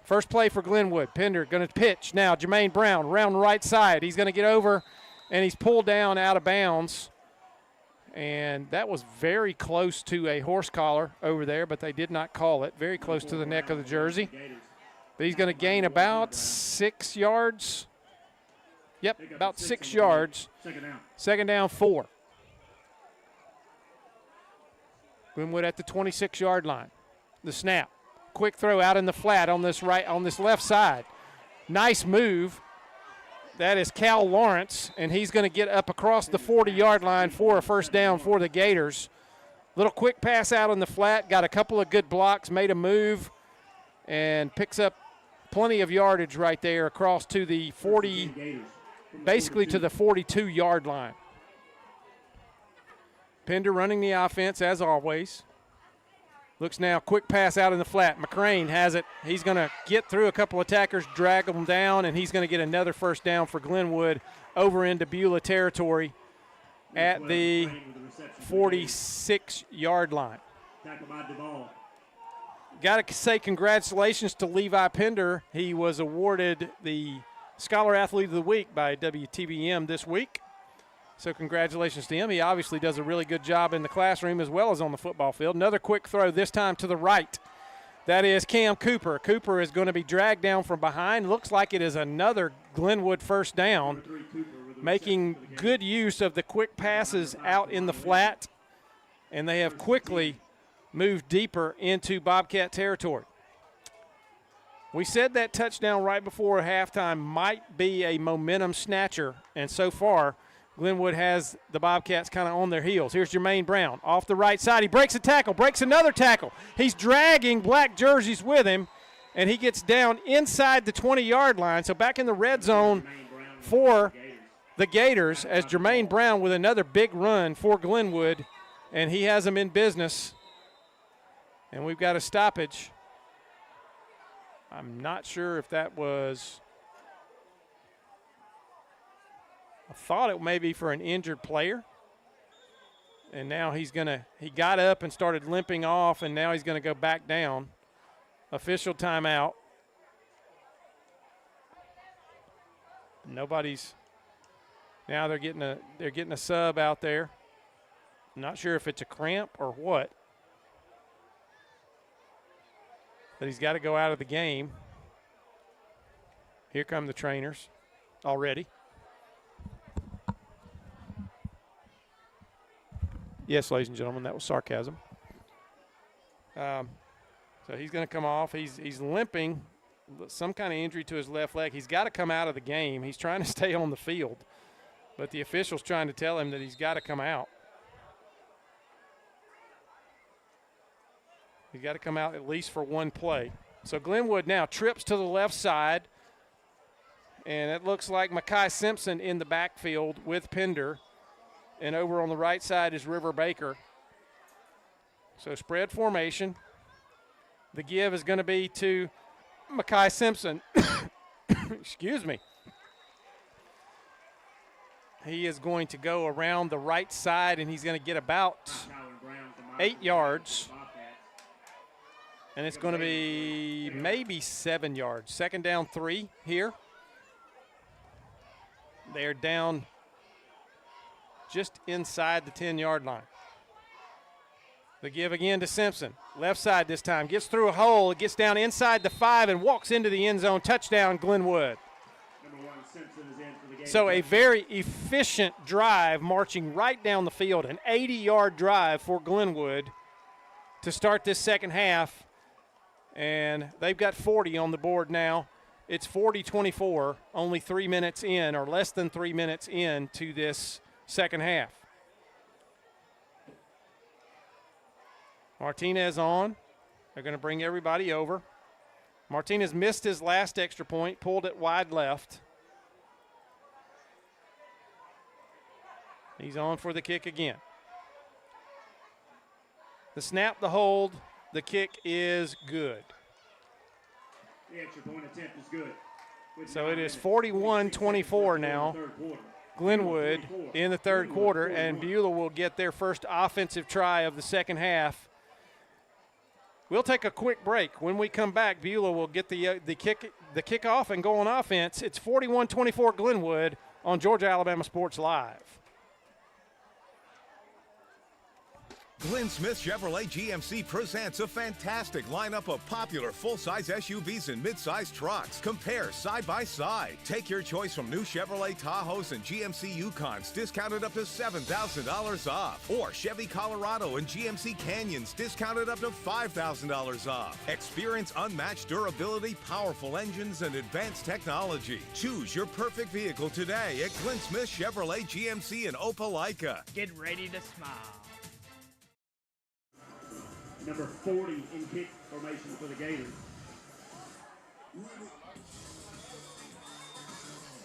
First play for Glenwood. Pender going to pitch now. Jermaine Brown around the right side. He's going to get over, and he's pulled down out of bounds. And that was very close to a horse collar over there, but they did not call it. Very close to the neck of the jersey. But he's going to gain about 6 yards. Yep, about 6 yards. Second down 4. Glenwood at the 26-yard line. The snap. Quick throw out in the flat on this left side. Nice move. That is Cal Lawrence, and he's going to get up across the 40-yard line for a first down for the Gators. Little quick pass out in the flat, got a couple of good blocks, made a move, and picks up plenty of yardage right there across to the 40, basically to the 42-yard line. Pender running the offense as always. Looks now, quick pass out in the flat. McCrane has it. He's going to get through a couple of attackers, drag them down, and he's going to get another first down for Glenwood over into Beulah territory at the 46-yard line. Got to say congratulations to Levi Pender. He was awarded the Scholar Athlete of the Week by WTBM this week. So congratulations to him. He obviously does a really good job in the classroom as well as on the football field. Another quick throw, this time to the right. That is Cam Cooper. Cooper is going to be dragged down from behind. Looks like it is another Glenwood first down, making good use of the quick passes out in the flat, and they have quickly moved deeper into Bobcat territory. We said that touchdown right before halftime might be a momentum snatcher, and so far Glenwood has the Bobcats kind of on their heels. Here's Jermaine Brown off the right side. He breaks a tackle, breaks another tackle. He's dragging black jerseys with him, and he gets down inside the 20-yard line. So back in the red zone for the Gators as Jermaine Brown with another big run for Glenwood, and he has them in business. And we've got a stoppage. I'm not sure if that was – I thought it may be for an injured player. And now he got up and started limping off, and now he's going to go back down. Official timeout. Nobody's – now they're getting a sub out there. I'm not sure if it's a cramp or what. But he's got to go out of the game. Here come the trainers already. Yes, ladies and gentlemen, that was sarcasm. So he's going to come off. He's limping, some kind of injury to his left leg. He's got to come out of the game. He's trying to stay on the field. But the official's trying to tell him that he's got to come out. He's got to come out at least for one play. So Glenwood now trips to the left side. And it looks like Makai Simpson in the backfield with Pender. And over on the right side is River Baker. So spread formation. The give is going to be to Makai Simpson. Excuse me. He is going to go around the right side, and he's going to get about 8 yards. And it's going to be maybe 7 yards. Second down 3 here. They're down just inside the 10-yard line. The give again to Simpson. Left side this time. Gets through a hole. It gets down inside the 5 and walks into the end zone. Touchdown, Glenwood. So a very efficient drive marching right down the field. An 80-yard drive for Glenwood to start this second half. And they've got 40 on the board now. It's 40-24, only 3 minutes in, or less than 3 minutes in to this second half. Martinez on. They're going to bring everybody over. Martinez missed his last extra point, pulled it wide left. He's on for the kick again. The snap, the hold, the kick is good. The extra point attempt is good. So it is 41-24 now. Glenwood in the third quarter, and Beulah will get their first offensive try of the second half. We'll take a quick break. When we come back, Beulah will get the kickoff and go on offense. It's 41-24 Glenwood on Georgia Alabama Sports Live. Glenn Smith Chevrolet GMC presents a fantastic lineup of popular full-size SUVs and mid-size trucks. Compare side by side. Take your choice from new Chevrolet Tahoes and GMC Yukons, discounted up to $7,000 off. Or Chevy Colorado and GMC Canyons, discounted up to $5,000 off. Experience unmatched durability, powerful engines, and advanced technology. Choose your perfect vehicle today at Glenn Smith Chevrolet GMC in Opelika. Get ready to smile. Number 40 in kick formation for the Gators.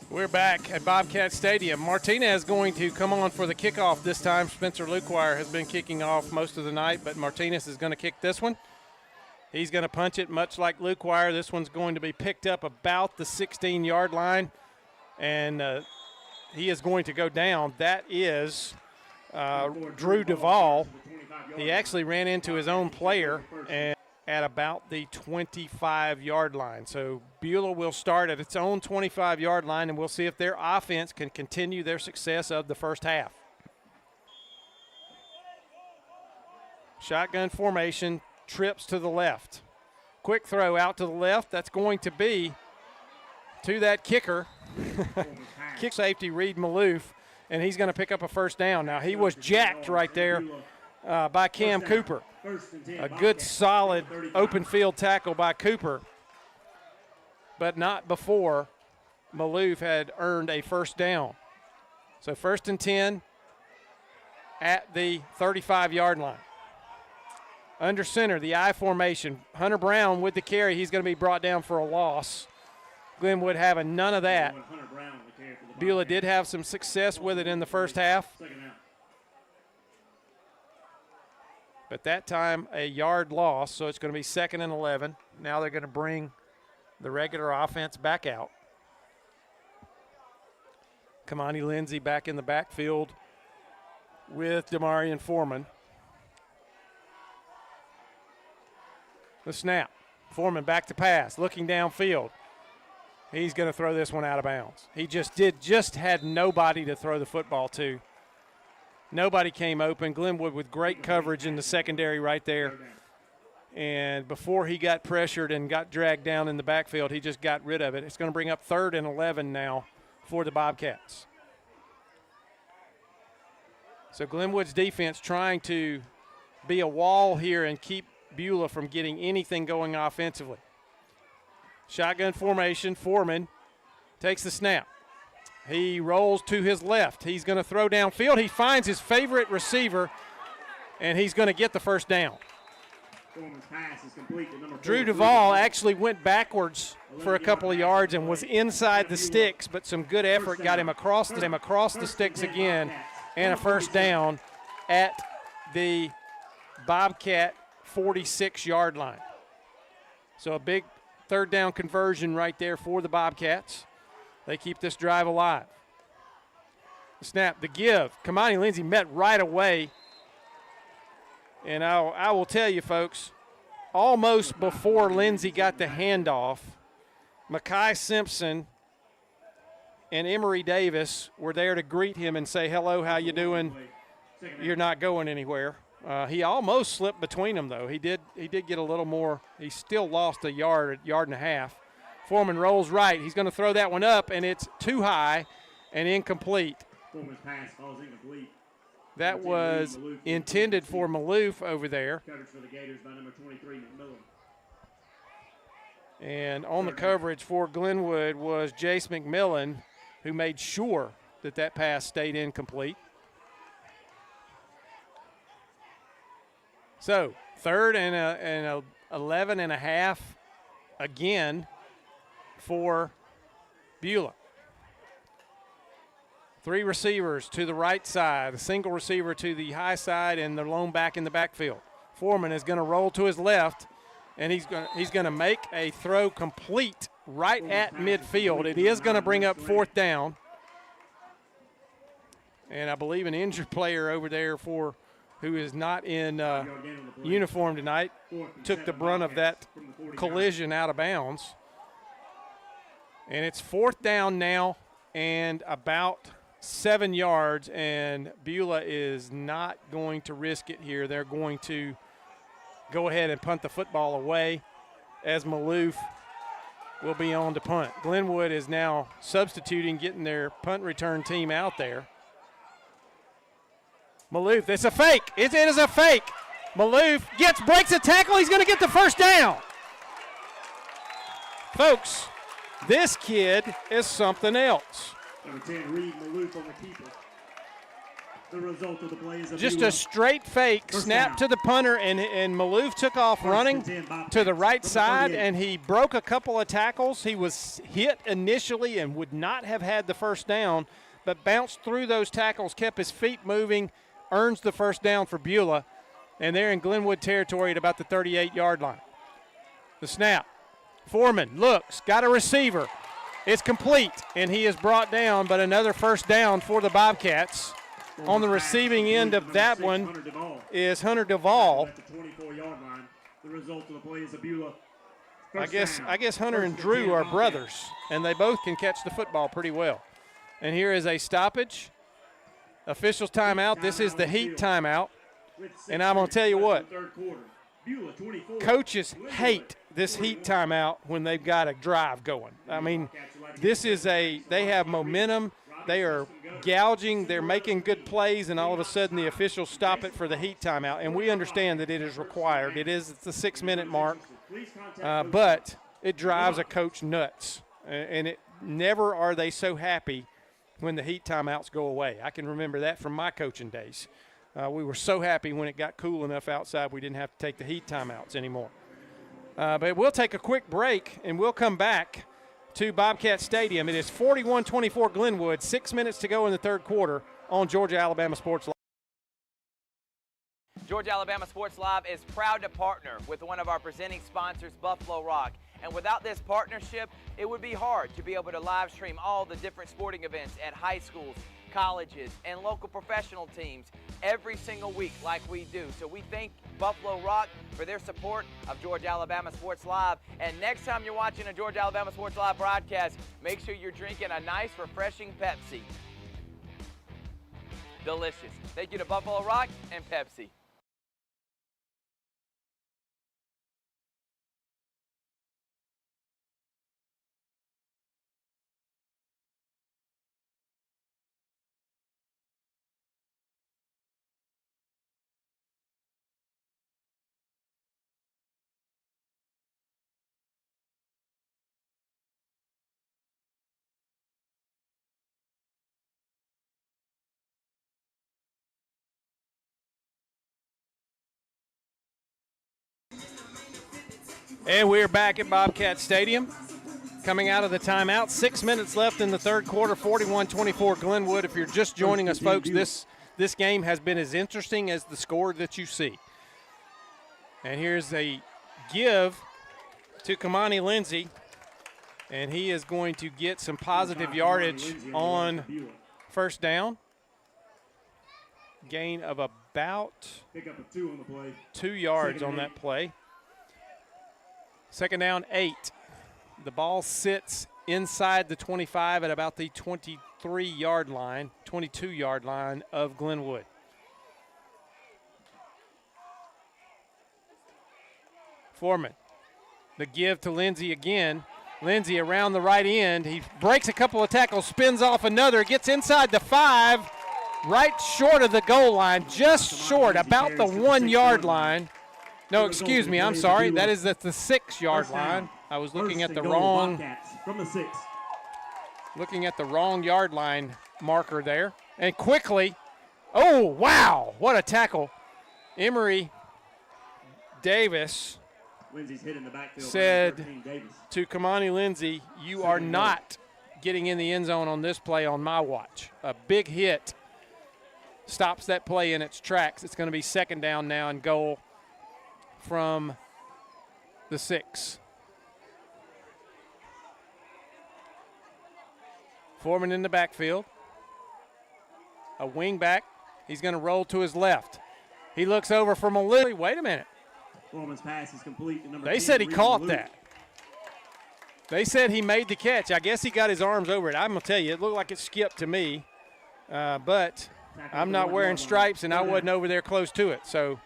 We're back at Bobcat Stadium. Martinez going to come on for the kickoff this time. Spencer Luquire has been kicking off most of the night, but Martinez is going to kick this one. He's going to punch it much like Luquire. This one's going to be picked up about the 16-yard line, and he is going to go down. That is Drew Duvall. He actually ran into his own player and at about the 25-yard line. So Beulah will start at its own 25-yard line, and we'll see if their offense can continue their success of the first half. Shotgun formation, trips to the left. Quick throw out to the left. That's going to be to that kicker. Kick safety, Reed Maloof, and he's going to pick up a first down. Now, he was jacked right there by Cam Cooper. A good, solid open field tackle by Cooper, but not before Maloof had earned a first down. So 1st and 10 at the 35-yard line. Under center, the I formation. Hunter Brown with the carry. He's going to be brought down for a loss. Glenwood having none of that. Beulah did have some success with it in the first half. But that time, a yard loss, so it's going to be 2nd and 11. Now they're going to bring the regular offense back out. Kamani Lindsay back in the backfield with Demarion Foreman. The snap. Foreman back to pass, looking downfield. He's going to throw this one out of bounds. He just had nobody to throw the football to. Nobody came open. Glenwood with great coverage in the secondary right there. And before he got pressured and got dragged down in the backfield, he just got rid of it. It's going to bring up 3rd and 11 now for the Bobcats. So Glenwood's defense trying to be a wall here and keep Beulah from getting anything going offensively. Shotgun formation. Foreman takes the snap. He rolls to his left. He's going to throw downfield. He finds his favorite receiver, and he's going to get the first down. Pass is complete to number 4, Drew Duvall actually went backwards for a couple of yards and was inside the sticks, but some good effort got him across the sticks again, and a first down at the Bobcat 46-yard line. So a big third down conversion right there for the Bobcats. They keep this drive alive. The snap, the give. Kamani Lindsay met right away. And I will tell you, folks, almost before Lindsay got the handoff, Makai Simpson and Emory Davis were there to greet him and say, hello, how you doing? You're not going anywhere. He almost slipped between them, though. He did get a little more. He still lost a yard and a half. Foreman rolls right. He's going to throw that one up, and it's too high and incomplete. Foreman's pass falls incomplete. That was intended for Maloof over there. Coverage for the Gators by number 23, McMillan. And on the coverage for Glenwood was Jace McMillan, who made sure that pass stayed incomplete. So 3rd and 11 and a half again for Beulah. 3 receivers to the right side, a single receiver to the high side, and the lone back in the backfield. Foreman is going to roll to his left, and he's going to make a throw complete right at midfield. It is going to bring up 4th down. And I believe an injured player over there who is not in uniform tonight took the brunt of that collision out of bounds. And it's 4th down now and about 7 yards, and Beulah is not going to risk it here. They're going to go ahead and punt the football away as Maloof will be on to punt. Glenwood is now substituting, getting their punt return team out there. Maloof, it's a fake. It is a fake. Maloof breaks a tackle. He's going to get the first down. Folks, this kid is something else. Number 10, Reed Maloof on the keeper. The result of the play is just a straight fake, snap to the punter, and Maloof took off running to the right side, and he broke a couple of tackles. He was hit initially and would not have had the first down, but bounced through those tackles, kept his feet moving, earns the first down for Beulah, and they're in Glenwood territory at about the 38-yard line. The snap. Foreman looks, got a receiver. It's complete, and he is brought down, but another first down for the Bobcats. On the receiving end of that one is Hunter Duvall. At the 24-yard line. The result of the play is a Beulah. I guess Hunter and Drew are brothers, and they both can catch the football pretty well. And here is a stoppage. Officials timeout. This is the Heat timeout. And I'm going to tell you what, coaches hate this Heat timeout when they've got a drive going. I mean, they have momentum. They are gouging. They're making good plays, and all of a sudden the officials stop it for the Heat timeout. And we understand that it is required. It's the 6-minute mark, but it drives a coach nuts. And it never are they so happy when the Heat timeouts go away. I can remember that from my coaching days. We were so happy when it got cool enough outside we didn't have to take the Heat timeouts anymore. But we'll take a quick break, and we'll come back to Bobcat Stadium. It is 41-24 Glenwood, 6 minutes to go in the third quarter on Georgia-Alabama Sports Live. Georgia-Alabama Sports Live is proud to partner with one of our presenting sponsors, Buffalo Rock. And without this partnership, it would be hard to be able to live stream all the different sporting events at high schools, colleges, and local professional teams every single week like we do. So we thank Buffalo Rock for their support of Georgia-Alabama Sports Live. And next time you're watching a Georgia-Alabama Sports Live broadcast, make sure you're drinking a nice, refreshing Pepsi. Delicious. Thank you to Buffalo Rock and Pepsi. And we're back at Bobcat Stadium. Coming out of the timeout, 6 minutes left in the third quarter, 41-24 Glenwood. If you're just joining us, folks, this game has been as interesting as the score that you see. And here's a give to Kamani Lindsay, and he is going to get some positive yardage on first down. Gain of about Pick up a 2 on the play. 2 yards on that play. Second down, 8. The ball sits inside the 25 at about the 23-yard line, 22-yard line of Glenwood. Foreman, the give to Lindsay again. Lindsay around the right end. He breaks a couple of tackles, spins off another, gets inside the 5, right short of the goal line, just short, about the 1-yard line. No, excuse me, I'm sorry. That is at the 6-yard line. I was looking at the wrong from the 6. Looking at the wrong yard line marker there. And quickly, oh, wow, what a tackle. Emery Davis Lindsay's hit in the backfield. Said to Kamani Lindsay, you are not getting in the end zone on this play on my watch. A big hit stops that play in its tracks. It's going to be second down now and goal from the 6. Foreman in the backfield. A wing back. He's going to roll to his left. He looks over for Malou. Wait a minute. Foreman's pass is complete. They said he caught that. They said he made the catch. I guess he got his arms over it. I'm going to tell you, it looked like it skipped to me. But I'm not wearing stripes, and I wasn't over there close to it. So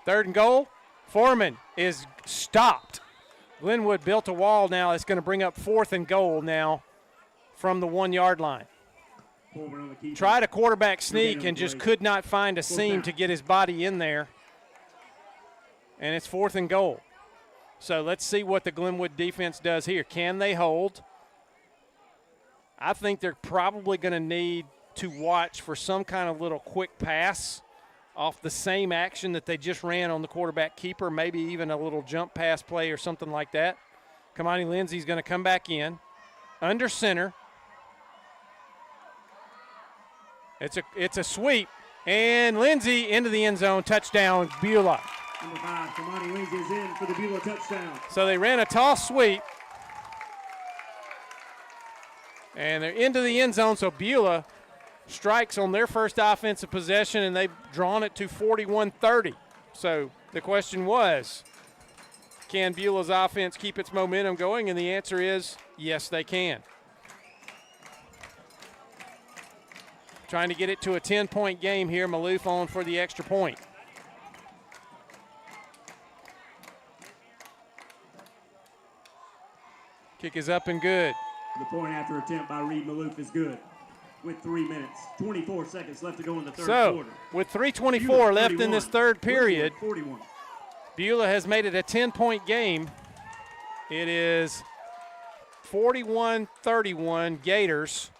third and goal. Foreman is stopped. Glenwood built a wall now. It's going to bring up fourth and goal now from the 1-yard line. Tried a quarterback sneak and just could not find a seam to get his body in there. And it's fourth and goal. So let's see what the Glenwood defense does here. Can they hold? I think they're probably going to need to watch for some kind of little quick pass off the same action that they just ran on the quarterback keeper, maybe even a little jump pass play or something like that. Kamani Lindsay's going to come back in under center. It's a sweep, and Lindsay into the end zone, touchdown, Beulah. Number 5, Kamani Lindsay is in for the Beulah touchdown. So they ran a toss sweep, and they're into the end zone, so Beulah strikes on their first offensive possession, and they've drawn it to 41-30. So the question was, can Beulah's offense keep its momentum going? And the answer is yes, they can. Trying to get it to a 10-point game here. Maloof on for the extra point. Kick is up and good. The point after attempt by Reed Maloof is good. With 3 minutes, 24 seconds left to go in the third quarter. With 3:24 left in this third period, 41. Beulah has made it a 10-point game. It is 41-31 Gators.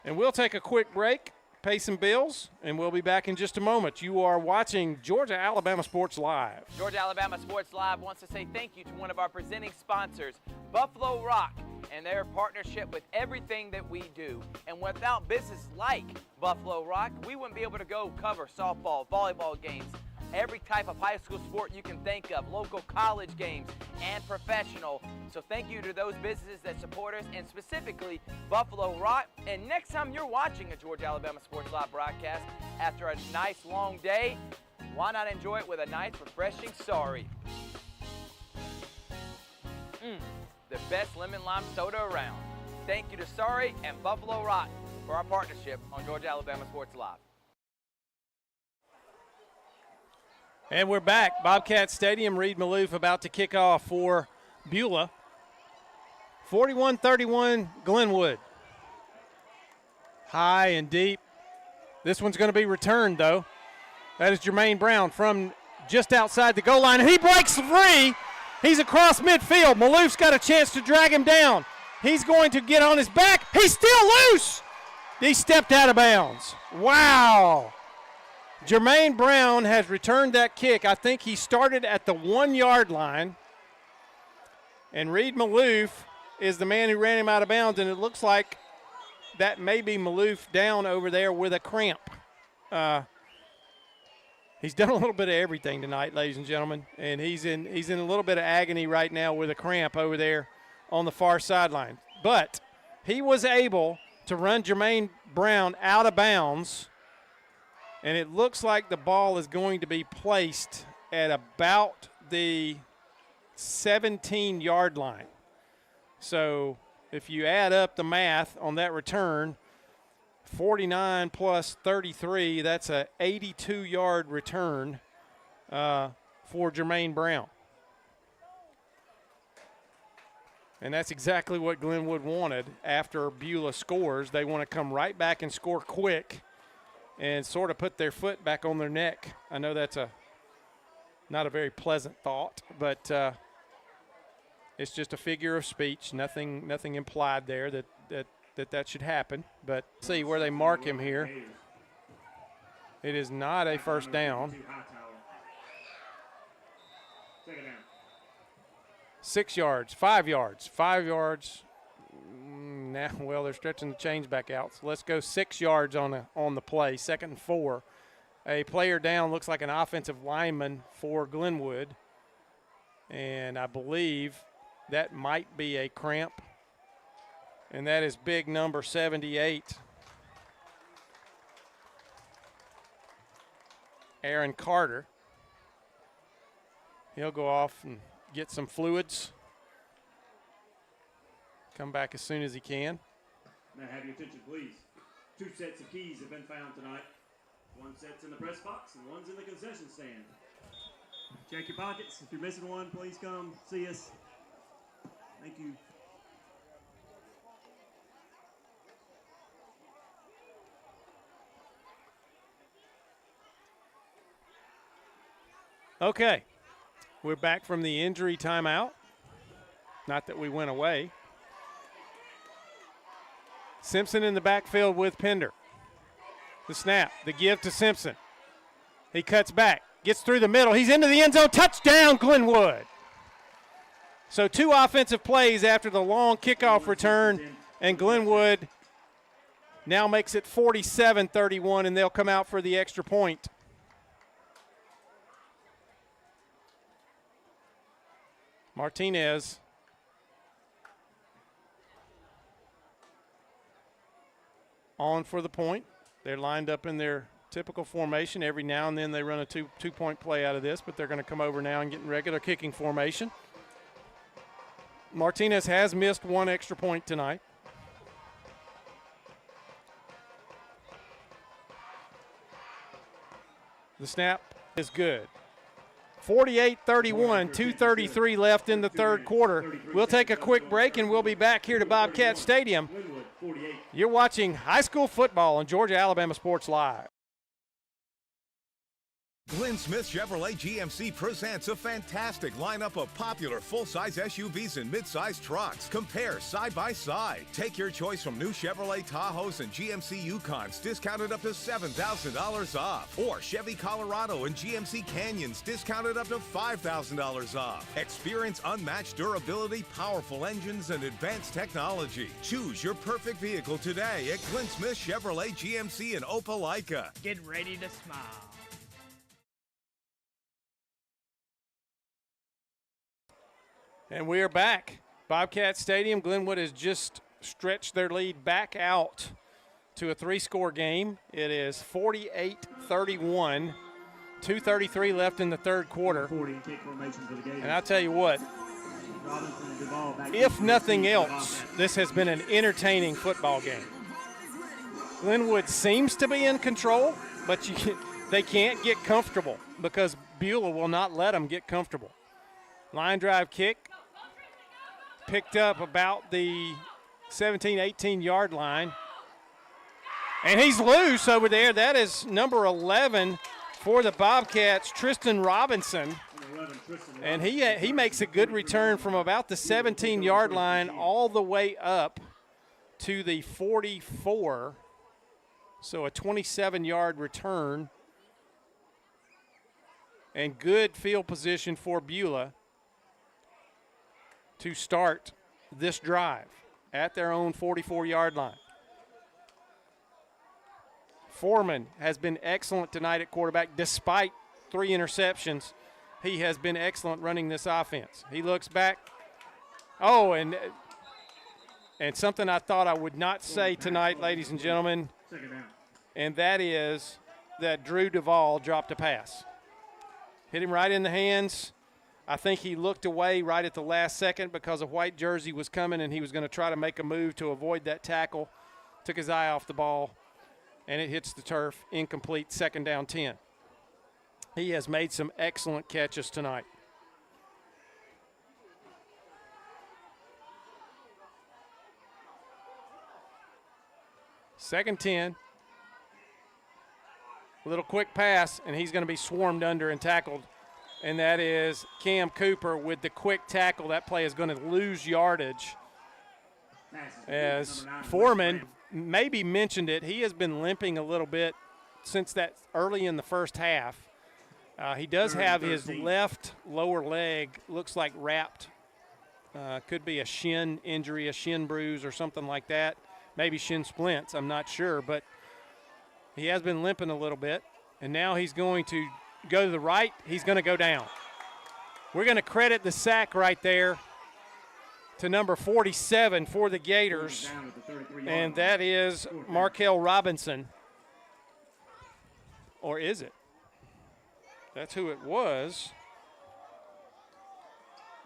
And we'll take a quick break, pay some bills, and we'll be back in just a moment. You are watching Georgia-Alabama Sports Live. Georgia-Alabama Sports Live wants to say thank you to one of our presenting sponsors, Buffalo Rock, and their partnership with everything that we do. And without business like Buffalo Rock, we wouldn't be able to go cover softball, volleyball games, every type of high school sport you can think of, local college games, and professional. So thank you to those businesses that support us, and specifically Buffalo Rock. And next time you're watching a Georgia-Alabama Sports Live broadcast after a nice long day, why not enjoy it with a nice refreshing Sorry. The best lemon lime soda around. Thank you to Sorry and Buffalo Rock for our partnership on Georgia-Alabama Sports Live. And we're back. Bobcat Stadium, Reed Maloof about to kick off for Beulah. 41-31 Glenwood. High and deep. This one's going to be returned, though. That is Jermaine Brown from just outside the goal line. And he breaks free. He's across midfield. Maloof's got a chance to drag him down. He's going to get on his back. He's still loose. He stepped out of bounds. Wow. Jermaine Brown has returned that kick. I think he started at the 1-yard line, And Reed Maloof is the man who ran him out of bounds, and it looks like that may be Maloof down over there with a cramp. He's done a little bit of everything tonight, ladies and gentlemen, and he's in a little bit of agony right now with a cramp over there on the far sideline. But he was able to run Jermaine Brown out of bounds, and it looks like the ball is going to be placed at about the 17-yard line. So if you add up the math on that return, 49 plus 33, that's a 82-yard return for Jermaine Brown. And that's exactly what Glenwood wanted after Beulah scores. They want to come right back and score quick and sort of put their foot back on their neck. I know that's not a very pleasant thought, but it's just a figure of speech. Nothing implied there that should happen. But see where they mark him here. It is not a first down. 6 yards, 5 yards, 5 yards. Now, well, they're stretching the chains back out. So let's go 6 yards on the play, 2nd and 4. A player down, looks like an offensive lineman for Glenwood. And I believe that might be a cramp. And that is big number 78. Aaron Carter. He'll go off and get some fluids. Come back as soon as he can. Now have your attention, please. 2 sets of keys have been found tonight. 1 set's in the press box and 1's in the concession stand. Check your pockets. If you're missing one, please come see us. Thank you. Okay, we're back from the injury timeout. Not that we went away. Simpson in the backfield with Pender. The snap, the give to Simpson. He cuts back, gets through the middle. He's into the end zone. Touchdown, Glenwood. So 2 offensive plays after the long kickoff return, and Glenwood now makes it 47-31, and they'll come out for the extra point. Martinez on for the point. They're lined up in their typical formation. Every now and then they run a two-point play out of this, but they're going to come over now and get in regular kicking formation. Martinez has missed 1 extra point tonight. The snap is good. 48-31, 2:33 left in the third quarter. We'll take a quick break, and we'll be back here to Bobcat Stadium. You're watching high school football on Georgia Alabama Sports Live. Glenn Smith Chevrolet GMC presents a fantastic lineup of popular full-size SUVs and mid-size trucks. Compare side by side. Take your choice from new Chevrolet Tahoes and GMC Yukons, discounted up to $7,000 off. Or Chevy Colorado and GMC Canyons, discounted up to $5,000 off. Experience unmatched durability, powerful engines, and advanced technology. Choose your perfect vehicle today at Glenn Smith Chevrolet GMC in Opelika. Get ready to smile. And we are back. Bobcat Stadium. Glenwood has just stretched their lead back out to a 3-score game. It is 48-31. 2:33 left in the third quarter. And I'll tell you what, if nothing else, this has been an entertaining football game. Glenwood seems to be in control, but they can't get comfortable because Beulah will not let them get comfortable. Line drive kick. Picked up about the 17, 18-yard line. And he's loose over there. That is number 11 for the Bobcats, Tristan Robinson. And he makes a good return from about the 17-yard line all the way up to the 44. So a 27-yard return. And good field position for Beulah to start this drive at their own 44-yard line. Foreman has been excellent tonight at quarterback. Despite 3 interceptions, he has been excellent running this offense. He looks back. Oh, and something I thought I would not say tonight, ladies and gentlemen, and that is that Drew Duvall dropped a pass. Hit him right in the hands. I think he looked away right at the last second because a white jersey was coming and he was going to try to make a move to avoid that tackle. Took his eye off the ball, and it hits the turf. Incomplete, 2nd down 10. He has made some excellent catches tonight. Second 10. Little quick pass, and he's going to be swarmed under and tackled. And that is Cam Cooper with the quick tackle. That play is going to lose yardage. As Foreman maybe mentioned it, he has been limping a little bit since that early in the first half. He does have his left lower leg, looks like wrapped. Could be a shin injury, a shin bruise or something like that. Maybe shin splints, I'm not sure. But he has been limping a little bit. And now he's going to go to the right. He's going to go down. We're going to credit the sack right there to number 47 for the Gators. And that is Markel Robinson. Or is it? That's who it was.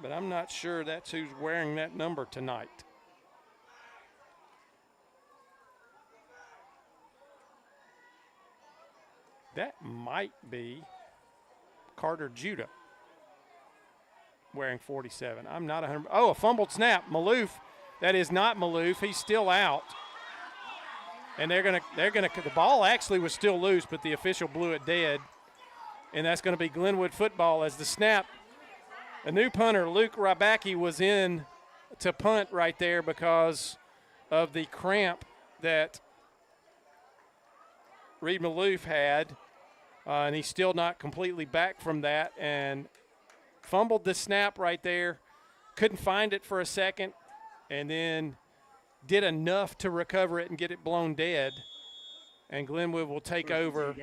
But I'm not sure that's who's wearing that number tonight. That might be Carter Judah wearing 47. I'm not 100. Oh, a fumbled snap. Maloof. That is not Maloof. He's still out. And they're gonna. The ball actually was still loose, but the official blew it dead. And that's going to be Glenwood football as the snap. A new punter, Luke Rybacki, was in to punt right there because of the cramp that Reed Maloof had. And he's still not completely back from that, and fumbled the snap right there. Couldn't find it for a second, and then did enough to recover it and get it blown dead. And Glenwood will take over,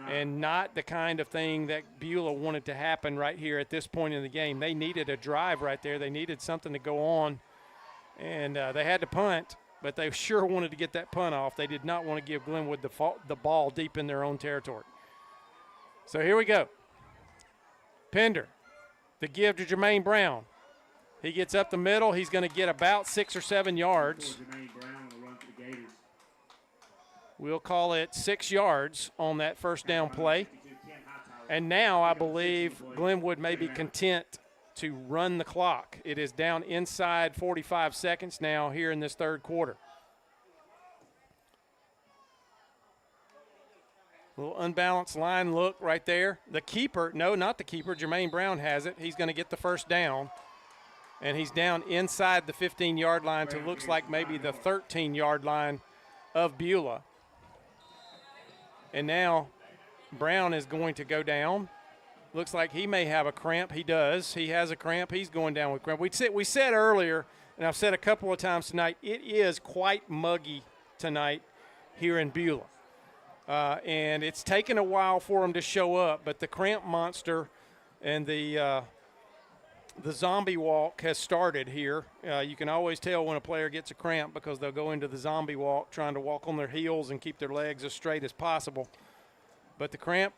and not the kind of thing that Beulah wanted to happen right here at this point in the game. They needed a drive right there. They needed something to go on, and they had to punt. But they sure wanted to get that punt off. They did not want to give Glenwood the ball deep in their own territory. So here we go. Pender, the give to Jermaine Brown. He gets up the middle. He's going to get about 6 or 7 yards. We'll call it 6 yards on that first down play. And now I believe Glenwood may be content to run the clock. It is down inside 45 seconds now here in this third quarter. Little unbalanced line look right there. The keeper, no, not the keeper, Jermaine Brown has it. He's going to get the first down. And he's down inside the 15-yard line to looks like maybe the 13-yard line of Beulah. And now Brown is going to go down. Looks like he may have a cramp. He does. He has a cramp. He's going down with cramp. We said earlier, and I've said a couple of times tonight, it is quite muggy tonight here in Beulah. And it's taken a while for him to show up, but the cramp monster and the zombie walk has started here. You can always tell when a player gets a cramp because they'll go into the zombie walk trying to walk on their heels and keep their legs as straight as possible. But the cramp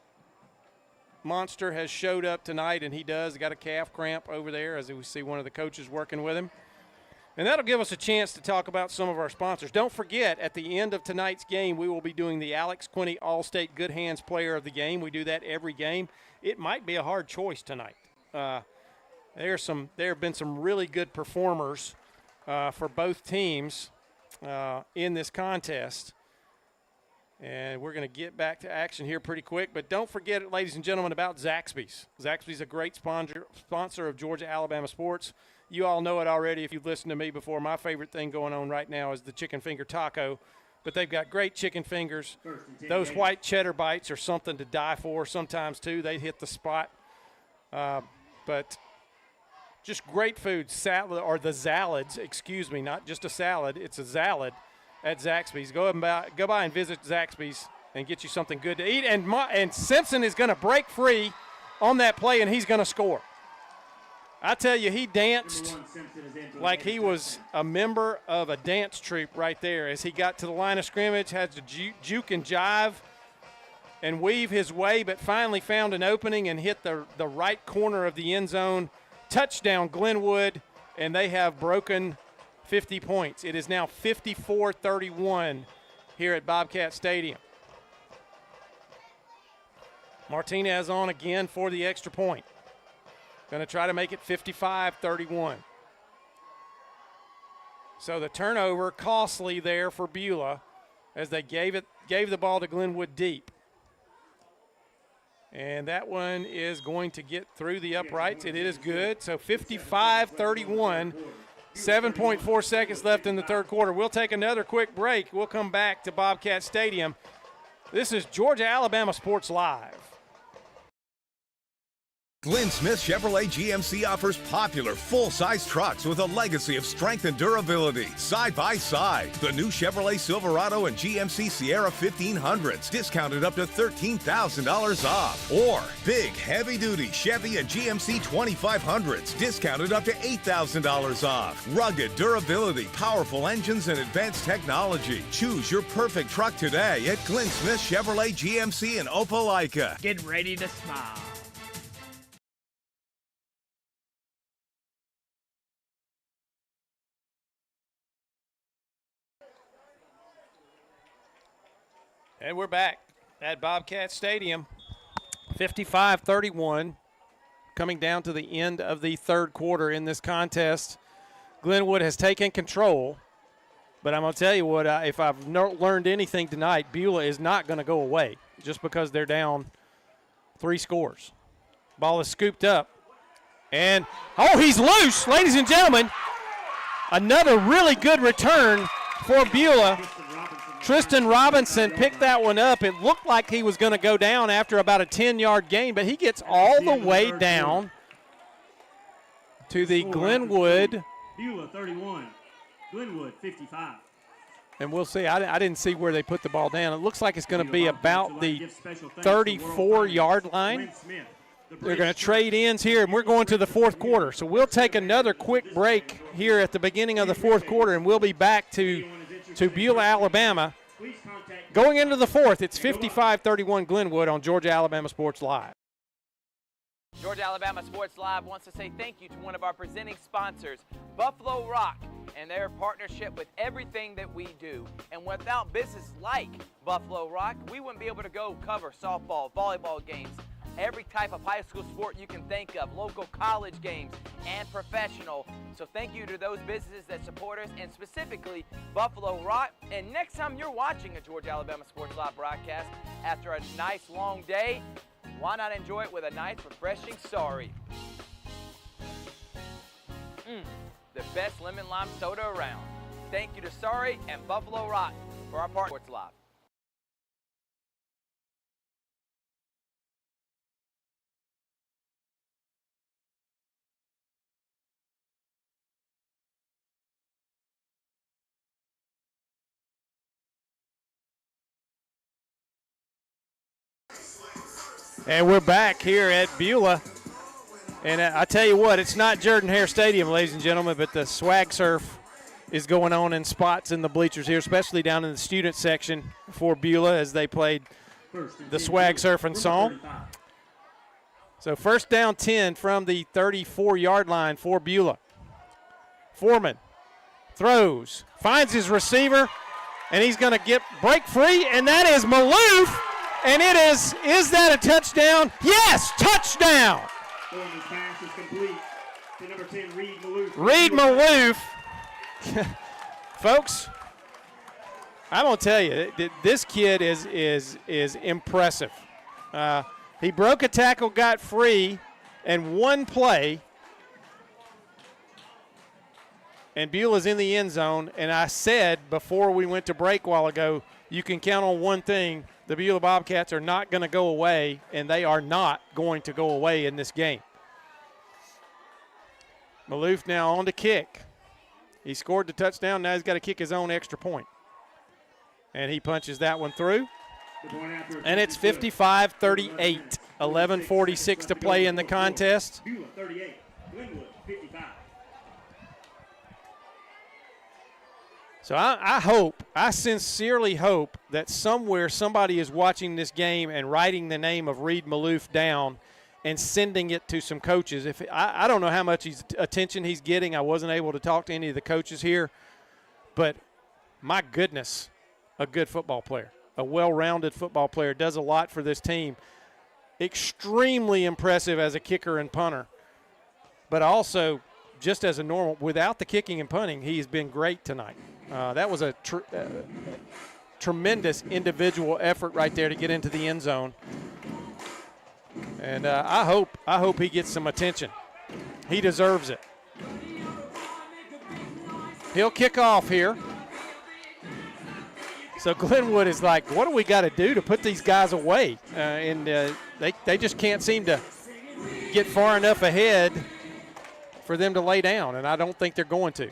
monster has showed up tonight, and he does. Got a calf cramp over there as we see one of the coaches working with him. And that'll give us a chance to talk about some of our sponsors. Don't forget, at the end of tonight's game, we will be doing the Alex Quinney All-State Good Hands Player of the Game. We do that every game. It might be a hard choice tonight. There have been some really good performers for both teams in this contest. And we're going to get back to action here pretty quick. But don't forget, ladies and gentlemen, about Zaxby's. Zaxby's a great sponsor of Georgia-Alabama sports. You all know it already if you've listened to me before. My favorite thing going on right now is the chicken finger taco. But they've got great chicken fingers. Those white cheddar bites are something to die for sometimes, too. They hit the spot. But just great food, salad, or the salads, excuse me, not just a salad, it's a salad at Zaxby's. Go by and visit Zaxby's and get you something good to eat. And Simpson is going to break free on that play, and he's going to score. I tell you, he danced like he was a member of a dance troupe right there as he got to the line of scrimmage, had to juke and jive and weave his way, but finally found an opening and hit the right corner of the end zone. Touchdown, Glenwood, and they have broken 50 points. It is now 54-31 here at Bobcat Stadium. Martinez on again for the extra point. Going to try to make it 55-31. So the turnover costly there for Beulah as they gave the ball to Glenwood deep. And that one is going to get through the uprights. It is good. So 55-31, 7.4 seconds left in the third quarter. We'll take another quick break. We'll come back to Bobcat Stadium. This is Georgia Alabama Sports Live. Glenn Smith Chevrolet GMC offers popular full-size trucks with a legacy of strength and durability. Side by side, the new Chevrolet Silverado and GMC Sierra 1500s, discounted up to $13,000 off. Or big, heavy-duty Chevy and GMC 2500s, discounted up to $8,000 off. Rugged durability, powerful engines, and advanced technology. Choose your perfect truck today at Glenn Smith Chevrolet GMC in Opelika. Get ready to smile. And we're back at Bobcat Stadium, 55-31, coming down to the end of the third quarter in this contest. Glenwood has taken control, but I'm going to tell you what, if I've learned anything tonight, Beulah is not going to go away just because they're down 3 scores. Ball is scooped up, and, oh, he's loose, ladies and gentlemen. Another really good return for Beulah. Tristan Robinson picked that one up. It looked like he was going to go down after about a 10-yard gain, but he gets all the way down to the Glenwood. Beulah 31, Glenwood 55. And we'll see. I didn't see where they put the ball down. It looks like it's going to be about the 34-yard line. They're going to trade ends here, and we're going to the fourth quarter. So we'll take another quick break here at the beginning of the fourth quarter, and we'll be back to Beulah, Alabama. Going into the fourth, it's 55-31 Glenwood on Georgia Alabama Sports Live. Georgia Alabama Sports Live wants to say thank you to one of our presenting sponsors, Buffalo Rock, and their partnership with everything that we do. And without business like Buffalo Rock, we wouldn't be able to go cover softball, volleyball games, every type of high school sport you can think of, local college games, and professional. So thank you to those businesses that support us, and specifically Buffalo Rock. And next time you're watching a Georgia Alabama Sports Live broadcast after a nice long day, why not enjoy it with a nice refreshing Sorry? The best lemon lime soda around. Thank you to Sorry and Buffalo Rock for our partner Sports Live. And we're back here at Beulah. And I tell you what, it's not Jordan-Hare Stadium, ladies and gentlemen, but the swag surf is going on in spots in the bleachers here, especially down in the student section for Beulah as they played the swag surfing song. So first down 10 from the 34-yard line for Beulah. Foreman throws, finds his receiver, and he's going to break free, and that is Maloof. And it is that a touchdown? Yes, touchdown. Foreman's pass is complete to number 10, Reed Maloof. Reed Maloof. Folks, I'm going to tell you, this kid is impressive. He broke a tackle, got free, and one play, and Beulah's in the end zone. And I said before we went to break a while ago, you can count on one thing. The Beulah Bobcats are not going to go away, and they are not going to go away in this game. Maloof now on to kick. He scored the touchdown. Now he's got to kick his own extra point. And he punches that one through. And it's 55-38. 11:46 to play in the contest. Beulah 38, Glenwood 55. So I sincerely hope that somewhere somebody is watching this game and writing the name of Reed Maloof down and sending it to some coaches. I don't know how much attention he's getting. I wasn't able to talk to any of the coaches here. But, my goodness, a good football player, a well-rounded football player, does a lot for this team. Extremely impressive as a kicker and punter. But also, just as a normal, without the kicking and punting, he's been great tonight. That was a tremendous individual effort right there to get into the end zone. And I hope he gets some attention. He deserves it. He'll kick off here. So Glenwood is like, what do we got to do to put these guys away? And they just can't seem to get far enough ahead for them to lay down, and I don't think they're going to.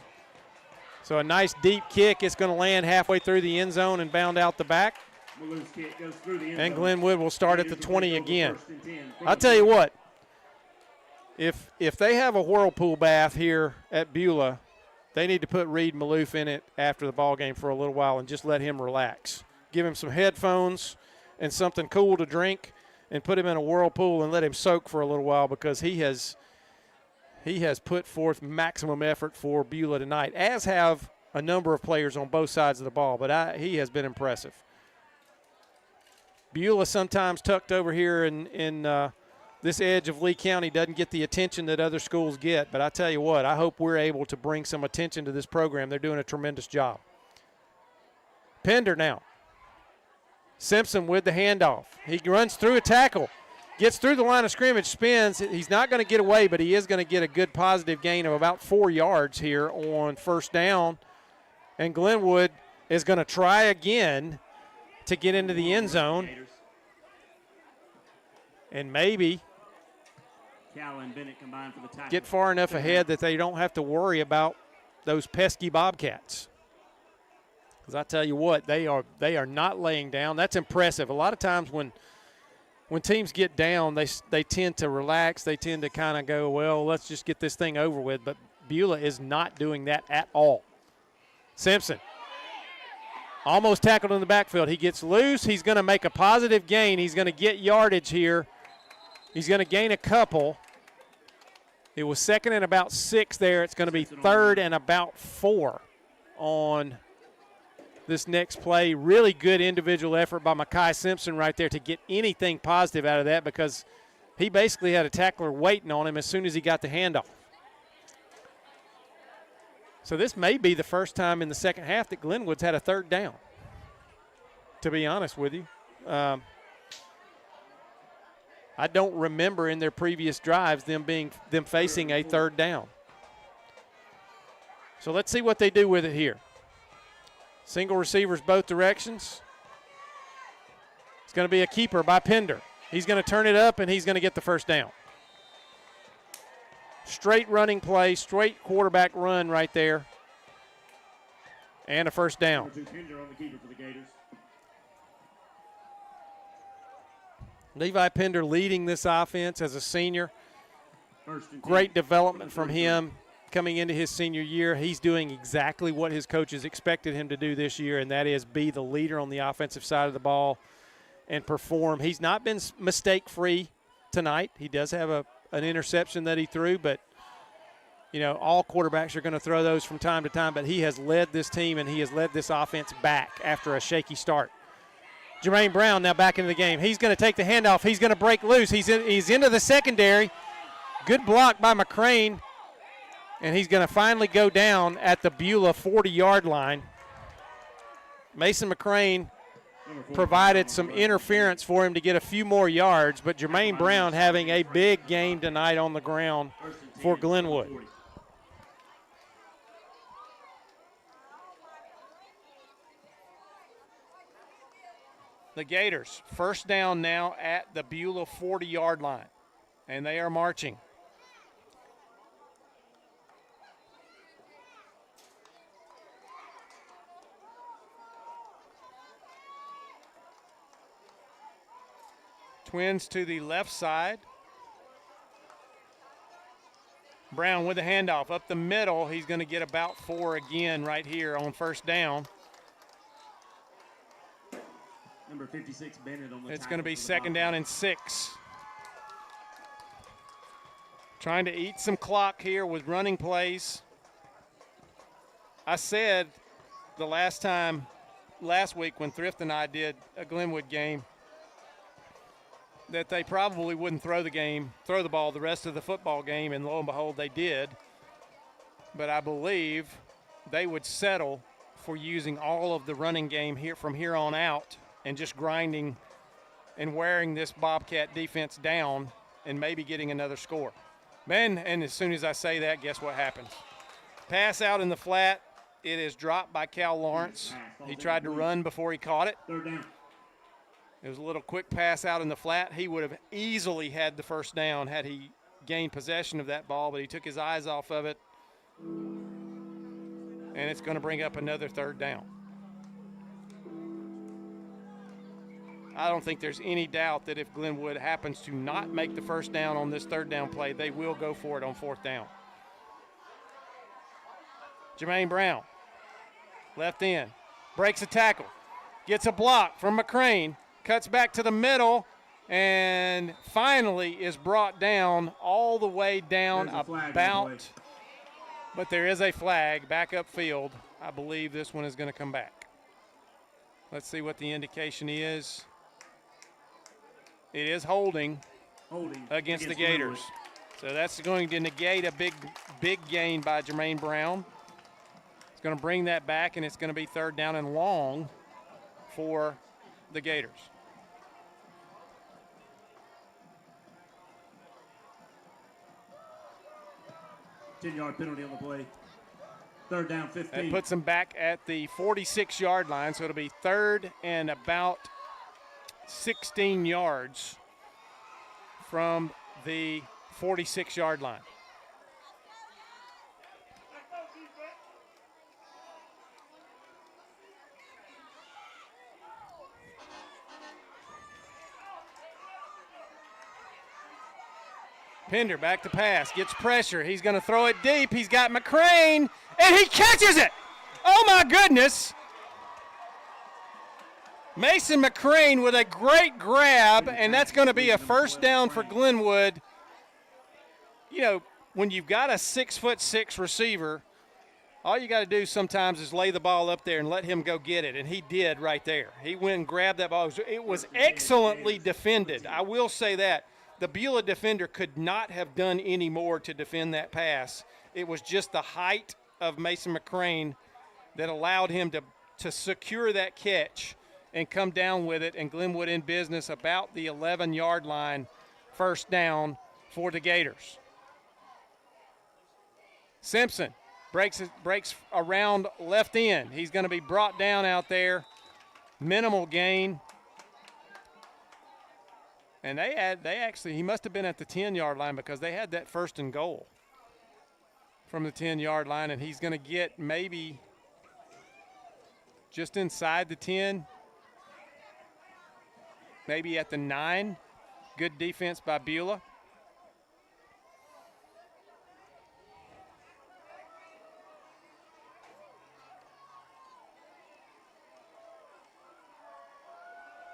So a nice deep kick. It's going to land halfway through the end zone and bound out the back. And Glenwood will start at the 20 again. I'll tell you what, if they have a whirlpool bath here at Beulah, they need to put Reed Maloof in it after the ball game for a little while and just let him relax. Give him some headphones and something cool to drink and put him in a whirlpool and let him soak for a little while, because he has put forth maximum effort for Beulah tonight, as have a number of players on both sides of the ball, but he has been impressive. Beulah sometimes tucked over here in this edge of Lee County doesn't get the attention that other schools get, but I tell you what, I hope we're able to bring some attention to this program. They're doing a tremendous job. Pender now. Simpson with the handoff. He runs through a tackle, gets through the line of scrimmage, spins. He's not going to get away, but he is going to get a good positive gain of about 4 yards here on first down. And Glenwood is going to try again to get into the end zone. And maybe get far enough ahead that they don't have to worry about those pesky Bobcats. Because I tell you what, they are not laying down. That's impressive. A lot of times when teams get down, they tend to relax. They tend to kind of go, well, let's just get this thing over with. But Beulah is not doing that at all. Simpson almost tackled in the backfield. He gets loose. He's going to make a positive gain. He's going to get yardage here. He's going to gain a couple. It was second and about 6 there. It's going to be third and about 4 on this next play. Really good individual effort by Mekhi Simpson right there to get anything positive out of that, because he basically had a tackler waiting on him as soon as he got the handoff. So this may be the first time in the second half that Glenwood's had a third down, to be honest with you. I don't remember in their previous drives them facing a third down. So let's see what they do with it here. Single receivers both directions. It's going to be a keeper by Pender. He's going to turn it up, and he's going to get the first down. Straight running play, straight quarterback run right there. And a first down. Levi Pender leading this offense as a senior. Great development from him coming into his senior year. He's doing exactly what his coaches expected him to do this year, and that is be the leader on the offensive side of the ball and perform. He's not been mistake-free tonight. He does have an interception that he threw, but, you know, all quarterbacks are going to throw those from time to time, but he has led this team and he has led this offense back after a shaky start. Jermaine Brown now back into the game. He's going to take the handoff. He's going to break loose. He's into the secondary. Good block by McCrane. And he's going to finally go down at the Beulah 40-yard line. Mason McCrane provided some interference for him to get a few more yards, but Jermaine Brown having a big game tonight on the ground for Glenwood. The Gators, first down now at the Beulah 40-yard line, and they are marching. Twins to the left side. Brown with the handoff up the middle. He's going to get about 4 again right here on first down. Number 56, Bennett on the It's going to be second down and 6. Trying to eat some clock here with running plays. I said the last week when Thrift and I did a Glenwood game that they probably wouldn't throw the ball the rest of the football game, and lo and behold, they did. But I believe they would settle for using all of the running game here from here on out and just grinding and wearing this Bobcat defense down and maybe getting another score. Man, and as soon as I say that, guess what happens? Pass out in the flat. It is dropped by Cal Lawrence. He tried to run before he caught it. Third down. It was a little quick pass out in the flat. He would have easily had the first down had he gained possession of that ball, but he took his eyes off of it. And it's going to bring up another third down. I don't think there's any doubt that if Glenwood happens to not make the first down on this third down play, they will go for it on fourth down. Jermaine Brown, left end, breaks a tackle, gets a block from McCrane, cuts back to the middle, and finally is brought down all the way down about, but there is a flag back upfield. I believe this one is going to come back. Let's see what the indication is. It is holding against the Gators. So that's going to negate a big gain by Jermaine Brown. It's going to bring that back, and it's going to be third down and long for the Gators. Ten-yard penalty on the play. Third down, 15. That puts them back at the 46-yard line, so it'll be third and about 16 yards from the 46-yard line. Pender back to pass, gets pressure. He's going to throw it deep. He's got McCrane, and he catches it. Oh, my goodness. Mason McCrane with a great grab, and that's going to be a first down for Glenwood. You know, when you've got a 6'6" receiver, all you got to do sometimes is lay the ball up there and let him go get it, and he did right there. He went and grabbed that ball. It was excellently defended. I will say that. The Beulah defender could not have done any more to defend that pass. It was just the height of Mason McCrane that allowed him to secure that catch and come down with it, and Glenwood in business about the 11-yard line, first down for the Gators. Simpson breaks around left end. He's going to be brought down out there. Minimal gain. And he must have been at the 10-yard line because they had that first and goal from the 10-yard line, and he's going to get maybe just inside the 10, maybe at the 9. Good defense by Beulah.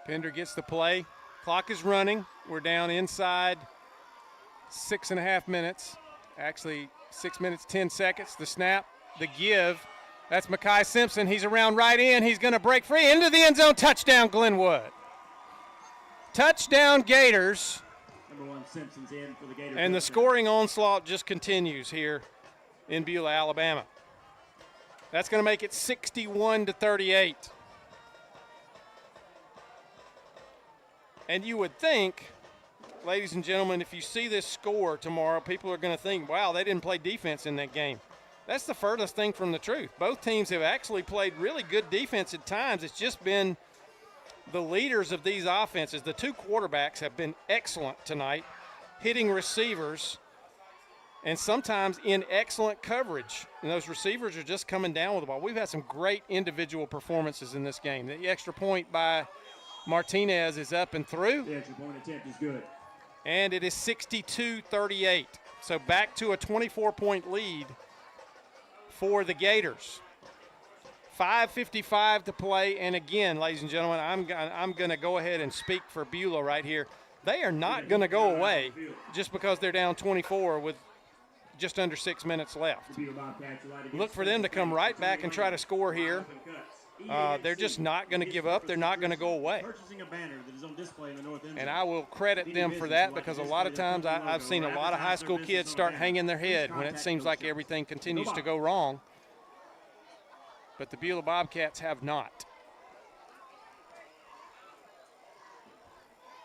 Pender gets the play. Clock is running. We're down inside 6.5 minutes. Actually, 6 minutes, 10 seconds. The snap, the give. That's Mekhi Simpson. He's around right in. He's going to break free into the end zone. Touchdown, Glenwood. Touchdown, Gators. Number 1, Simpson's in for the Gators. And the scoring onslaught just continues here in Beulah, Alabama. That's going to make it 61-38. And you would think, ladies and gentlemen, if you see this score tomorrow, people are going to think, wow, they didn't play defense in that game. That's the furthest thing from the truth. Both teams have actually played really good defense at times. It's just been the leaders of these offenses. The two quarterbacks have been excellent tonight, hitting receivers, and sometimes in excellent coverage. And those receivers are just coming down with the ball. We've had some great individual performances in this game. The extra point by Martinez is up and through. The extra point attempt is good. And it is 62-38. So back to a 24-point lead for the Gators. 5:55 to play. And again, ladies and gentlemen, I'm going to go ahead and speak for Beulah right here. They are not going to go away just because they're down 24 with just under 6 minutes left. Look for them to come right back and try to score here. They're just not going to give up. They're not going to go away. And I will credit them for that, because a lot of times I've seen a lot of high school kids start hanging their head when it seems like everything continues to go wrong. But the Beulah Bobcats have not.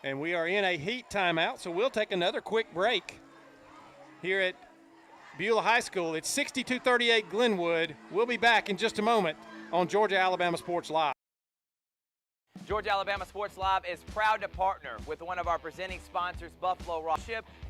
And we are in a heat timeout, so we'll take another quick break here at Beulah High School. It's 62-38 Glenwood. We'll be back in just a moment on Georgia-Alabama Sports Live. Georgia-Alabama Sports Live is proud to partner with one of our presenting sponsors, Buffalo Rock.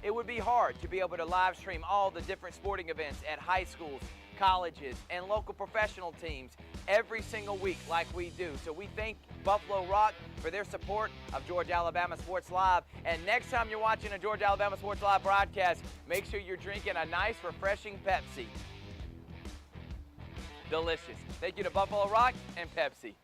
It would be hard to be able to live stream all the different sporting events at high schools, colleges, and local professional teams every single week like we do. So we thank Buffalo Rock for their support of Georgia-Alabama Sports Live. And next time you're watching a Georgia-Alabama Sports Live broadcast, make sure you're drinking a nice, refreshing Pepsi. Delicious. Thank you to Buffalo Rock and Pepsi.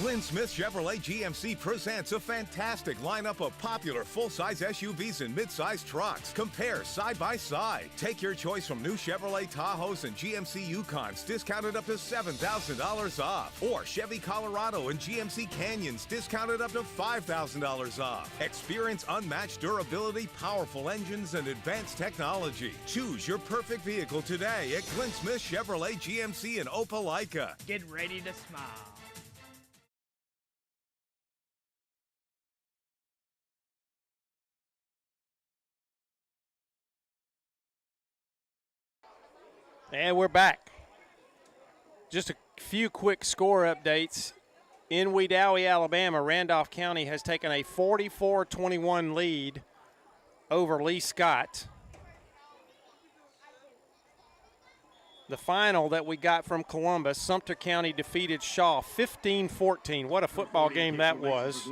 Glenn Smith Chevrolet GMC presents a fantastic lineup of popular full-size SUVs and mid-size trucks. Compare side by side. Take your choice from new Chevrolet Tahoes and GMC Yukons, discounted up to $7,000 off. Or Chevy Colorado and GMC Canyons, discounted up to $5,000 off. Experience unmatched durability, powerful engines, and advanced technology. Choose your perfect vehicle today at Glenn Smith Chevrolet GMC in Opelika. Get ready to smile. And we're back. Just a few quick score updates. In Wedowee, Alabama, Randolph County has taken a 44-21 lead over Lee Scott. The final that we got from Columbus, Sumter County defeated Shaw 15-14. What a football game that was.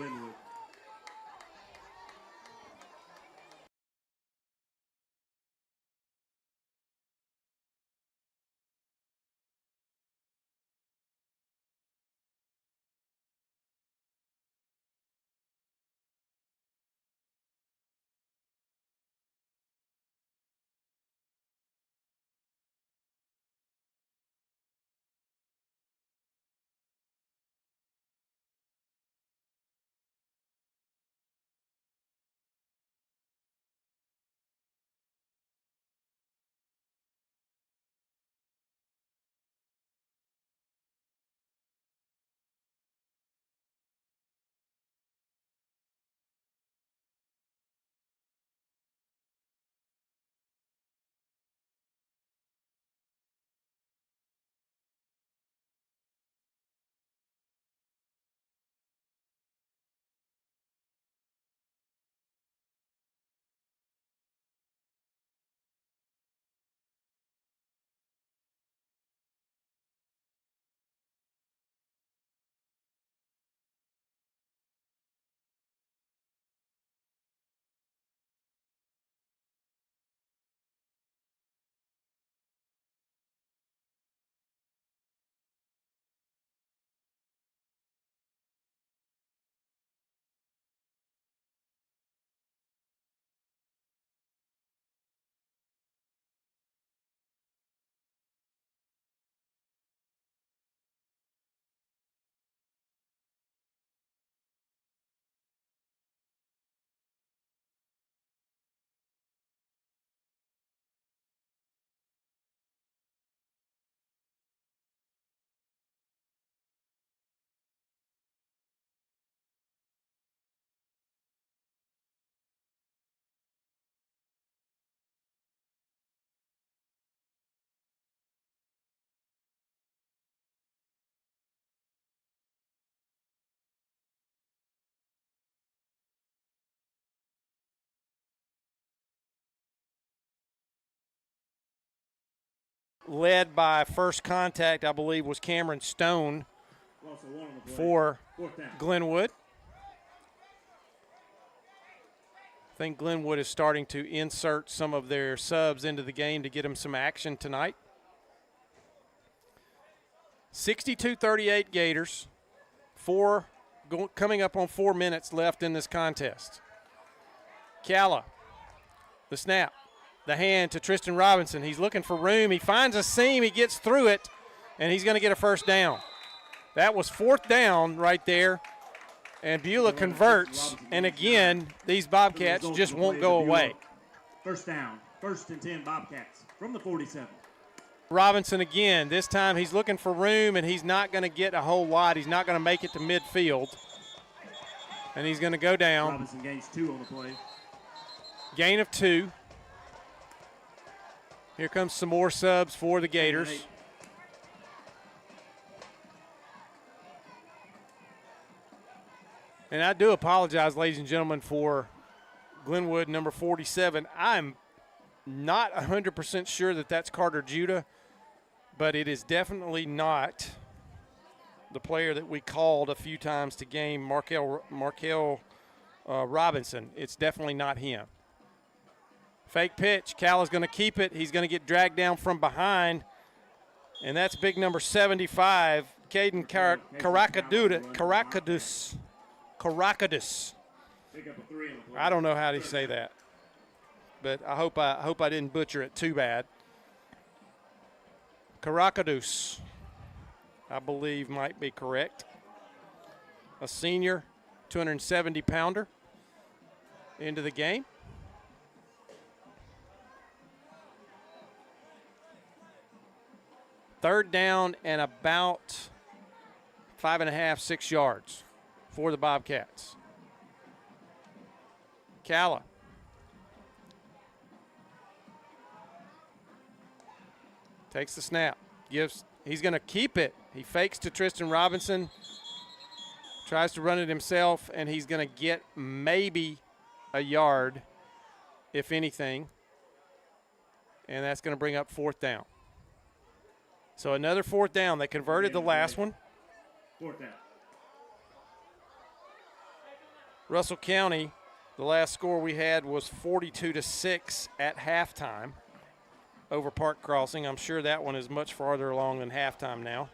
Led by first contact, I believe, was Cameron Stone Loss of 1 on the play. for 4th down. Glenwood. I think Glenwood is starting to insert some of their subs into the game to get them some action tonight. 62-38 Gators. Coming up on 4 minutes left in this contest. Calla, the snap, the hand to Tristan Robinson. He's looking for room. He finds a seam. He gets through it, and he's going to get a first down. That was 4th down right there. And Beulah converts, and again, these Bobcats just won't go away. First down, 1st and 10 Bobcats from the 47. Robinson again. This time he's looking for room, and he's not going to get a whole lot. He's not going to make it to midfield. And he's going to go down. Robinson gains 2 on the play. Gain of 2. Here comes some more subs for the Gators. And I do apologize, ladies and gentlemen, for Glenwood number 47. I'm not 100% sure that that's Carter Judah, but it is definitely not the player that we called a few times to game, Markel Robinson. It's definitely not him. Fake pitch. Calla's going to keep it. He's going to get dragged down from behind, and that's big number 75, Caden Caracadus. I don't know how to say that, but I hope I didn't butcher it too bad. Caracadus, I believe, might be correct. A senior, 270-pounder into the game. Third down and about 5.5, 6 yards for the Bobcats. Calla. Takes the snap. He's going to keep it. He fakes to Tristan Robinson. Tries to run it himself, and he's going to get maybe a yard, if anything. And that's going to bring up 4th down. So another 4th down. They converted the last one. 4th down. Russell County, the last score we had was 42-6 at halftime over Park Crossing. I'm sure that one is much farther along than halftime now.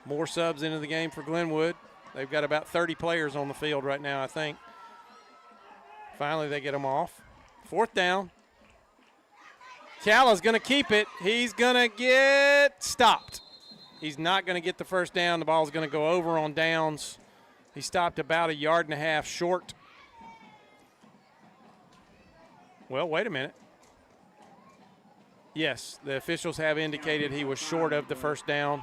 More subs into the game for Glenwood. They've got about 30 players on the field right now, I think. Finally, they get them off. 4th down. Calla's going to keep it. He's going to get stopped. He's not going to get the first down. The ball's going to go over on downs. He stopped about 1.5 yards short. Well, wait a minute. Yes, the officials have indicated he was short of the first down.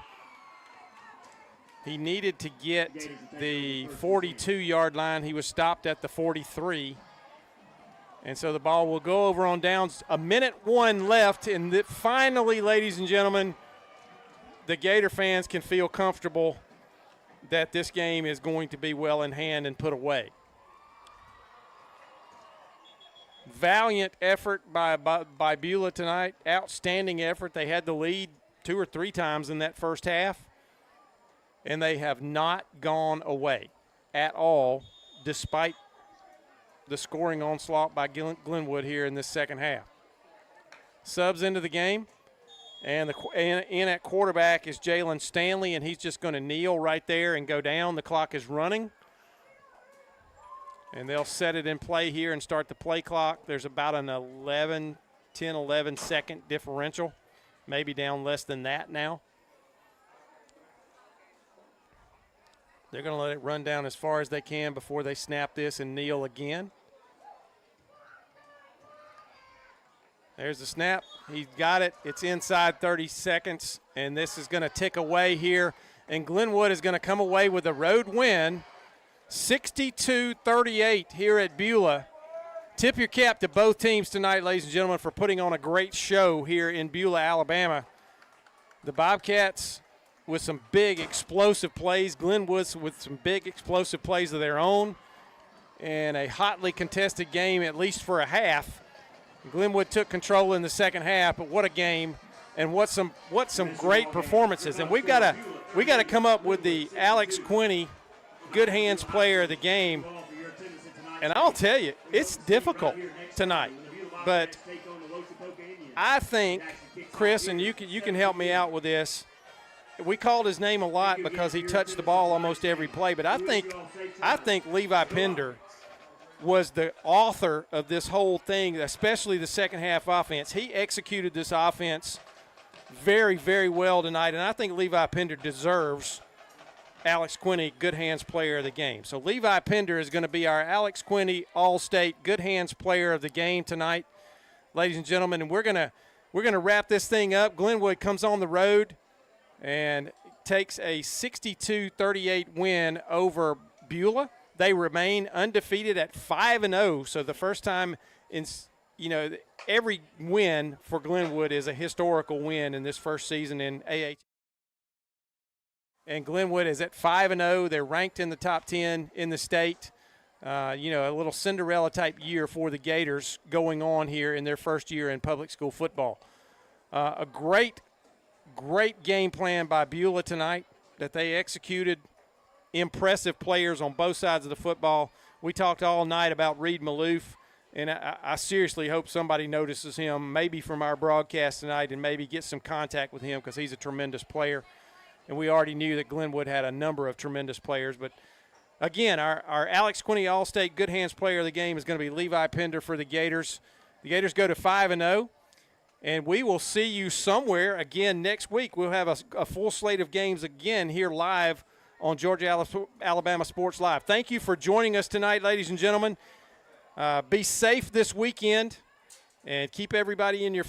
He needed to get the 42-yard line. He was stopped at the 43. And so the ball will go over on downs. 1:01 left. And finally, ladies and gentlemen, the Gator fans can feel comfortable that this game is going to be well in hand and put away. Valiant effort by Beulah tonight. Outstanding effort. They had the lead 2 or 3 times in that first half. And they have not gone away at all, despite the scoring onslaught by Glenwood here in this second half. Subs into the game, and in at quarterback is Jalen Stanley, and he's just going to kneel right there and go down. The clock is running, and they'll set it in play here and start the play clock. There's about an 11 second differential, maybe down less than that now. They're going to let it run down as far as they can before they snap this and kneel again. There's the snap. He's got it. It's inside 30 seconds, and this is going to tick away here. And Glenwood is going to come away with a road win, 62-38 here at Beulah. Tip your cap to both teams tonight, ladies and gentlemen, for putting on a great show here in Beulah, Alabama. The Bobcats with some big explosive plays. Glenwood with some big explosive plays of their own, and a hotly contested game, at least for a half. Glenwood took control in the second half, but what a game, and what some great performances. And we got to come up with the Alex Quinney Good Hands Player of the game. And I'll tell you, it's difficult tonight, but I think, Chris, and you can help me out with this. We called his name a lot because he touched the ball almost every play, but I think Levi Pender was the author of this whole thing, especially the second half offense. He executed this offense very, very well tonight, and I think Levi Pender deserves Alex Quinney Good Hands Player of the game. So Levi Pender is going to be our Alex Quinney All-State Good Hands Player of the game tonight, ladies and gentlemen. And we're gonna wrap this thing up. Glenwood comes on the road and takes a 62-38 win over Beulah. They remain undefeated at 5-0. So the first time in, every win for Glenwood is a historical win in this first season in AAC. And Glenwood is at 5-0. They're ranked in the top 10 in the state. A little Cinderella-type year for the Gators going on here in their first year in public school football. A great game plan by Beulah tonight that they executed. Impressive players on both sides of the football. We talked all night about Reed Maloof, and I seriously hope somebody notices him, maybe from our broadcast tonight, and maybe get some contact with him because he's a tremendous player. And we already knew that Glenwood had a number of tremendous players. But, again, our Alex Quinney All-State Good Hands Player of the game is going to be Levi Pender for the Gators. The Gators go to 5-0. And we will see you somewhere again next week. We'll have a full slate of games again here live on Georgia Alabama Sports Live. Thank you for joining us tonight, ladies and gentlemen. Be safe this weekend, and keep everybody in your